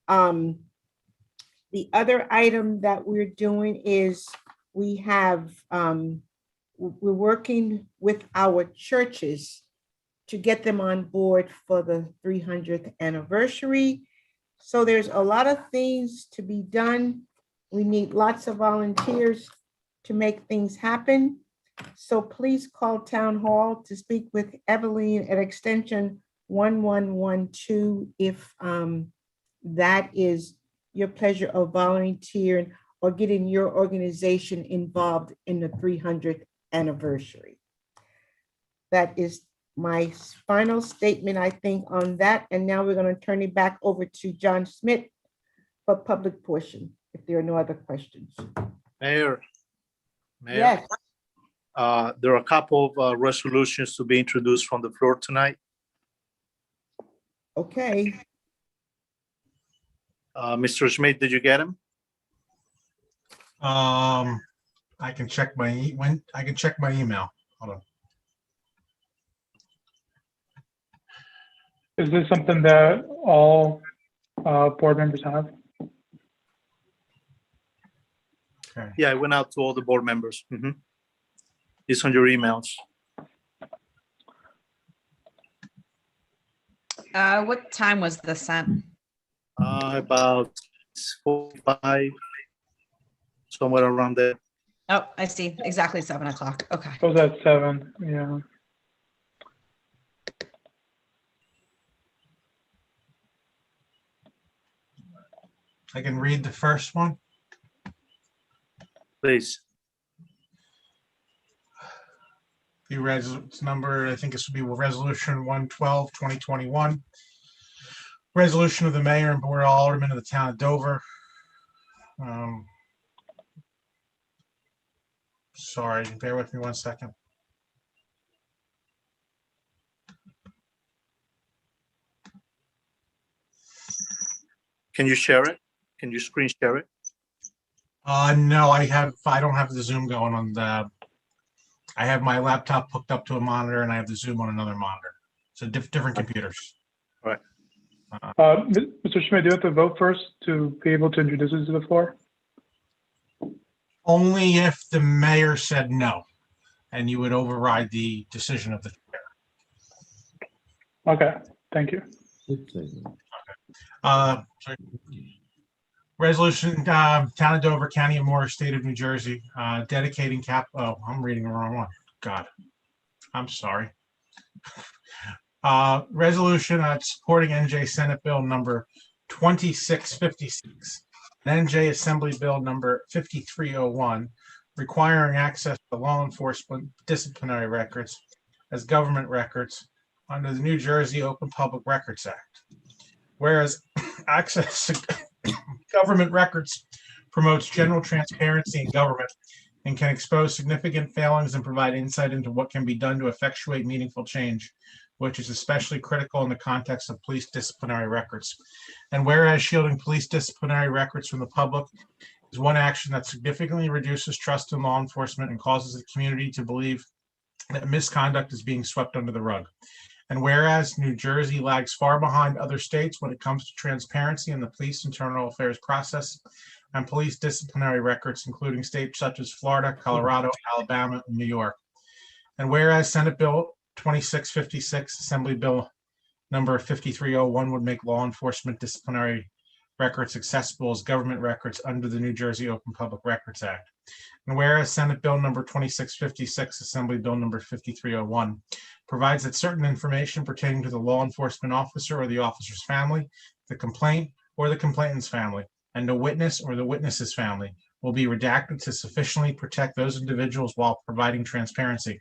The other item that we're doing is we're working with our churches to get them on board for the 300th anniversary. So there's a lot of things to be done. We need lots of volunteers to make things happen. So please call Town Hall to speak with Evelyn at extension 1112 if that is your pleasure of volunteering or getting your organization involved in the 300th anniversary. That is my final statement, I think, on that. And now we're going to turn it back over to John Smith for public portion, if there are no other questions. Mayor. Yes. There are a couple of resolutions to be introduced from the floor tonight. Okay. Mr. Schmidt, did you get him? I can check my email. Hold on. Is this something that all board members have? Okay. Yeah, I went out to all the board members. It's on your emails. What time was this sent? About 45, somewhere around there. Oh, I see. Exactly 7 o'clock. Okay. It was at 7, yeah. I can read the first one. Please. It's number, I think this would be Resolution 112, 2021. Resolution of the Mayor and Board of Aldermen of the Town of Dover. Sorry, bear with me 1 second. Can you share it? Can you screen share it? No, I don't have the Zoom going on the, I have my laptop hooked up to a monitor and I have the Zoom on another monitor. So different computers. Right. Mr. Schmidt, do you have to vote first to be able to introduce it to the floor? Only if the mayor said no, and you would override the decision of the chair. Okay, thank you. Sorry. Resolution, Town of Dover, County of Morris, State of New Jersey, dedicating oh, I'm reading the wrong one. God, I'm sorry. Resolution supporting NJ Senate Bill number 2656, and NJ Assembly Bill number 5301, requiring access to law enforcement disciplinary records as government records under the New Jersey Open Public Records Act. Whereas access to government records promotes general transparency in government and can expose significant failings and provide insight into what can be done to effectuate meaningful change, which is especially critical in the context of police disciplinary records. And whereas shielding police disciplinary records from the public is one action that significantly reduces trust in law enforcement and causes the community to believe that misconduct is being swept under the rug. And whereas New Jersey lags far behind other states when it comes to transparency in the police internal affairs process and police disciplinary records, including states such as Florida, Colorado, Alabama, and New York. And whereas Senate Bill 2656, Assembly Bill number 5301 would make law enforcement disciplinary records accessible as government records under the New Jersey Open Public Records Act. And whereas Senate Bill number 2656, Assembly Bill number 5301, provides that certain information pertaining to the law enforcement officer or the officer's family, the complaint, or the complainant's family, and the witness or the witness's family will be redacted to sufficiently protect those individuals while providing transparency.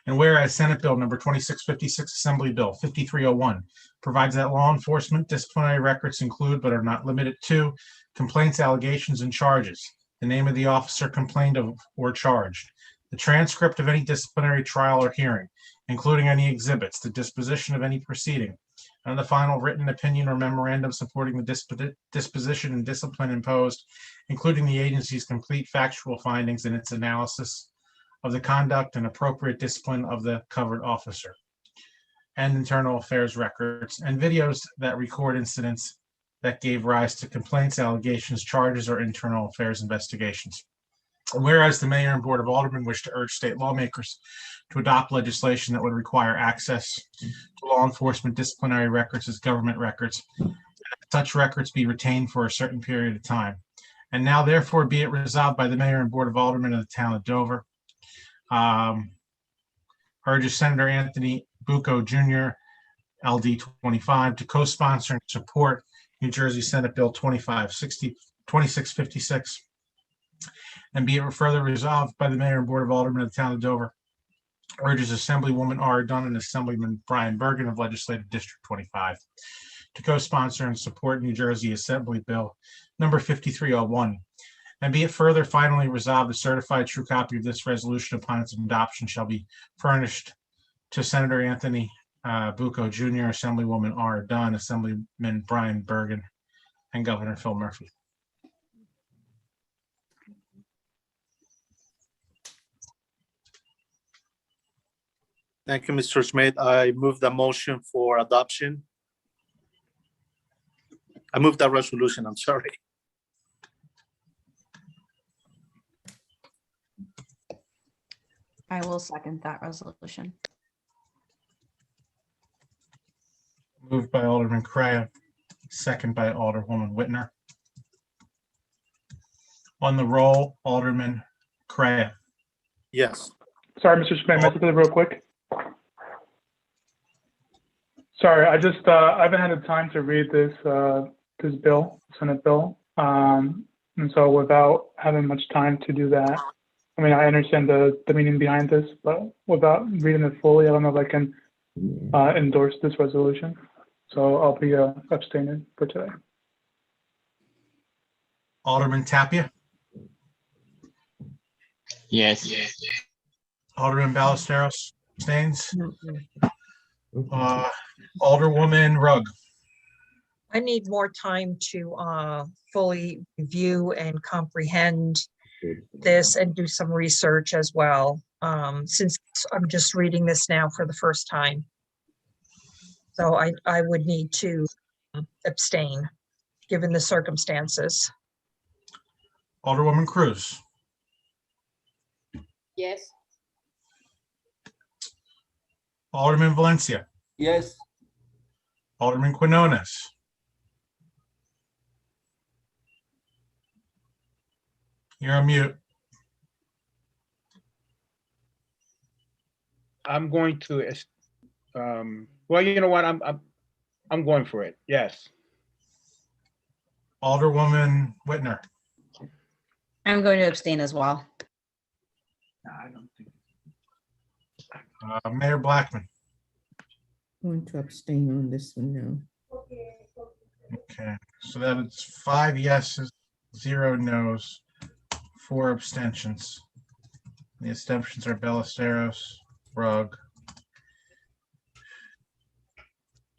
And whereas Senate Bill number 2656, Assembly Bill 5301, provides that law enforcement disciplinary records include but are not limited to complaints, allegations, and charges, the name of the officer complained of or charged, the transcript of any disciplinary trial or hearing, including any exhibits, the disposition of any proceeding, and the final written opinion or memorandum supporting the disposition and discipline imposed, including the agency's complete factual findings in its analysis of the conduct and appropriate discipline of the covered officer, and internal affairs records, and videos that record incidents that gave rise to complaints, allegations, charges, or internal affairs investigations. Whereas the mayor and board of aldermen wish to urge state lawmakers to adopt legislation that would require access to law enforcement disciplinary records as government records, and that such records be retained for a certain period of time. And now therefore be it resolved by the mayor and board of aldermen of the town of Dover, urges Senator Anthony Bucco Jr., LD 25, to co-sponsor and support New Jersey Senate Bill 2656, and be it further resolved by the mayor and board of aldermen of the town of Dover, urges Assemblywoman R. Dunn and Assemblyman Brian Bergen of Legislative District 25 to co-sponsor and support New Jersey Assembly Bill number 5301. And be it further finally resolved, a certified true copy of this resolution upon its adoption shall be furnished to Senator Anthony Bucco Jr., Assemblywoman R. Dunn, Assemblyman Brian Bergen, and Governor Phil Murphy. Thank you, Mr. Schmidt. I move the motion for adoption. I move that resolution, I'm sorry. I will second that resolution. Moved by Alderman Correa, second by Alderwoman Whitner. On the roll, Alderman Correa. Yes. Sorry, Mr. Schmidt, may I take it real quick? Sorry, I haven't had the time to read this bill, Senate bill. And so without having much time to do that, I mean, I understand the meaning behind this, but without reading it fully, I don't know if I can endorse this resolution. So I'll be abstaining for today. Alderman Tapia. Yes. Alderman Ballesteros abstains. Alderwoman Rugg. I need more time to fully review and comprehend this and do some research as well, since I'm just reading this now for the first time. So I would need to abstain, given the circumstances. Alderwoman Cruz, Yes. Alderman Valencia, Yes. Alderman Quinones, you're on mute. I'm going to, well, you know what? I'm going for it. Yes. Alderwoman Whitner, I'm going to abstain as well. Mayor Blackman. Going to abstain on this one now. Okay, so that's 5 yeses, 0 nos, 4 abstentions. The abstentions are Ballesteros, Rugg,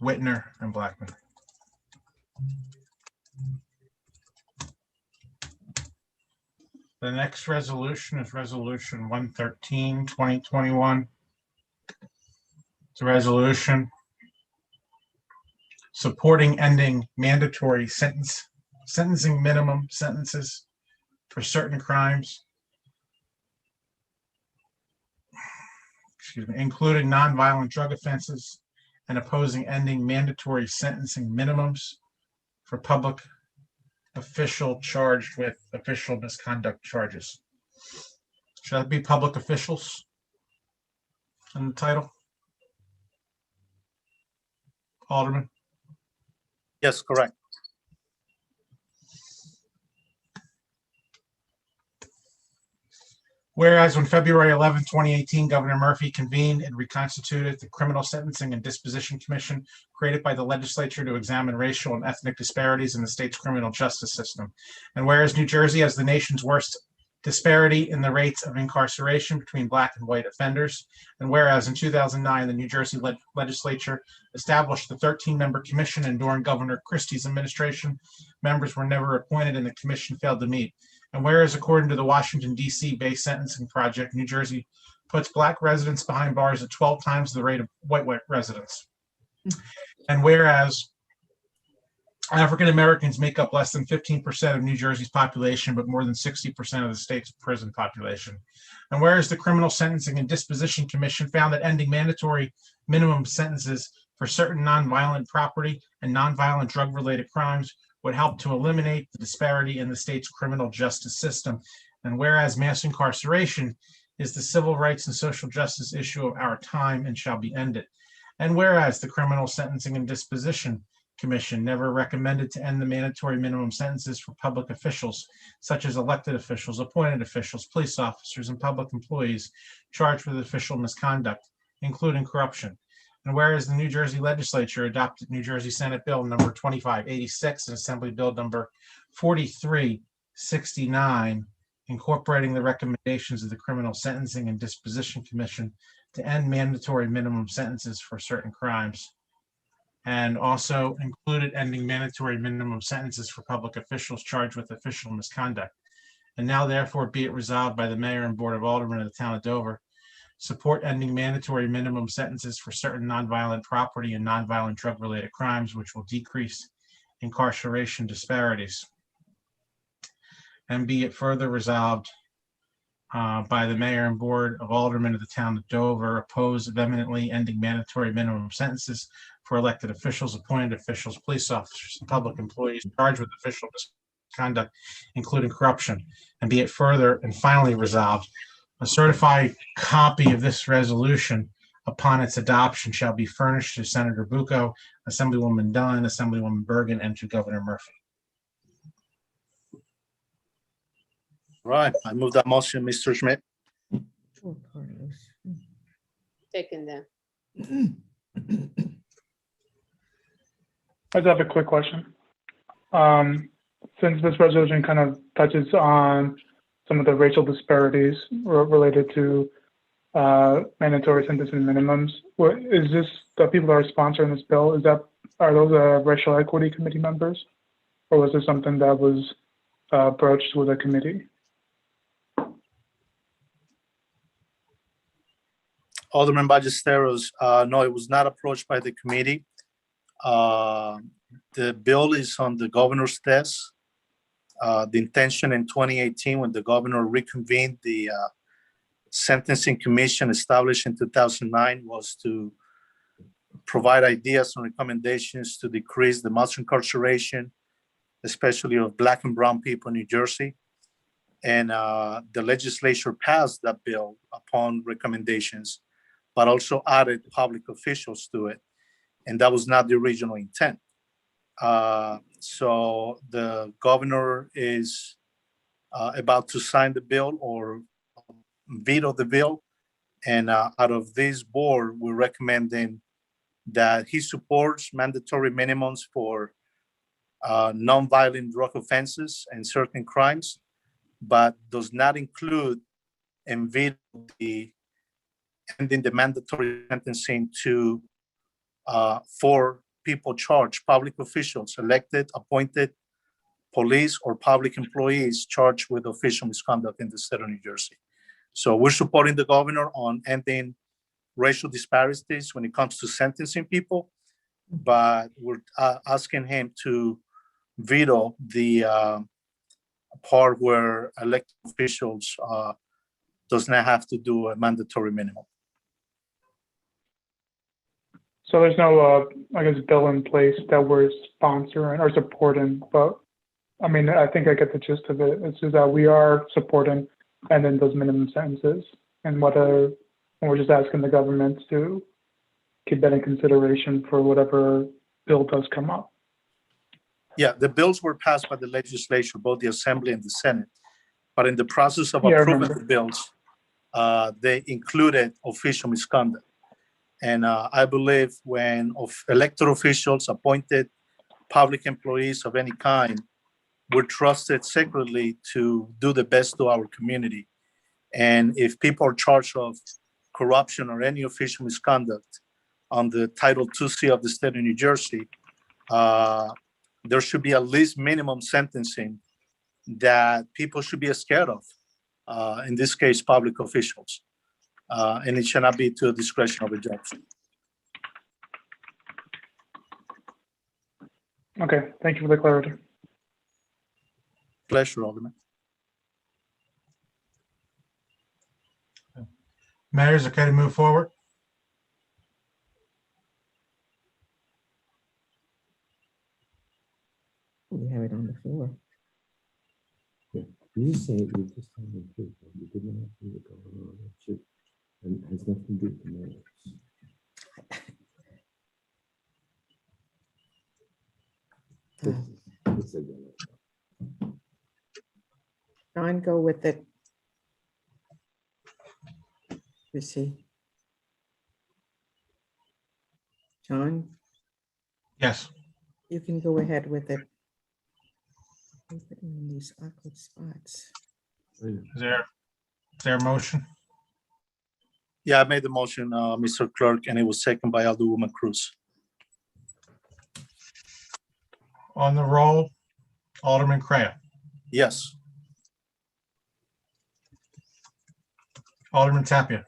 Whitner, and Blackman. The next resolution is Resolution 113, 2021. It's a resolution supporting ending mandatory sentencing minimum sentences for certain crimes, including nonviolent drug offenses, and opposing ending mandatory sentencing minimums for public official charged with official misconduct charges. Should that be public officials in the title? Alderman? Yes, correct. Whereas on February 11, 2018, Governor Murphy convened and reconstituted the Criminal Sentencing and Disposition Commission created by the legislature to examine racial and ethnic disparities in the state's criminal justice system. And whereas New Jersey has the nation's worst disparity in the rates of incarceration between Black and white offenders, and whereas in 2009, the New Jersey legislature established the 13-member commission, and during Governor Christie's administration, members were never appointed and the commission failed to meet. And whereas according to the Washington, D.C.-based sentencing project, New Jersey puts Black residents behind bars at 12 times the rate of white residents. And whereas African Americans make up less than 15% of New Jersey's population, but more than 60% of the state's prison population. And whereas the Criminal Sentencing and Disposition Commission found that ending mandatory minimum sentences for certain nonviolent property and nonviolent drug-related crimes would help to eliminate the disparity in the state's criminal justice system. And whereas mass incarceration is the civil rights and social justice issue of our time and shall be ended. And whereas the Criminal Sentencing and Disposition Commission never recommended to end the mandatory minimum sentences for public officials, such as elected officials, appointed officials, police officers, and public employees charged with official misconduct, including corruption. And whereas the New Jersey legislature adopted New Jersey Senate Bill number 2586 and Assembly Bill number 4369, incorporating the recommendations of the Criminal Sentencing and Disposition Commission to end mandatory minimum sentences for certain crimes, and also included ending mandatory minimum sentences for public officials charged with official misconduct. And now therefore be it resolved by the Mayor and Board of Aldermen of the Town of Dover, support ending mandatory minimum sentences for certain nonviolent property and nonviolent drug-related crimes, which will decrease incarceration disparities. And be it further resolved by the Mayor and Board of Aldermen of the Town of Dover, oppose vehemently ending mandatory minimum sentences for elected officials, appointed officials, police officers, and public employees charged with official misconduct, including corruption. And be it further and finally resolved, a certified copy of this resolution upon its adoption shall be furnished to Senator Bucco, Assemblywoman Dunn, Assemblywoman Bergen, and to Governor Murphy. Right, I move that motion, Mr. Schmidt. Second that. I just have a quick question. Since this resolution kind of touches on some of the racial disparities related to mandatory sentencing minimums, is this the people that are sponsoring this bill? Is that are those racial equity committee members? Or was it something that was broached with a committee? Alderman Ballesteros, no, it was not approached by the committee. The bill is on the governor's desk. The intention in 2018, when the governor reconvened the sentencing commission established in 2009, was to provide ideas and recommendations to decrease the mass incarceration, especially of Black and brown people in New Jersey. And the legislature passed that bill upon recommendations, but also added public officials to it. And that was not the original intent. So the governor is about to sign the bill or veto the bill. And out of this board, we're recommending that he supports mandatory minimums for nonviolent drug offenses and certain crimes, but does not include and veto the ending the mandatory sentencing to for people charged, public officials, elected, appointed, police or public employees charged with official misconduct in the state of New Jersey. So we're supporting the governor on ending racial disparities when it comes to sentencing people, but we're asking him to veto the part where elected officials does not have to do a mandatory minimum. So there's no, I guess, bill in place that we're sponsoring or supporting, but I mean, I think I get the gist of it. It's just that we are supporting and then those minimum sentences and and we're just asking the government to keep that in consideration for whatever bill does come up. Yeah, the bills were passed by the legislature, both the Assembly and the Senate. But in the process of Yeah, I approving remember. the bills, they included official misconduct. And I believe when elected officials, appointed public employees of any kind, were trusted sacredly to do the best to our community. And if people are charged of corruption or any official misconduct on the Title 2C of the state of New Jersey, there should be at least minimum sentencing that people should be scared of, in this case, public officials. And it should not be to the discretion of a judge. Okay, thank you for the clarity. Pleasure, Alderman. Mayor, is it okay to move forward? We have it on the floor. You say you just told me too, but you did not do the governor on that shit, and it has nothing to do with the mayor. John, go with it. You see. John, Yes. you can go ahead with it. Put it in these awkward spots. Is there a motion? Yeah, I made the motion, Mr. Clerk, and it was seconded by Alderwoman Cruz. On the roll, Alderman Craig, Yes. Alderman Tapia,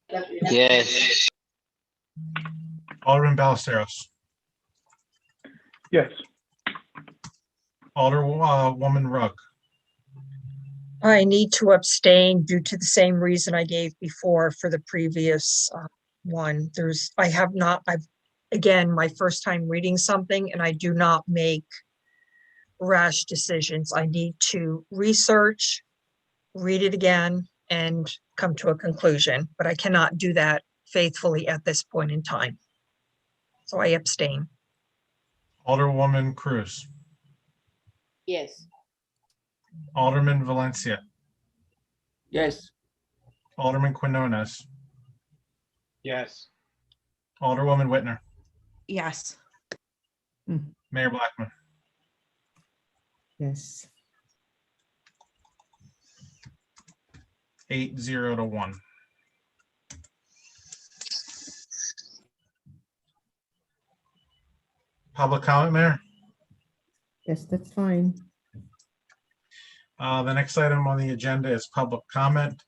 Yes. Alderman Ballesteros, Yes. Alderwoman Rugg, I need to abstain due to the same reason I gave before for the previous one. Again, my first time reading something, and I do not make rash decisions. I need to research, read it again, and come to a conclusion, but I cannot do that faithfully at this point in time. So I abstain. Alderwoman Cruz, Yes. Alderman Valencia, Yes. Alderman Quinones, Yes. Alderwoman Whitner, Yes. Mayor Blackman. Yes. 8-0 to 1. Public comment, Mayor? Yes, that's fine. The next item on the agenda is public comment,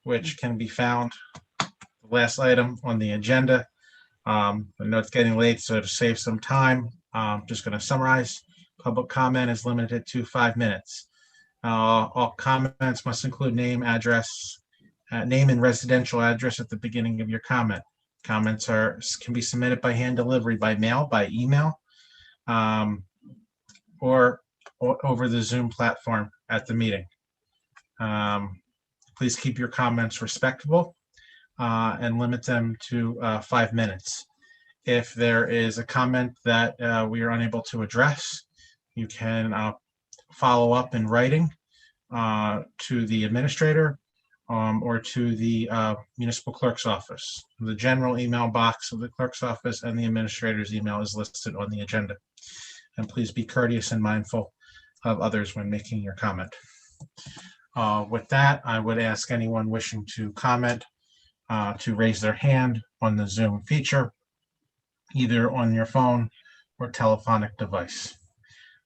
which can be found, the last item on the agenda. I know it's getting late, so to save some time, I'm just going to summarize. Public comment is limited to 5 minutes. All comments must include name, address, name and residential address at the beginning of your comment. Comments can be submitted by hand delivery, by mail, by email, or over the Zoom platform at the meeting. Please keep your comments respectful and limit them to 5 minutes. If there is a comment that we are unable to address, you can follow up in writing to the administrator or to the municipal clerk's office. The general email box of the clerk's office and the administrator's email is listed on the agenda. And please be courteous and mindful of others when making your comment. With that, I would ask anyone wishing to comment to raise their hand on the Zoom feature, either on your phone or telephonic device.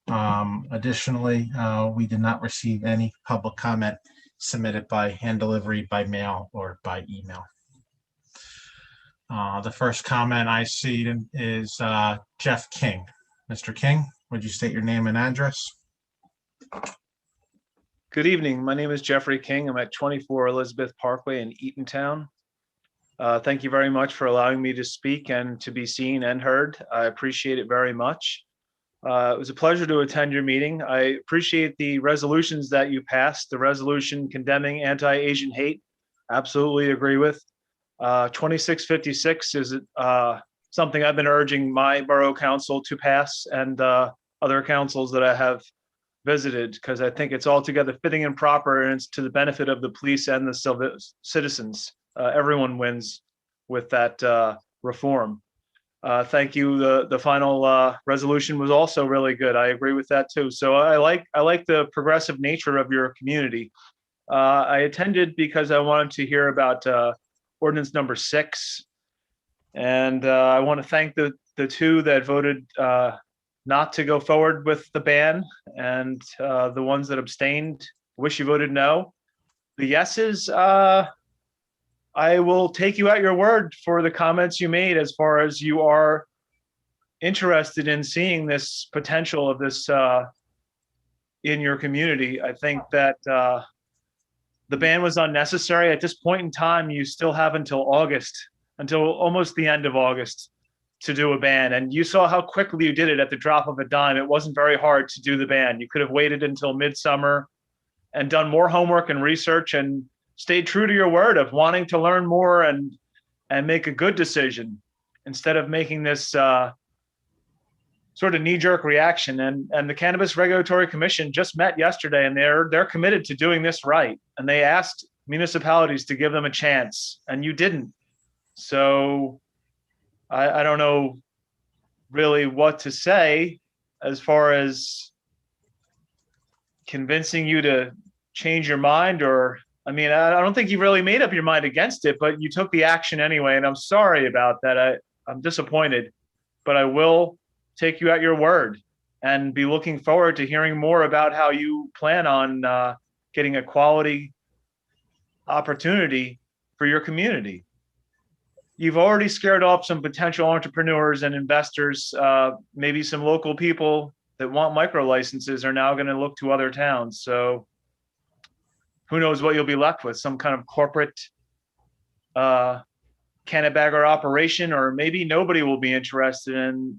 Additionally, we did not receive any public comment submitted by hand delivery, by mail, or by email. The first comment I see is Jeff King. Mr. King, would you state your name and address? Good evening. My name is Jeffrey King. I'm at 24 Elizabeth Parkway in Eatontown. Thank you very much for allowing me to speak and to be seen and heard. I appreciate it very much. It was a pleasure to attend your meeting. I appreciate the resolutions that you passed, the resolution condemning anti-Asian hate. Absolutely agree with. 2656 is something I've been urging my borough council to pass and other councils that I have visited, because I think it's altogether fitting and proper, and it's to the benefit of the police and the citizens. Everyone wins with that reform. Thank you. The final resolution was also really good. I agree with that too. So I like the progressive nature of your community. I attended because I wanted to hear about Ordinance Number 6, and I want to thank the two that voted not to go forward with the ban, and the ones that abstained. Wish you voted no. The yeses, I will take you at your word for the comments you made, as far as you are interested in seeing this potential of this in your community. I think that the ban was unnecessary. At this point in time, you still have until almost the end of August to do a ban. And you saw how quickly you did it at the drop of a dime. It wasn't very hard to do the ban. You could have waited until midsummer and done more homework and research and stayed true to your word of wanting to learn more and make a good decision, instead of making this sort of knee-jerk reaction. And the Cannabis Regulatory Commission just met yesterday, and they're committed to doing this right. And they asked municipalities to give them a chance, and you didn't. So I don't know really what to say as far as convincing you to change your mind, or I mean, I don't think you really made up your mind against it, but you took the action anyway, and I'm sorry about that. I'm disappointed, but I will take you at your word and be looking forward to hearing more about how you plan on getting a quality opportunity for your community. You've already scared off some potential entrepreneurs and investors. Maybe some local people that want micro licenses are now going to look to other towns. So who knows what you'll be left with, some kind of corporate cannabagger operation, or maybe nobody will be interested and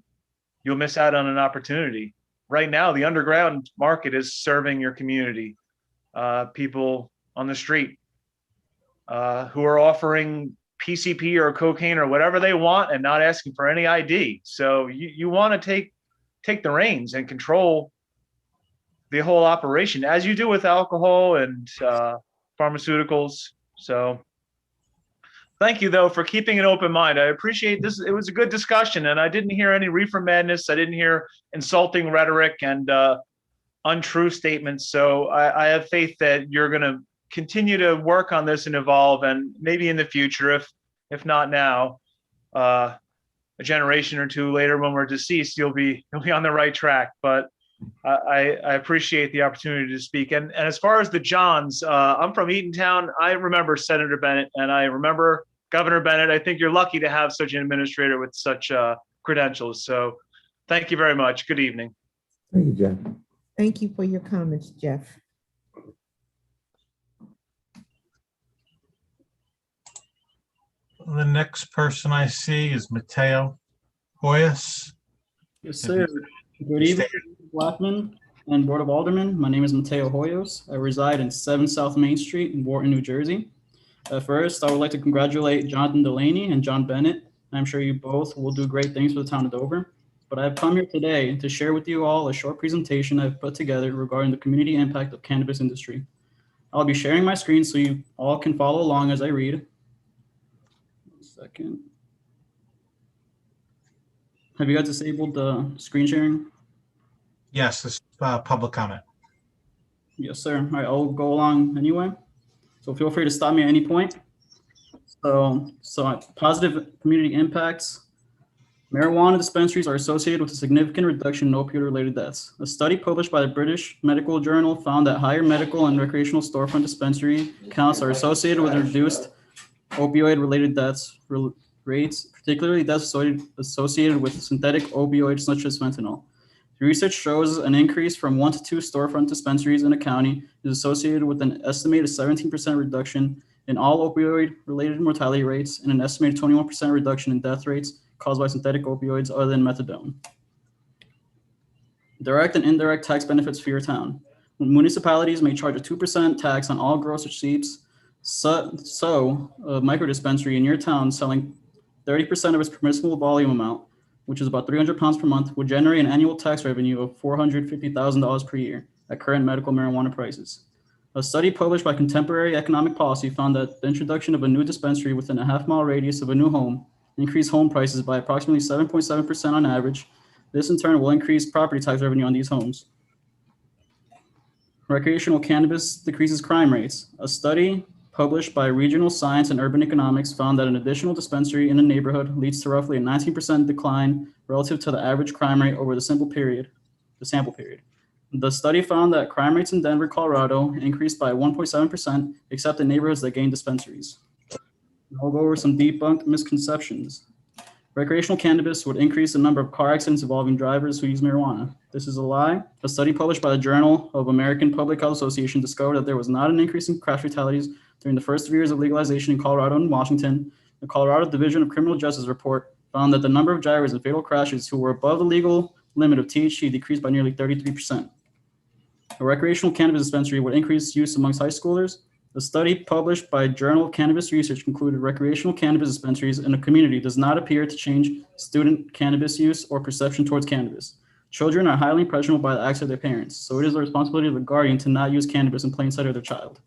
you'll miss out on an opportunity. Right now, the underground market is serving your community, people on the street who are offering PCP or cocaine or whatever they want and not asking for any ID. So you want to take the reins and control the whole operation, as you do with alcohol and pharmaceuticals. So thank you, though, for keeping an open mind. I appreciate this. It was a good discussion, and I didn't hear any reefer madness. I didn't hear insulting rhetoric and untrue statements. So I have faith that you're going to continue to work on this and evolve, and maybe in the future, if not now, a generation or two later when we're deceased, you'll be on the right track. But I appreciate the opportunity to speak. And as far as the Johns, I'm from Eatontown. I remember Senator Bennett and I remember Governor Bennett. I think you're lucky to have such an administrator with such credentials. So thank you very much. Good evening. Thank you, Jeff. Thank you for your comments, Jeff. The next person I see is Mateo Hoyas. Yes, sir. Good evening, Blackman and Board of Aldermen. My name is Mateo Hoyos. I reside in 7 South Main Street in Wharton, New Jersey. First, I would like to congratulate Jonathan Delaney and John Bennett. I'm sure you both will do great things for the town of Dover. But I've come here today to share with you all a short presentation I've put together regarding the community impact of cannabis industry. I'll be sharing my screen so you all can follow along as I read. 1 second. Have you guys disabled the screen sharing? Yes, this is public comment. Yes, sir. All right, I'll go along anyway. So feel free to stop me at any point. So positive community impacts. Marijuana dispensaries are associated with a significant reduction in opioid-related deaths. A study published by the British Medical Journal found that higher medical and recreational storefront dispensary counts are associated with reduced opioid-related deaths rates, particularly deaths associated with synthetic opioids such as fentanyl. The research shows an increase from 1 to 2 storefront dispensaries in a county is associated with an estimated 17% reduction in all opioid-related mortality rates and an estimated 21% reduction in death rates caused by synthetic opioids other than methadone. Direct and indirect tax benefits for your town. Municipalities may charge a 2% tax on all gross receipts. So a micro dispensary in your town selling 30% of its permissible volume amount, which is about 300 pounds per month, would generate an annual tax revenue of $450,000 per year at current medical marijuana prices. A study published by Contemporary Economic Policy found that the introduction of a new dispensary within a half-mile radius of a new home increased home prices by approximately 7.7% on average. This in turn will increase property tax revenue on these homes. Recreational cannabis decreases crime rates. A study published by Regional Science and Urban Economics found that an additional dispensary in a neighborhood leads to roughly a 19% decline relative to the average crime rate over the sample period. The study found that crime rates in Denver, Colorado increased by 1.7%, except in neighborhoods that gained dispensaries. I'll go over some debunked misconceptions. Recreational cannabis would increase the number of car accidents involving drivers who use marijuana. This is a lie. A study published by the Journal of American Public Health Association discovered that there was not an increase in crash fatalities during the first 3 years of legalization in Colorado and Washington. The Colorado Division of Criminal Justice report found that the number of drivers in fatal crashes who were above the legal limit of THC decreased by nearly 33%. A recreational cannabis dispensary would increase use amongst high schoolers. A study published by Journal of Cannabis Research concluded recreational cannabis dispensaries in a community does not appear to change student cannabis use or perception towards cannabis. Children are highly impressionable by the acts of their parents, so it is the responsibility of the guardian to not use cannabis in plain sight of their child.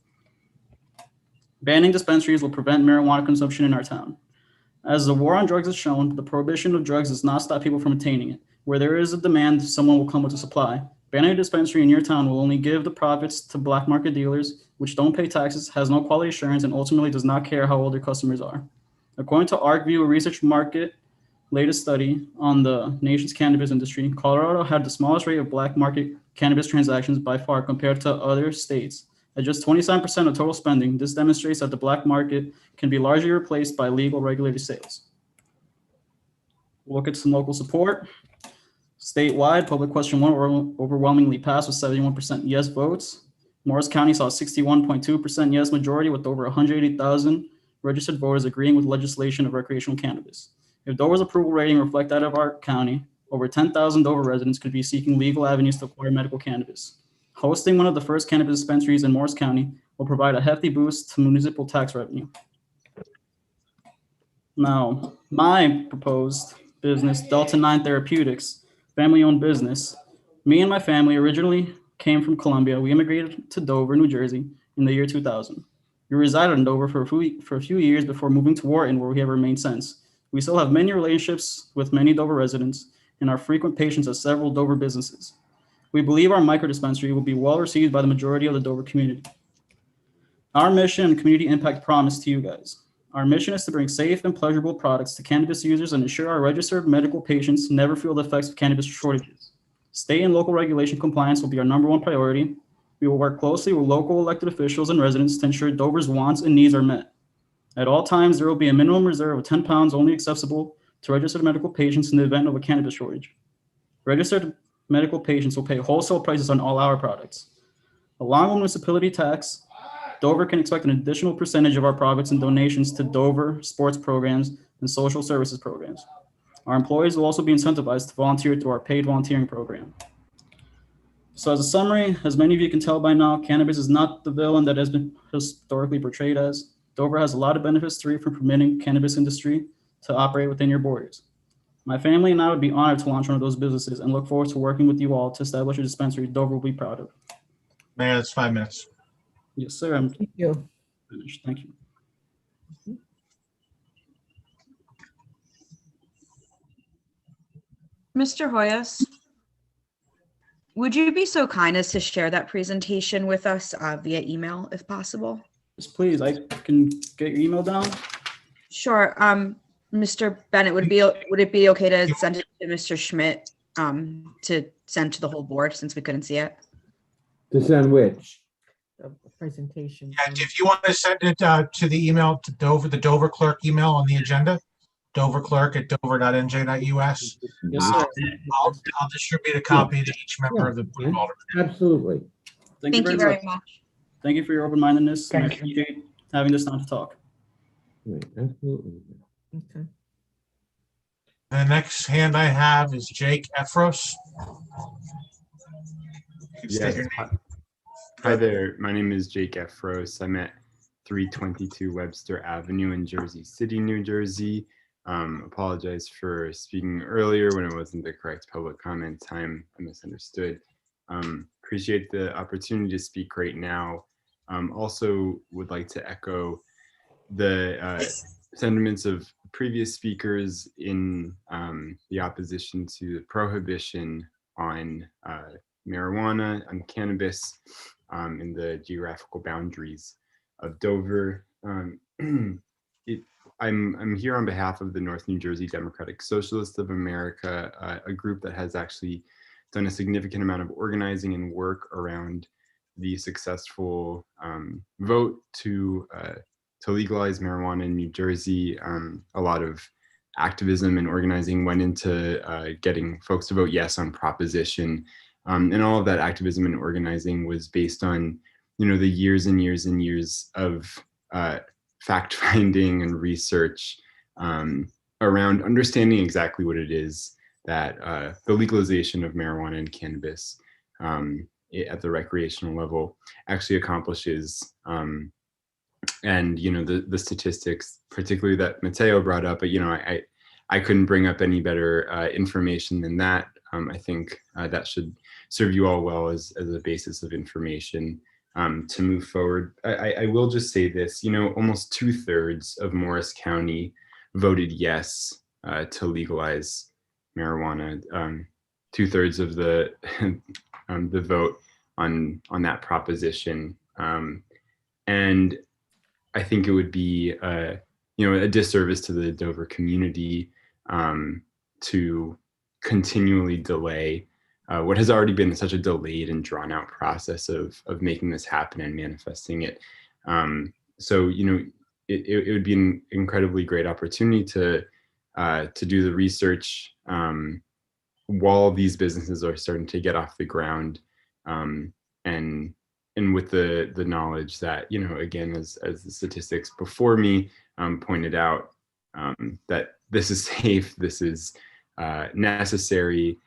Banning dispensaries will prevent marijuana consumption in our town. As the war on drugs has shown, the prohibition of drugs does not stop people from attaining it. Where there is a demand, someone will come with a supply. Banning a dispensary in your town will only give the profits to black market dealers, which don't pay taxes, has no quality assurance, and ultimately does not care how old their customers are. According to ArcView Research Market latest study on the nation's cannabis industry, Colorado had the smallest rate of black market cannabis transactions by far compared to other states. At just 27% of total spending, this demonstrates that the black market can be largely replaced by legal regulated sales. We'll look at some local support. Statewide, public question 1 overwhelmingly passed with 71% yes votes. Morris County saw a 61.2% yes majority with over 180,000 registered voters agreeing with legislation of recreational cannabis. If Dover's approval rating reflect that of our county, over 10,000 Dover residents could be seeking legal avenues to acquire medical cannabis. Hosting one of the first cannabis dispensaries in Morris County will provide a hefty boost to municipal tax revenue. Now, my proposed business, Delta 9 Therapeutics, family-owned business. Me and my family originally came from Colombia. We immigrated to Dover, New Jersey in the year 2000. We resided in Dover for a few years before moving to Wharton, where we have remained since. We still have many relationships with many Dover residents and are frequent patients at several Dover businesses. We believe our micro dispensary will be well received by the majority of the Dover community. Our mission and community impact promise to you guys. Our mission is to bring safe and pleasurable products to cannabis users and ensure our registered medical patients never feel the effects of cannabis shortages. State and local regulation compliance will be our #1 priority. We will work closely with local elected officials and residents to ensure Dover's wants and needs are met. At all times, there will be a minimum reserve of 10 pounds only accessible to registered medical patients in the event of a cannabis shortage. Registered medical patients will pay wholesale prices on all our products. Along with municipality tax, Dover can expect an additional percentage of our profits and donations to Dover sports programs and social services programs. Our employees will also be incentivized to volunteer through our paid volunteering program. So as a summary, as many of you can tell by now, cannabis is not the villain that has been historically portrayed as. Dover has a lot of benefits to reap from permitting cannabis industry to operate within your borders. My family and I would be honored to launch one of those businesses and look forward to working with you all to establish a dispensary Dover will be proud of. Mayor, that's 5 minutes. Yes, sir. I'm Thank you. finished. Thank you. Mr. Hoyos, would you be so kind as to share that presentation with us via email if possible? Yes, please. I can get your email down. Sure. Mr. Bennett, would it be okay to send it to Mr. Schmidt to send to the whole board since we couldn't see it? To send which? The presentation. And if you want to send it to the email to Dover, the Dover clerk email on the agenda, doverclerk@dover.nj.us. Yes, sir. I'll distribute a copy to each member of the board of Aldermen. Absolutely. Thank you very much. Thank you for your open-mindedness. And I Thank you. appreciate having this time to talk. Absolutely. Okay. The next hand I have is Jake Efros. You can state Yes. your name. Hi there. My name is Jake Efros. I'm at 322 Webster Avenue in Jersey City, New Jersey. Apologize for speaking earlier when it wasn't the correct public comment time. I misunderstood. Appreciate the opportunity to speak right now. Also would like to echo the sentiments of previous speakers in the opposition to the prohibition on marijuana, on cannabis in the geographical boundaries of Dover. I'm here on behalf of the North New Jersey Democratic Socialists of America, a group that has actually done a significant amount of organizing and work around the successful vote to legalize marijuana in New Jersey. A lot of activism and organizing went into getting folks to vote yes on proposition. And all of that activism and organizing was based on, the years and years and years of fact-finding and research around understanding exactly what it is that the legalization of marijuana and cannabis at the recreational level actually accomplishes. And the statistics, particularly that Mateo brought up, but I couldn't bring up any better information than that. I think that should serve you all well as a basis of information to move forward. I will just say this, almost 2/3 of Morris County voted yes to legalize marijuana. 2/3 of the the vote on that proposition. And I think it would be a disservice to the Dover community to continually delay what has already been such a delayed and drawn out process of making this happen and manifesting it. So it would be an incredibly great opportunity to do the research while these businesses are starting to get off the ground, and with the knowledge that, again, as the statistics before me pointed out, that this is safe, this is necessary,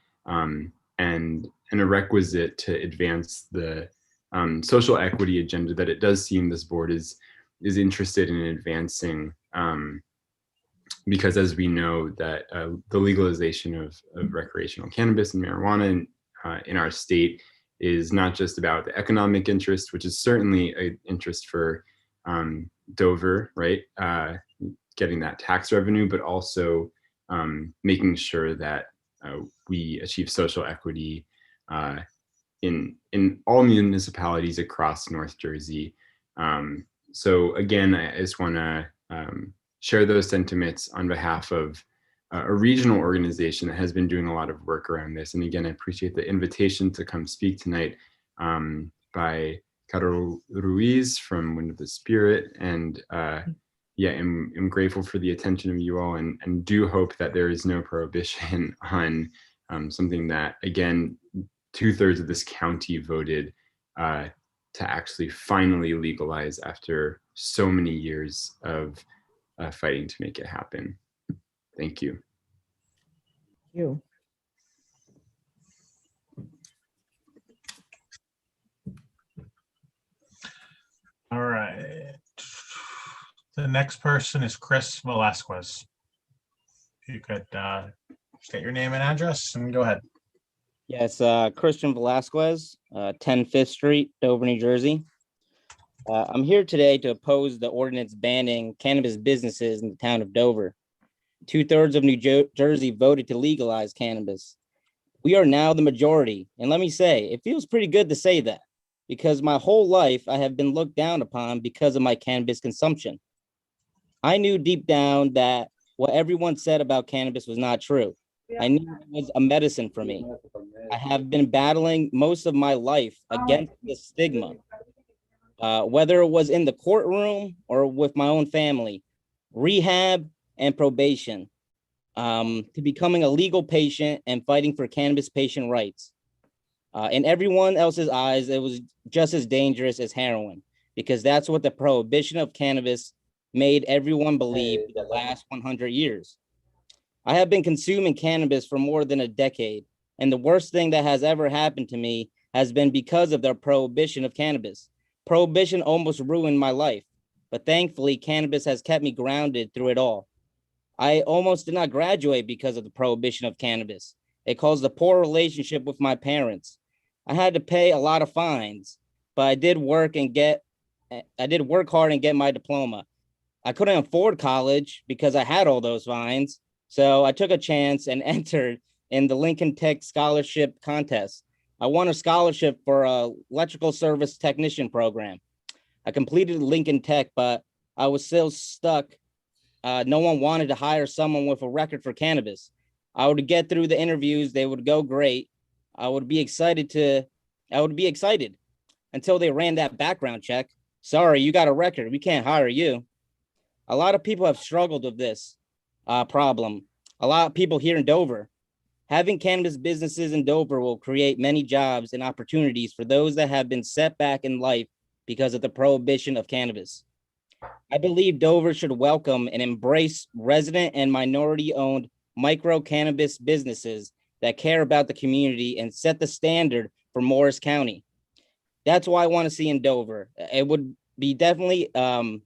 and a requisite to advance the social equity agenda that it does seem this board is interested in advancing, because as we know that the legalization of recreational cannabis and marijuana in our state is not just about the economic interest, which is certainly an interest for Dover, right? Getting that tax revenue, but also making sure that we achieve social equity in all municipalities across North Jersey. So again, I just want to share those sentiments on behalf of a regional organization that has been doing a lot of work around this. And again, I appreciate the invitation to come speak tonight by Caro Ruiz from Wind of the Spirit. And yeah, I'm grateful for the attention of you all, and do hope that there is no prohibition on something that, again, 2/3 of this county voted to actually finally legalize after so many years of fighting to make it happen. Thank you. You. All right. The next person is Chris Velasquez. If you could state your name and address and go ahead. Yes, Christian Velasquez, 10 Fifth Street, Dover, New Jersey. I'm here today to oppose the ordinance banning cannabis businesses in the town of Dover. 2/3 of New Jersey voted to legalize cannabis. We are now the majority. And let me say, it feels pretty good to say that, because my whole life I have been looked down upon because of my cannabis consumption. I knew deep down that what everyone said about cannabis was not true. I knew it was a medicine for me. I have been battling most of my life against this stigma, whether it was in the courtroom or with my own family, rehab and probation, to becoming a legal patient and fighting for cannabis patient rights. In everyone else's eyes, it was just as dangerous as heroin, because that's what the prohibition of cannabis made everyone believe for the last 100 years. I have been consuming cannabis for more than a decade, and the worst thing that has ever happened to me has been because of the prohibition of cannabis. Prohibition almost ruined my life, but thankfully, cannabis has kept me grounded through it all. I almost did not graduate because of the prohibition of cannabis. It caused a poor relationship with my parents. I had to pay a lot of fines, but I did work hard and get my diploma. I couldn't afford college because I had all those fines, so I took a chance and entered in the Lincoln Tech scholarship contest. I won a scholarship for an electrical service technician program. I completed Lincoln Tech, but I was still stuck. No one wanted to hire someone with a record for cannabis. I would get through the interviews, they would go great. I would be excited until they ran that background check. Sorry, you got a record, we can't hire you. A lot of people have struggled with this problem. A lot of people here in Dover. Having cannabis businesses in Dover will create many jobs and opportunities for those that have been set back in life because of the prohibition of cannabis. I believe Dover should welcome and embrace resident and minority-owned micro cannabis businesses that care about the community and set the standard for Morris County. That's why I want to see in Dover. It would be definitely, that's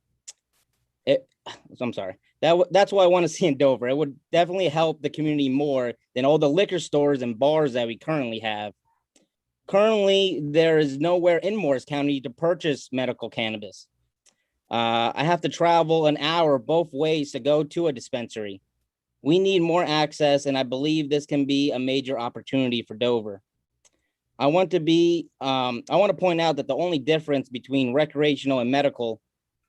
what I want to see in Dover. It would definitely help the community more than all the liquor stores and bars that we currently have. Currently, there is nowhere in Morris County to purchase medical cannabis. I have to travel an hour both ways to go to a dispensary. We need more access, and I believe this can be a major opportunity for Dover. I want to point out that the only difference between recreational and medical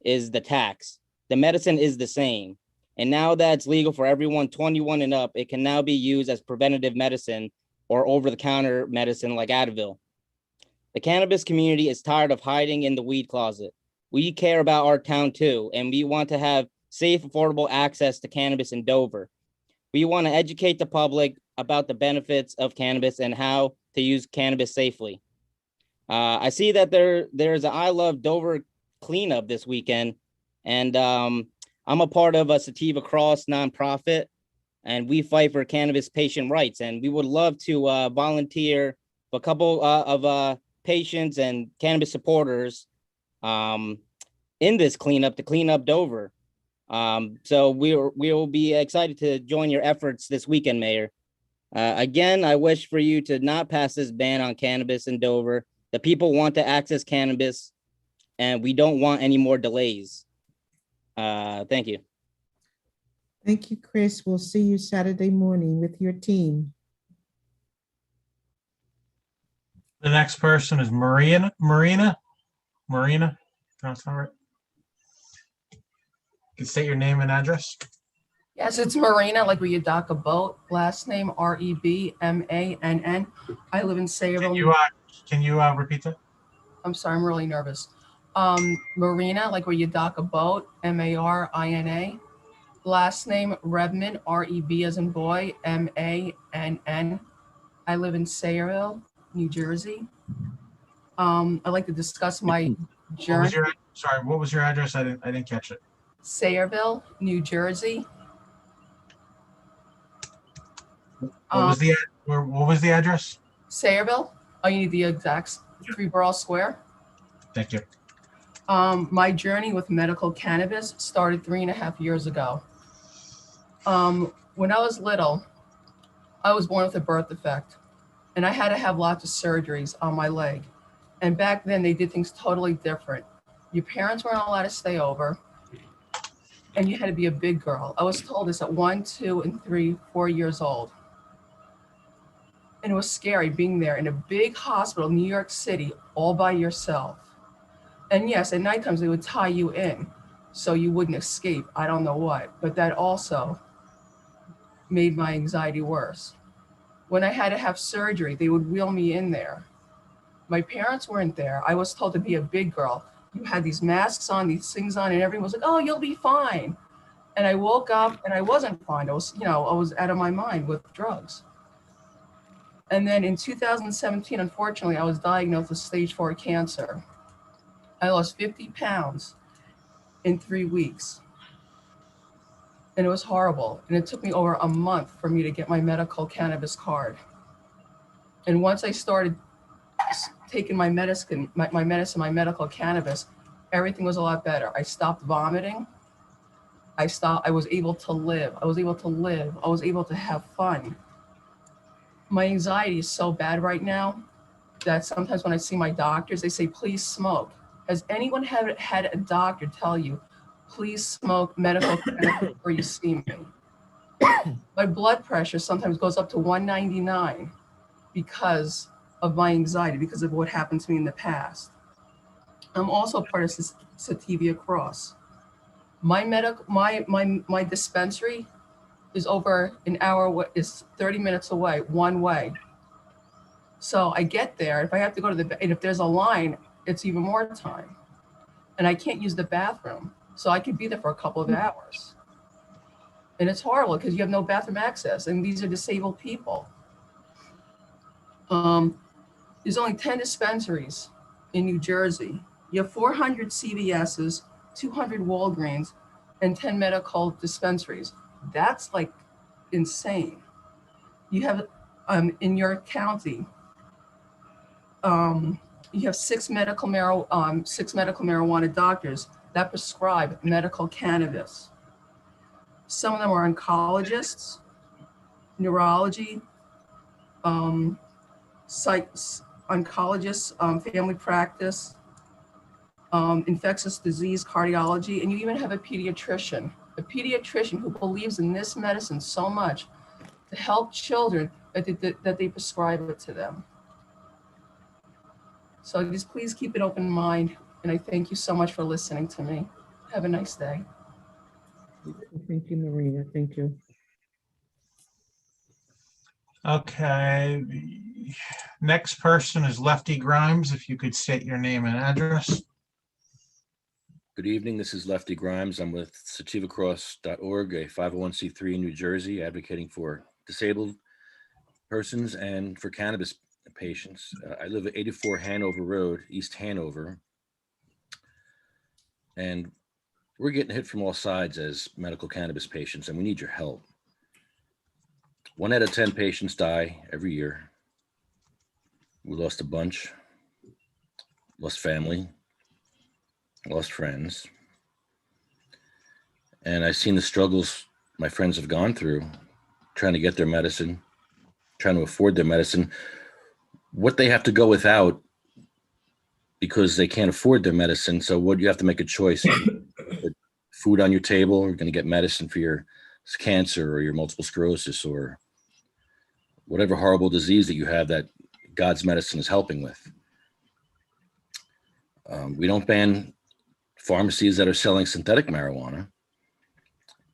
is the tax. The medicine is the same. And now that it's legal for everyone 21 and up, it can now be used as preventative medicine or over-the-counter medicine like Advil. The cannabis community is tired of hiding in the weed closet. We care about our town too, and we want to have safe, affordable access to cannabis in Dover. We want to educate the public about the benefits of cannabis and how to use cannabis safely. I see that there's an I Love Dover cleanup this weekend, and I'm a part of a Sativa Cross nonprofit, and we fight for cannabis patient rights. And we would love to volunteer for a couple of patients and cannabis supporters in this cleanup to clean up Dover. So we will be excited to join your efforts this weekend, Mayor. Again, I wish for you to not pass this ban on cannabis in Dover. The people want to access cannabis, and we don't want any more delays. Thank you. Thank you, Chris. We'll see you Saturday morning with your team. The next person is Marina. That's not right. can state your name and address. Yes, it's Marina, like where you dock a boat. Last name Rebmann. I live in Sayreville. Can you repeat that? I'm sorry, I'm really nervous. Marina, like where you dock a boat. Marina. Last name Rebmann, Reb as in boy, Mann. I live in Sayreville, New Jersey. I'd like to discuss my journey. What was your address? I didn't catch it. Sayreville, New Jersey. What was the address? Sayreville. Oh, you need the exact 3 Borough Square. Thank you. My journey with medical cannabis started 3.5 years ago. When I was little, I was born with a birth defect, and I had to have lots of surgeries on my leg. And back then, they did things totally different. Your parents weren't allowed to stay over, and you had to be a big girl. I was told this at 1, 2, and 3, 4 years old. And it was scary being there in a big hospital, New York City, all by yourself. And yes, at night times they would tie you in so you wouldn't escape. I don't know what, but that also made my anxiety worse. When I had to have surgery, they would wheel me in there. My parents weren't there. I was told to be a big girl. You had these masks on, these things on, and everyone was like, oh, you'll be fine. And I woke up and I wasn't fine. I was out of my mind with drugs. And then in 2017, unfortunately, I was diagnosed with stage 4 cancer. I lost 50 pounds in 3 weeks. And it was horrible. And it took me over a month for me to get my medical cannabis card. And once I started taking my medicine, my medical cannabis, everything was a lot better. I stopped vomiting. I was able to live. I was able to have fun. My anxiety is so bad right now that sometimes when I see my doctors, they say, please smoke. Has anyone had a doctor tell you, please smoke medical cannabis before you see me? My blood pressure sometimes goes up to 199 because of my anxiety, because of what happened to me in the past. I'm also part of Sativa Cross. My dispensary is over an hour, is 30 minutes away, one way. So I get there, if I have to go to and if there's a line, it's even more time. And I can't use the bathroom. So I could be there for a couple of hours. And it's horrible because you have no bathroom access, and these are disabled people. There's only 10 dispensaries in New Jersey. You have 400 CVS's, 200 Walgreens, and 10 medical dispensaries. That's like insane. You have in your county, you have 6 medical marijuana doctors that prescribe medical cannabis. Some of them are oncologists, neurology, oncologists, family practice, infectious disease, cardiology, and you even have a pediatrician who believes in this medicine so much to help children that they prescribe it to them. So just please keep an open mind, and I thank you so much for listening to me. Have a nice day. Thank you, Marina. Thank you. Okay, the next person is Lefty Grimes. If you could state your name and address. Good evening. This is Lefty Grimes. I'm with sativacross.org, a 501c3 in New Jersey, advocating for disabled persons and for cannabis patients. I live at 84 Hanover Road, East Hanover, and we're getting hit from all sides as medical cannabis patients, and we need your help. 1 out of 10 patients die every year. We lost a bunch, lost family, lost friends. And I've seen the struggles my friends have gone through trying to get their medicine, trying to afford their medicine, what they have to go without because they can't afford their medicine. So what you have to make a choice. Food on your table, you're going to get medicine for your cancer or your multiple sclerosis or whatever horrible disease that you have that God's medicine is helping with. We don't ban pharmacies that are selling synthetic marijuana,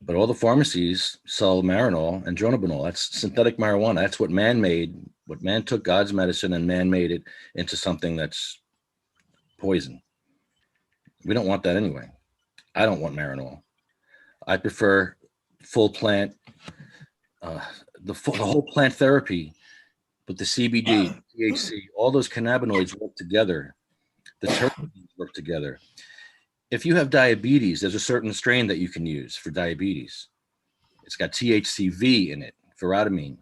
But all the pharmacies sell Marinol and Dronabinol. That's synthetic marijuana. That's what man made. What man took God's medicine and man made it into something that's poison. We don't want that anyway. I don't want Marinol. I prefer full plant, the whole plant therapy, but the CBD, THC, all those cannabinoids work together. The terpenes work together. If you have diabetes, there's a certain strain that you can use for diabetes. It's got THCV in it, furadamine.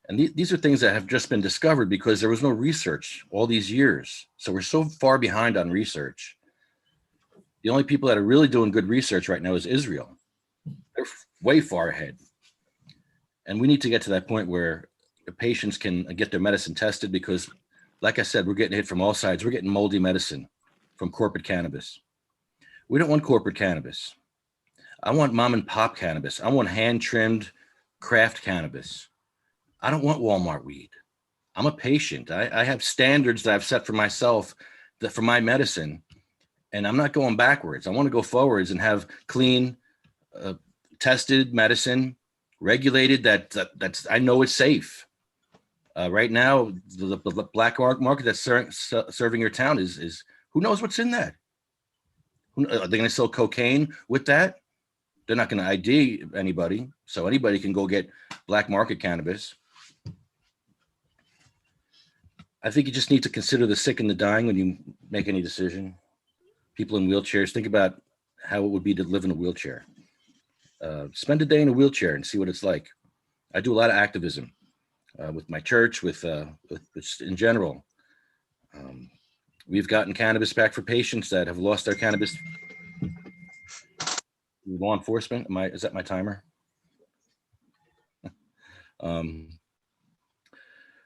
And these are things that have just been discovered because there was no research all these years. So we're so far behind on research. The only people that are really doing good research right now is Israel. They're way far ahead. And we need to get to that point where the patients can get their medicine tested because, like I said, we're getting hit from all sides. We're getting moldy medicine from corporate cannabis. We don't want corporate cannabis. I want mom and pop cannabis. I want hand trimmed craft cannabis. I don't want Walmart weed. I'm a patient. I have standards that I've set for myself for my medicine, and I'm not going backwards. I want to go forwards and have clean, tested medicine, regulated that's I know it's safe. Right now, the black market that's serving your town is who knows what's in that? Are they going to sell cocaine with that? They're not going to ID anybody, so anybody can go get black market cannabis. I think you just need to consider the sick and the dying when you make any decision. People in wheelchairs, think about how it would be to live in a wheelchair. Spend a day in a wheelchair and see what it's like. I do a lot of activism with my church, with in general. We've gotten cannabis back for patients that have lost their cannabis. Law enforcement, is that my timer?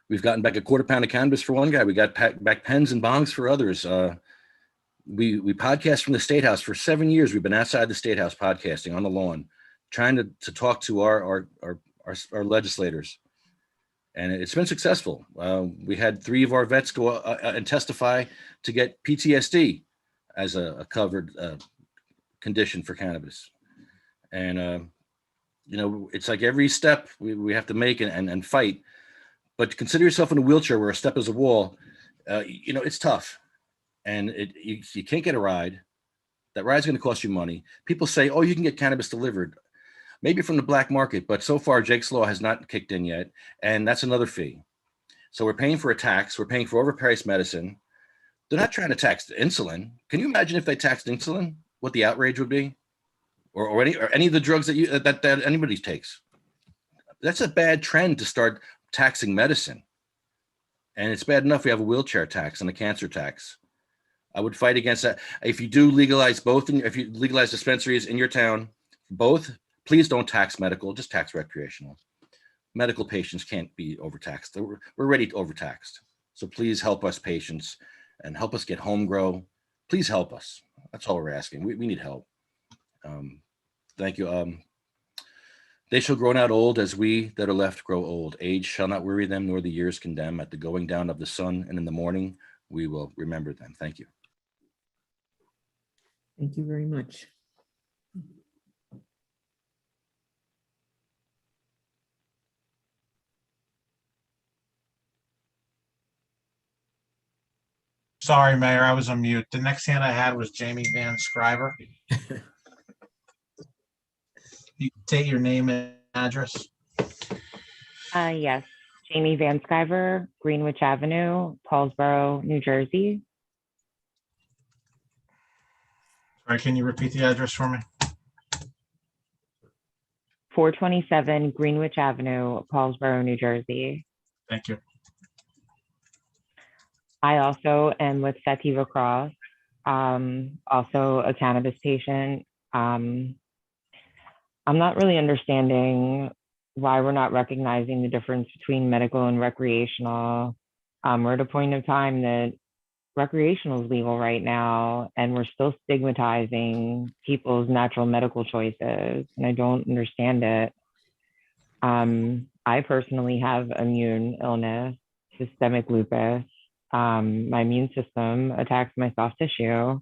We've gotten back a quarter pound of cannabis for one guy. We got back pens and bongs for others. We podcast from the State House for 7 years. We've been outside the State House podcasting on the lawn, trying to talk to our legislators. And it's been successful. We had 3 of our vets go and testify to get PTSD as a covered condition for cannabis. And, it's like every step we have to make and fight. But consider yourself in a wheelchair where a step is a wall. It's tough. And you can't get a ride. That ride's going to cost you money. People say, oh, you can get cannabis delivered. Maybe from the black market, but so far Jake's Law has not kicked in yet, and that's another fee. So we're paying for a tax. We're paying for overpriced medicine. They're not trying to tax the insulin. Can you imagine if they taxed insulin? What the outrage would be, or any of the drugs that anybody takes? That's a bad trend to start taxing medicine, and it's bad enough we have a wheelchair tax and a cancer tax. I would fight against that. If you do legalize both, and if you legalize dispensaries in your town, both. Please don't tax medical, just tax recreational. Medical patients can't be overtaxed. We're already overtaxed. So please help us patients and help us get home grow. Please help us. That's all we're asking. We need help. Thank you. They shall grow not old as we that are left grow old. Age shall not weary them, nor the years condemn. At the going down of the sun and in the morning, we will remember them. Thank you. Thank you very much. Sorry, Mayor, I was on mute. The next hand I had was Jamie Van Scriver. You can say your name and address. Yes, Jamie Van Sciver, Greenwich Avenue, Paulsboro, New Jersey. Sorry, can you repeat the address for me? 427 Greenwich Avenue, Paulsboro, New Jersey. Thank you. I also am with Sativa Cross, also a cannabis patient. I'm not really understanding why we're not recognizing the difference between medical and recreational. We're at a point of time that recreational is legal right now, and we're still stigmatizing people's natural medical choices, and I don't understand it. I personally have immune illness, systemic lupus. My immune system attacks my soft tissue,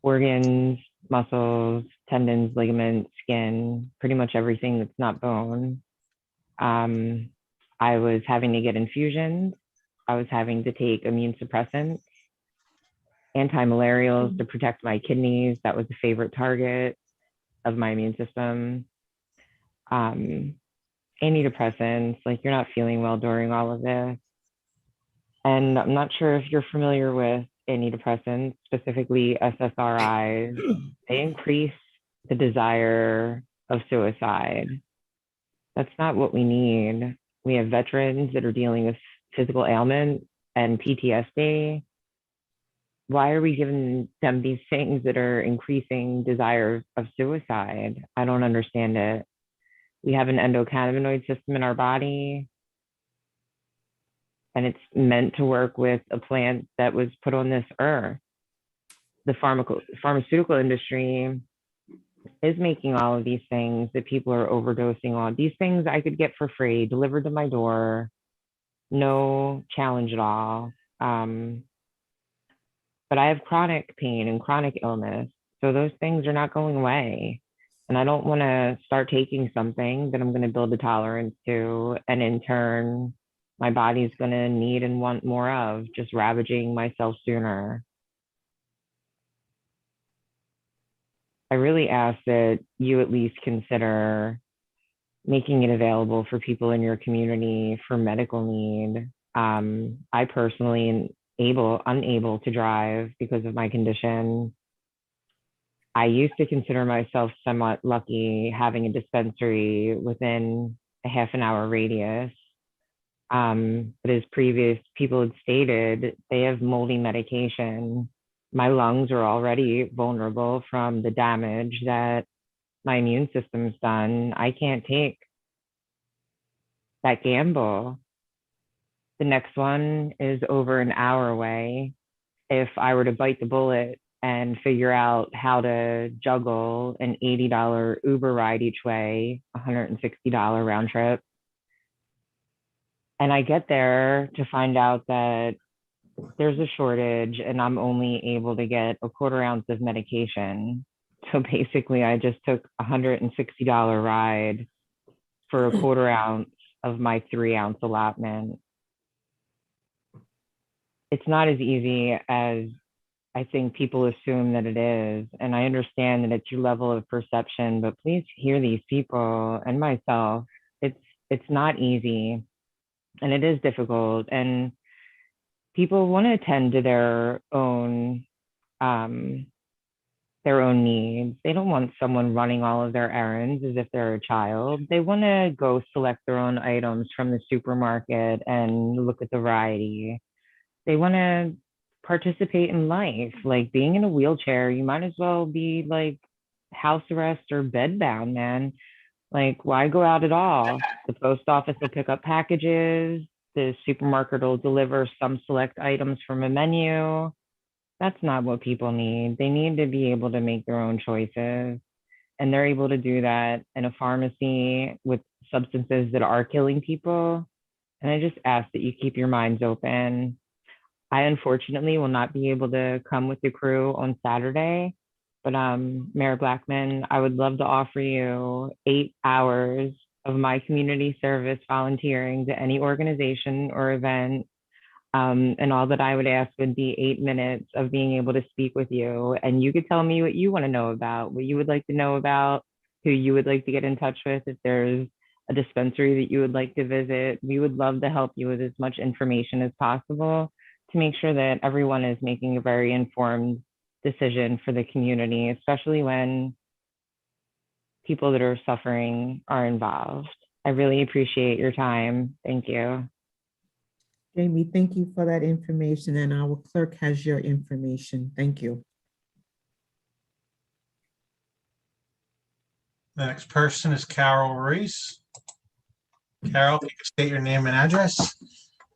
organs, muscles, tendons, ligaments, skin, pretty much everything that's not bone. I was having to get infusions. I was having to take immune suppressants, anti-malarials to protect my kidneys. That was the favorite target of my immune system. Antidepressants, like you're not feeling well during all of this. And I'm not sure if you're familiar with antidepressants, specifically SSRIs. They increase the desire of suicide. That's not what we need. We have veterans that are dealing with physical ailment and PTSD. Why are we giving them these things that are increasing desire of suicide? I don't understand it. We have an endocannabinoid system in our body, and it's meant to work with a plant that was put on this earth. The pharmaceutical industry is making all of these things that people are overdosing on. These things I could get for free, delivered to my door, no challenge at all. But I have chronic pain and chronic illness, so those things are not going away. And I don't want to start taking something that I'm going to build a tolerance to, and in turn, my body's going to need and want more of, just ravaging myself sooner. I really ask that you at least consider making it available for people in your community for medical need. I personally am unable to drive because of my condition. I used to consider myself somewhat lucky having a dispensary within a half an hour radius. But as previous people had stated, they have moldy medication. My lungs are already vulnerable from the damage that my immune system's done. I can't take that gamble. The next one is over an hour away. If I were to bite the bullet and figure out how to juggle an $80 Uber ride each way, $160 round trip, and I get there to find out that there's a shortage and I'm only able to get a quarter ounce of medication. So basically I just took a $160 ride for a quarter ounce of my 3 ounce allotment. It's not as easy as I think people assume that it is. And I understand that it's your level of perception, but please hear these people and myself. It's not easy, and it is difficult. And people want to attend to their own needs. They don't want someone running all of their errands as if they're a child. They want to go select their own items from the supermarket and look at the variety. They want to participate in life. Like being in a wheelchair, you might as well be like house arrest or bedbound, man. Like, why go out at all? The post office will pick up packages. The supermarket will deliver some select items from a menu. That's not what people need. They need to be able to make their own choices. And they're able to do that in a pharmacy with substances that are killing people. And I just ask that you keep your minds open. I unfortunately will not be able to come with the crew on Saturday, but Mayor Blackman, I would love to offer you 8 hours of my community service volunteering to any organization or event. And all that I would ask would be 8 minutes of being able to speak with you. And you could tell me what you want to know about, what you would like to know about, who you would like to get in touch with, if there's a dispensary that you would like to visit. We would love to help you with as much information as possible to make sure that everyone is making a very informed decision for the community, especially when people that are suffering are involved. I really appreciate your time. Thank you. Jamie, thank you for that information, and our clerk has your information. Thank you. The next person is Carol Reese. Carol, if you can state your name and address,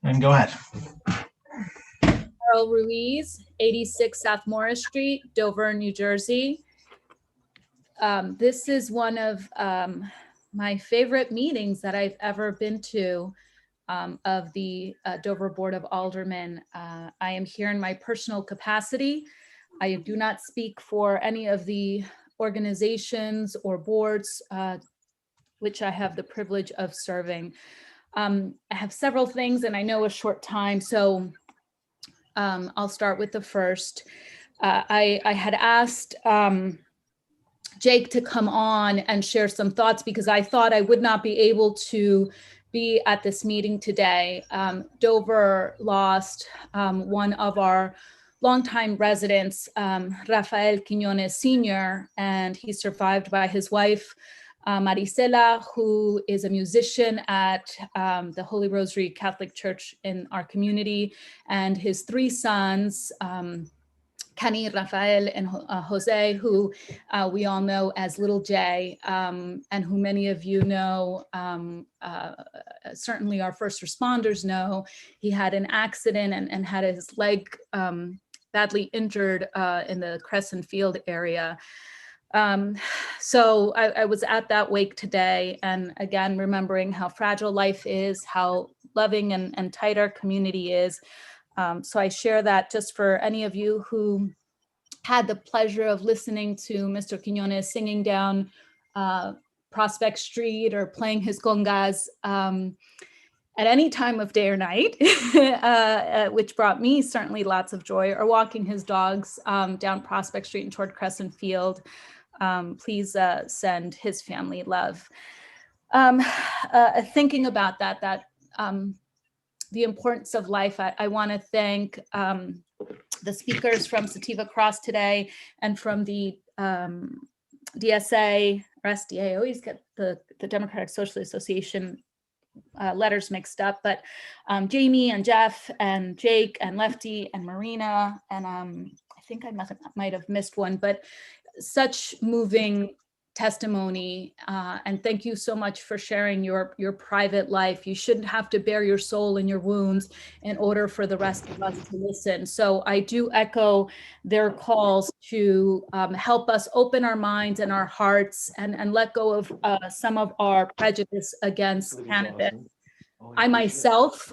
and go ahead. Carol Ruiz, 86 South Morris Street, Dover, New Jersey. This is one of my favorite meetings that I've ever been to of the Dover Board of Aldermen. I am here in my personal capacity. I do not speak for any of the organizations or boards, which I have the privilege of serving. I have several things and I know a short time, so I'll start with the first. I had asked Jake to come on and share some thoughts because I thought I would not be able to be at this meeting today. Dover lost one of our longtime residents, Rafael Quiñones Sr., and he's survived by his wife, Marisela, who is a musician at the Holy Rosary Catholic Church in our community, and his three sons, Kenny, Rafael, and Jose, who we all know as Little J, and who many of you know, certainly our first responders know. He had an accident and had his leg badly injured in the Crescent Field area. So I was at that wake today, and again, remembering how fragile life is, how loving and tight our community is. So I share that just for any of you who had the pleasure of listening to Mr. Quiñones singing down Prospect Street or playing his congas at any time of day or night, which brought me certainly lots of joy, or walking his dogs down Prospect Street and toward Crescent Field. Please send his family love. Thinking about that the importance of life, I want to thank the speakers from Sativa Cross today and from the DSA or SDA. I always get the Democratic Socialist Association letters mixed up, but Jamie and Jeff and Jake and Lefty and Marina, and I think I might have missed one, but such moving testimony, and thank you so much for sharing your private life. You shouldn't have to bare your soul and your wounds in order for the rest of us to listen. So I do echo their calls to help us open our minds and our hearts and let go of some of our prejudice against cannabis. I myself,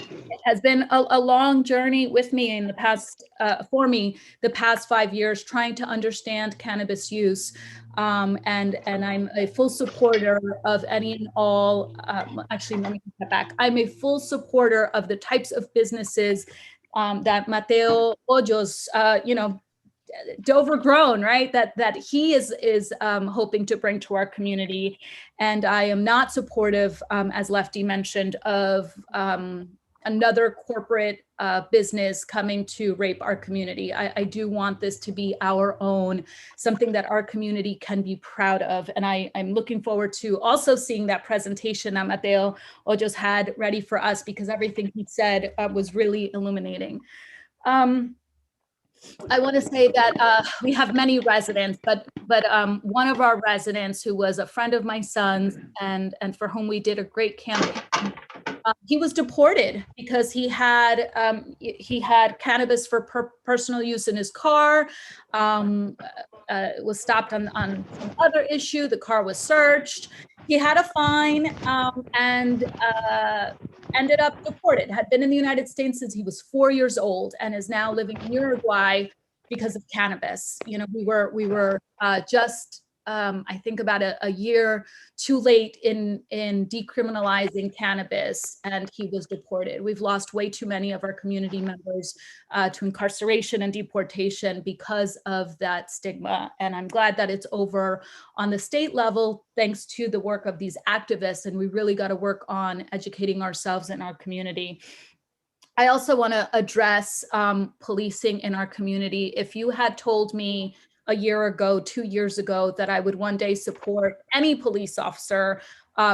it has been a long journey with me in the past, for me, the past 5 years, trying to understand cannabis use. And I'm a full supporter of any and all, actually, let me take that back. I'm a full supporter of the types of businesses that Mateo Hoyos, Dover grown, right? That he is hoping to bring to our community. And I am not supportive, as Lefty mentioned, of another corporate business coming to rape our community. I do want this to be our own, something that our community can be proud of. And I'm looking forward to also seeing that presentation that Mateo Hoyos had ready for us, because everything he said was really illuminating. I want to say that we have many residents, but one of our residents who was a friend of my son's and for whom we did a great campaign, he was deported because he had cannabis for personal use in his car. Was stopped on some other issue. The car was searched. He had a fine and ended up deported. Had been in the United States since he was 4 years old and is now living in Uruguay because of cannabis. You know, we were just I think about a year too late in decriminalizing cannabis, and he was deported. We've lost way too many of our community members to incarceration and deportation because of that stigma. And I'm glad that it's over on the state level, thanks to the work of these activists. And we really got to work on educating ourselves and our community. I also want to address policing in our community. If you had told me a year ago, 2 years ago, that I would one day support any police officer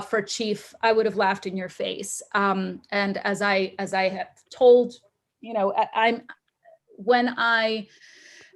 for chief, I would have laughed in your face. And as I have told, when I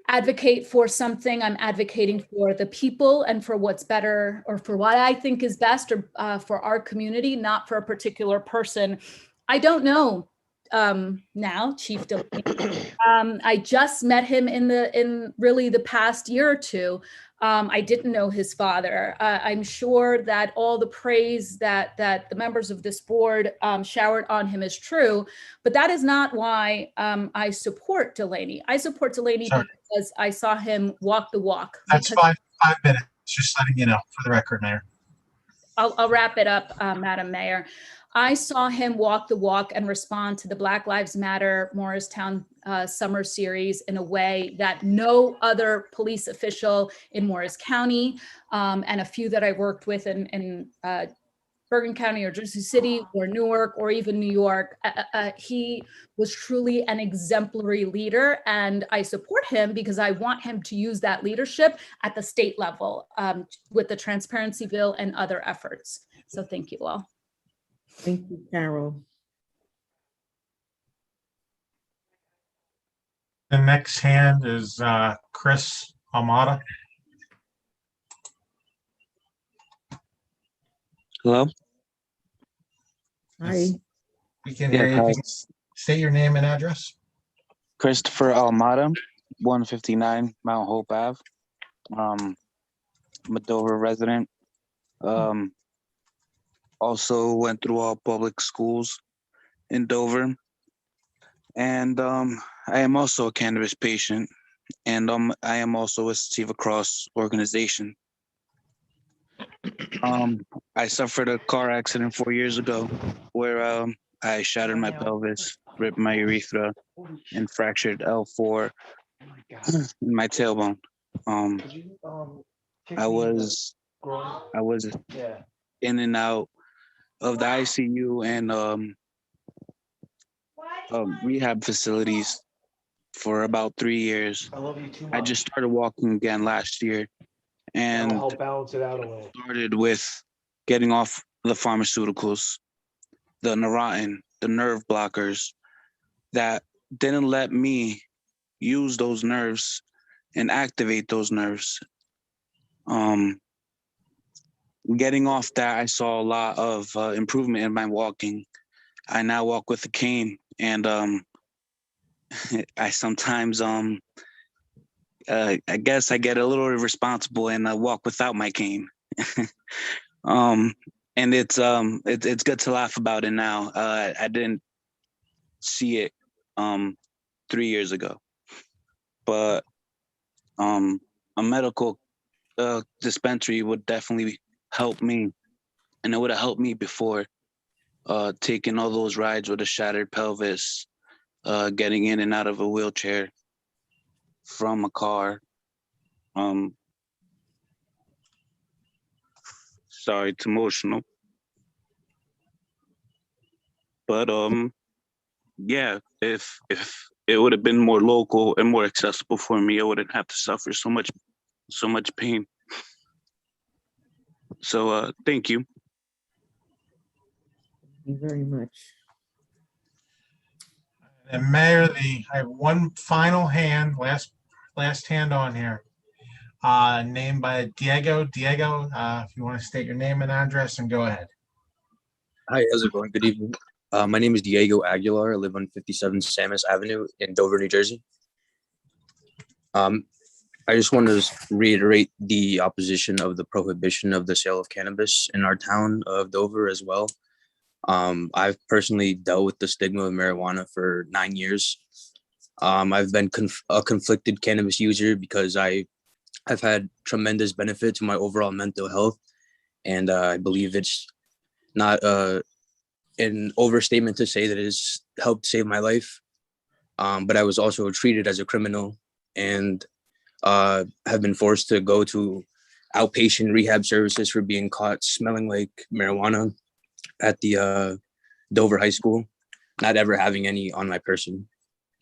advocate for something, I'm advocating for the people and for what's better, or for what I think is best, or for our community, not for a particular person. I don't know now, Chief Delaney. I just met him in really the past year or two. I didn't know his father. I'm sure that all the praise that the members of this board showered on him is true, but that is not why I support Delaney. I support Delaney because I saw him walk the walk. That's 5 minutes, just letting you know for the record, Mayor. I'll wrap it up, Madam Mayor. I saw him walk the walk and respond to the Black Lives Matter Morristown Summer Series in a way that no other police official in Morris County and a few that I worked with in Bergen County or Jersey City or Newark or even New York. He was truly an exemplary leader, and I support him because I want him to use that leadership at the state level with the transparency bill and other efforts. So thank you all. Thank you, Carol. The next hand is Chris Almada. Hello? Hi. We can hear you. State your name and address. Christopher Almada, 159 Mount Hope Ave. I'm a Dover resident. Also went through all public schools in Dover. And I am also a cannabis patient. And I am also a Sativa Cross organization. I suffered a car accident 4 years ago where I shattered my pelvis, ripped my urethra, and fractured L4 in my tailbone. I was in and out of the ICU and rehab facilities for about 3 years. I just started walking again last year, and help balance it out a little. Started with getting off the pharmaceuticals, the Neurontin, the nerve blockers that didn't let me use those nerves and activate those nerves. Getting off that, I saw a lot of improvement in my walking. I now walk with a cane, and I sometimes I guess I get a little irresponsible and I walk without my cane. And it's good to laugh about it now. I didn't see it 3 years ago, but a medical dispensary would definitely help me, and it would have helped me before taking all those rides with a shattered pelvis, getting in and out of a wheelchair from a car. Sorry, it's emotional. But yeah, if it would have been more local and more accessible for me, I wouldn't have to suffer so much pain. So thank you. Thank you very much. And Mayor, I have one final hand, last hand on here. Named by Diego. Diego, if you want to state your name and address and go ahead. Hi, how's it going? Good evening. My name is Diego Aguilar. I live on 57 Samus Avenue in Dover, New Jersey. I just want to reiterate the opposition of the prohibition of the sale of cannabis in our town of Dover as well. I've personally dealt with the stigma of marijuana for 9 years. I've been a conflicted cannabis user because I've had tremendous benefit to my overall mental health, and I believe it's not an overstatement to say that it's helped save my life. But I was also treated as a criminal and have been forced to go to outpatient rehab services for being caught smelling like marijuana at the Dover High School, not ever having any on my person.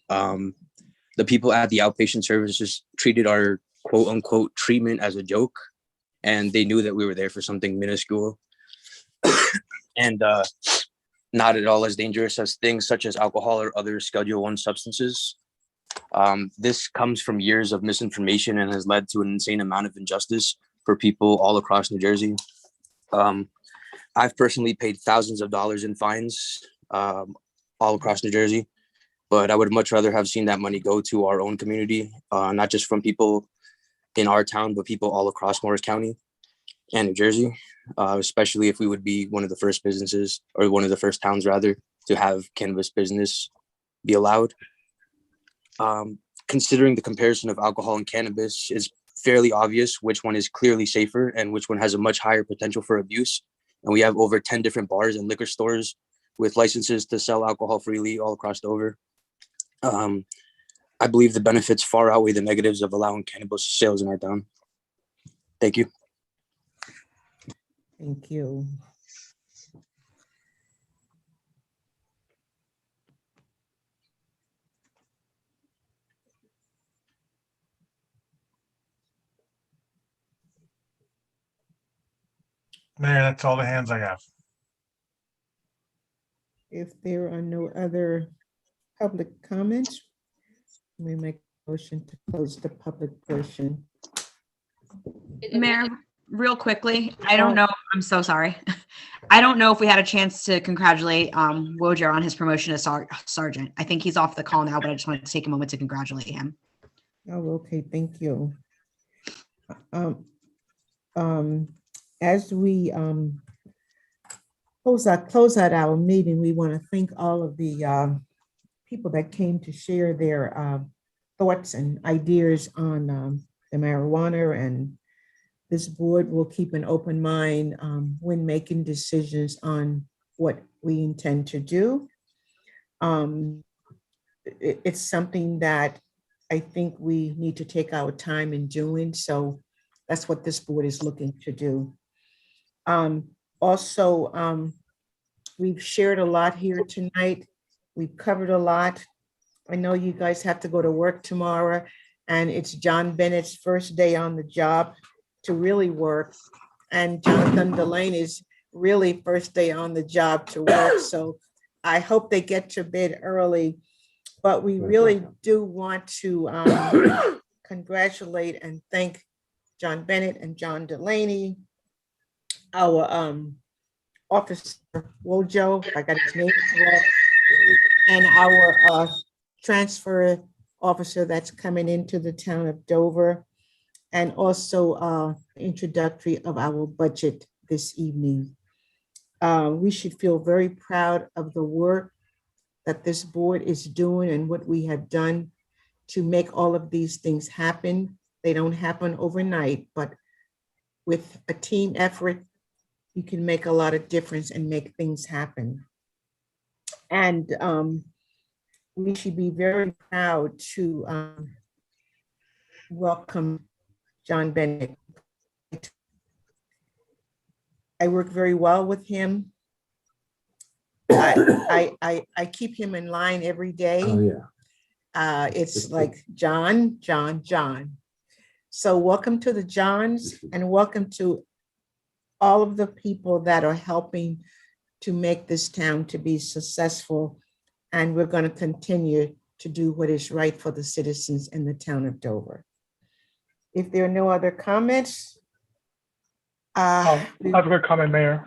The people at the outpatient services treated our quote unquote treatment as a joke, and they knew that we were there for something minuscule and not at all as dangerous as things such as alcohol or other Schedule I substances. This comes from years of misinformation and has led to an insane amount of injustice for people all across New Jersey. I've personally paid thousands of dollars in fines all across New Jersey. But I would much rather have seen that money go to our own community, not just from people in our town, but people all across Morris County and New Jersey, especially if we would be one of the first businesses, or one of the first towns rather, to have cannabis business be allowed. Considering the comparison of alcohol and cannabis, it's fairly obvious which one is clearly safer and which one has a much higher potential for abuse. And we have over 10 different bars and liquor stores with licenses to sell alcohol freely all across Dover. I believe the benefits far outweigh the negatives of allowing cannabis sales in our town. Thank you. Thank you. Mayor, that's all the hands I have. If there are no other public comments, we make a motion to close the public portion. Mayor, real quickly, I don't know. I'm so sorry. I don't know if we had a chance to congratulate Wojer on his promotion to sergeant. I think he's off the call now, but I just wanted to take a moment to congratulate him. Oh, okay, thank you. As we close out our meeting, we want to thank all of the people that came to share their thoughts and ideas on the marijuana, and this board will keep an open mind when making decisions on what we intend to do. It's something that I think we need to take our time in doing, so that's what this board is looking to do. Also, we've shared a lot here tonight. We've covered a lot. I know you guys have to go to work tomorrow, and it's John Bennett's first day on the job to really work. And Jonathan Delaney's really first day on the job to work. So I hope they get to bed early, but we really do want to congratulate and thank John Bennett and John Delaney, our officer Wojo, if I got his name correct, and our transfer officer that's coming into the town of Dover, and also introductory of our budget this evening. We should feel very proud of the work that this board is doing and what we have done to make all of these things happen. They don't happen overnight, but with a team effort, you can make a lot of difference and make things happen. And we should be very proud to welcome John Bennett. I work very well with him. I keep him in line every day. Oh, yeah. It's like John. So welcome to the Johns, and welcome to all of the people that are helping to make this town to be successful. And we're going to continue to do what is right for the citizens in the town of Dover. If there are no other comments. I have a quick comment, Mayor.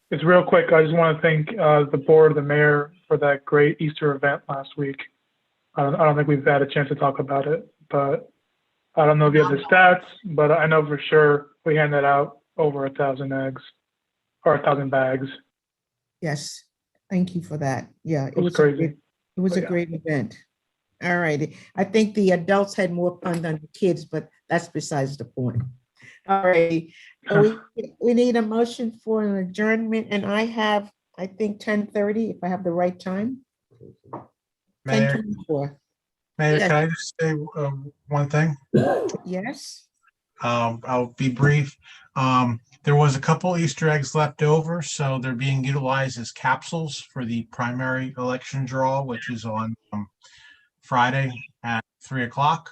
It's real quick. I just want to thank the board, the mayor, for that great Easter event last week. I don't think we've had a chance to talk about it, but I don't know if you have the stats, but I know for sure we handed out over 1,000 eggs or 1,000 bags. Yes, thank you for that. Yeah, it was crazy. It was a great event. All righty. I think the adults had more fun than the kids, but that's besides the point. All right. We need a motion for an adjournment, and I think 10:30, if I have the right time. Mayor, 10:24. Mayor, Yes. can I just say one thing? Yes. I'll be brief. There was a couple Easter eggs left over, so they're being utilized as capsules for the primary election draw, which is on Friday at 3 o'clock.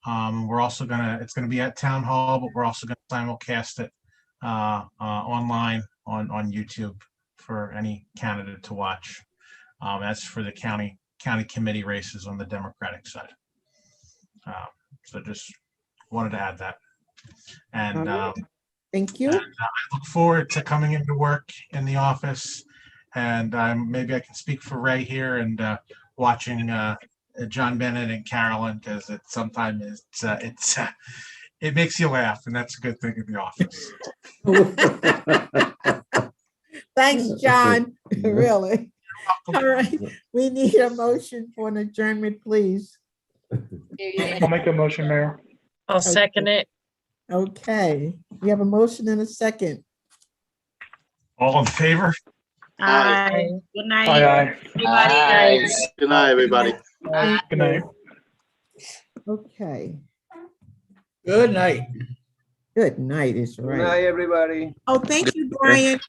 We're also it's gonna be at Town Hall, but we're also gonna simulcast it online on YouTube for any candidate to watch. That's for the county committee races on the Democratic side. So just wanted to add that. And thank you. I look forward to coming into work in the office And maybe I can speak for Ray here and watching John Bennett and Carolyn, because sometimes it makes you laugh, and that's a good thing in the office. Thanks, John, really. All right, we need a motion for an adjournment, please. I'll make a motion, Mayor. I'll second it. Okay, we have a motion and a second. All in favor? Aye. Good night. Aye. Everybody. Good night, everybody. Good night. Okay, Good night. good night is Good right. night, everybody. Oh, thank you, Brian.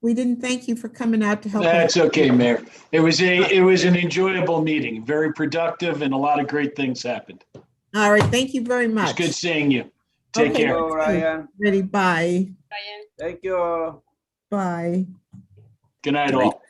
We didn't thank you for coming out to help us. That's okay, Mayor. It was an enjoyable meeting, very productive, and a lot of great things happened. All right, thank you very It's much. good seeing you. Take Okay, care. Hello, Ryan. Ready, bye. Thank you. Bye. Good night, all.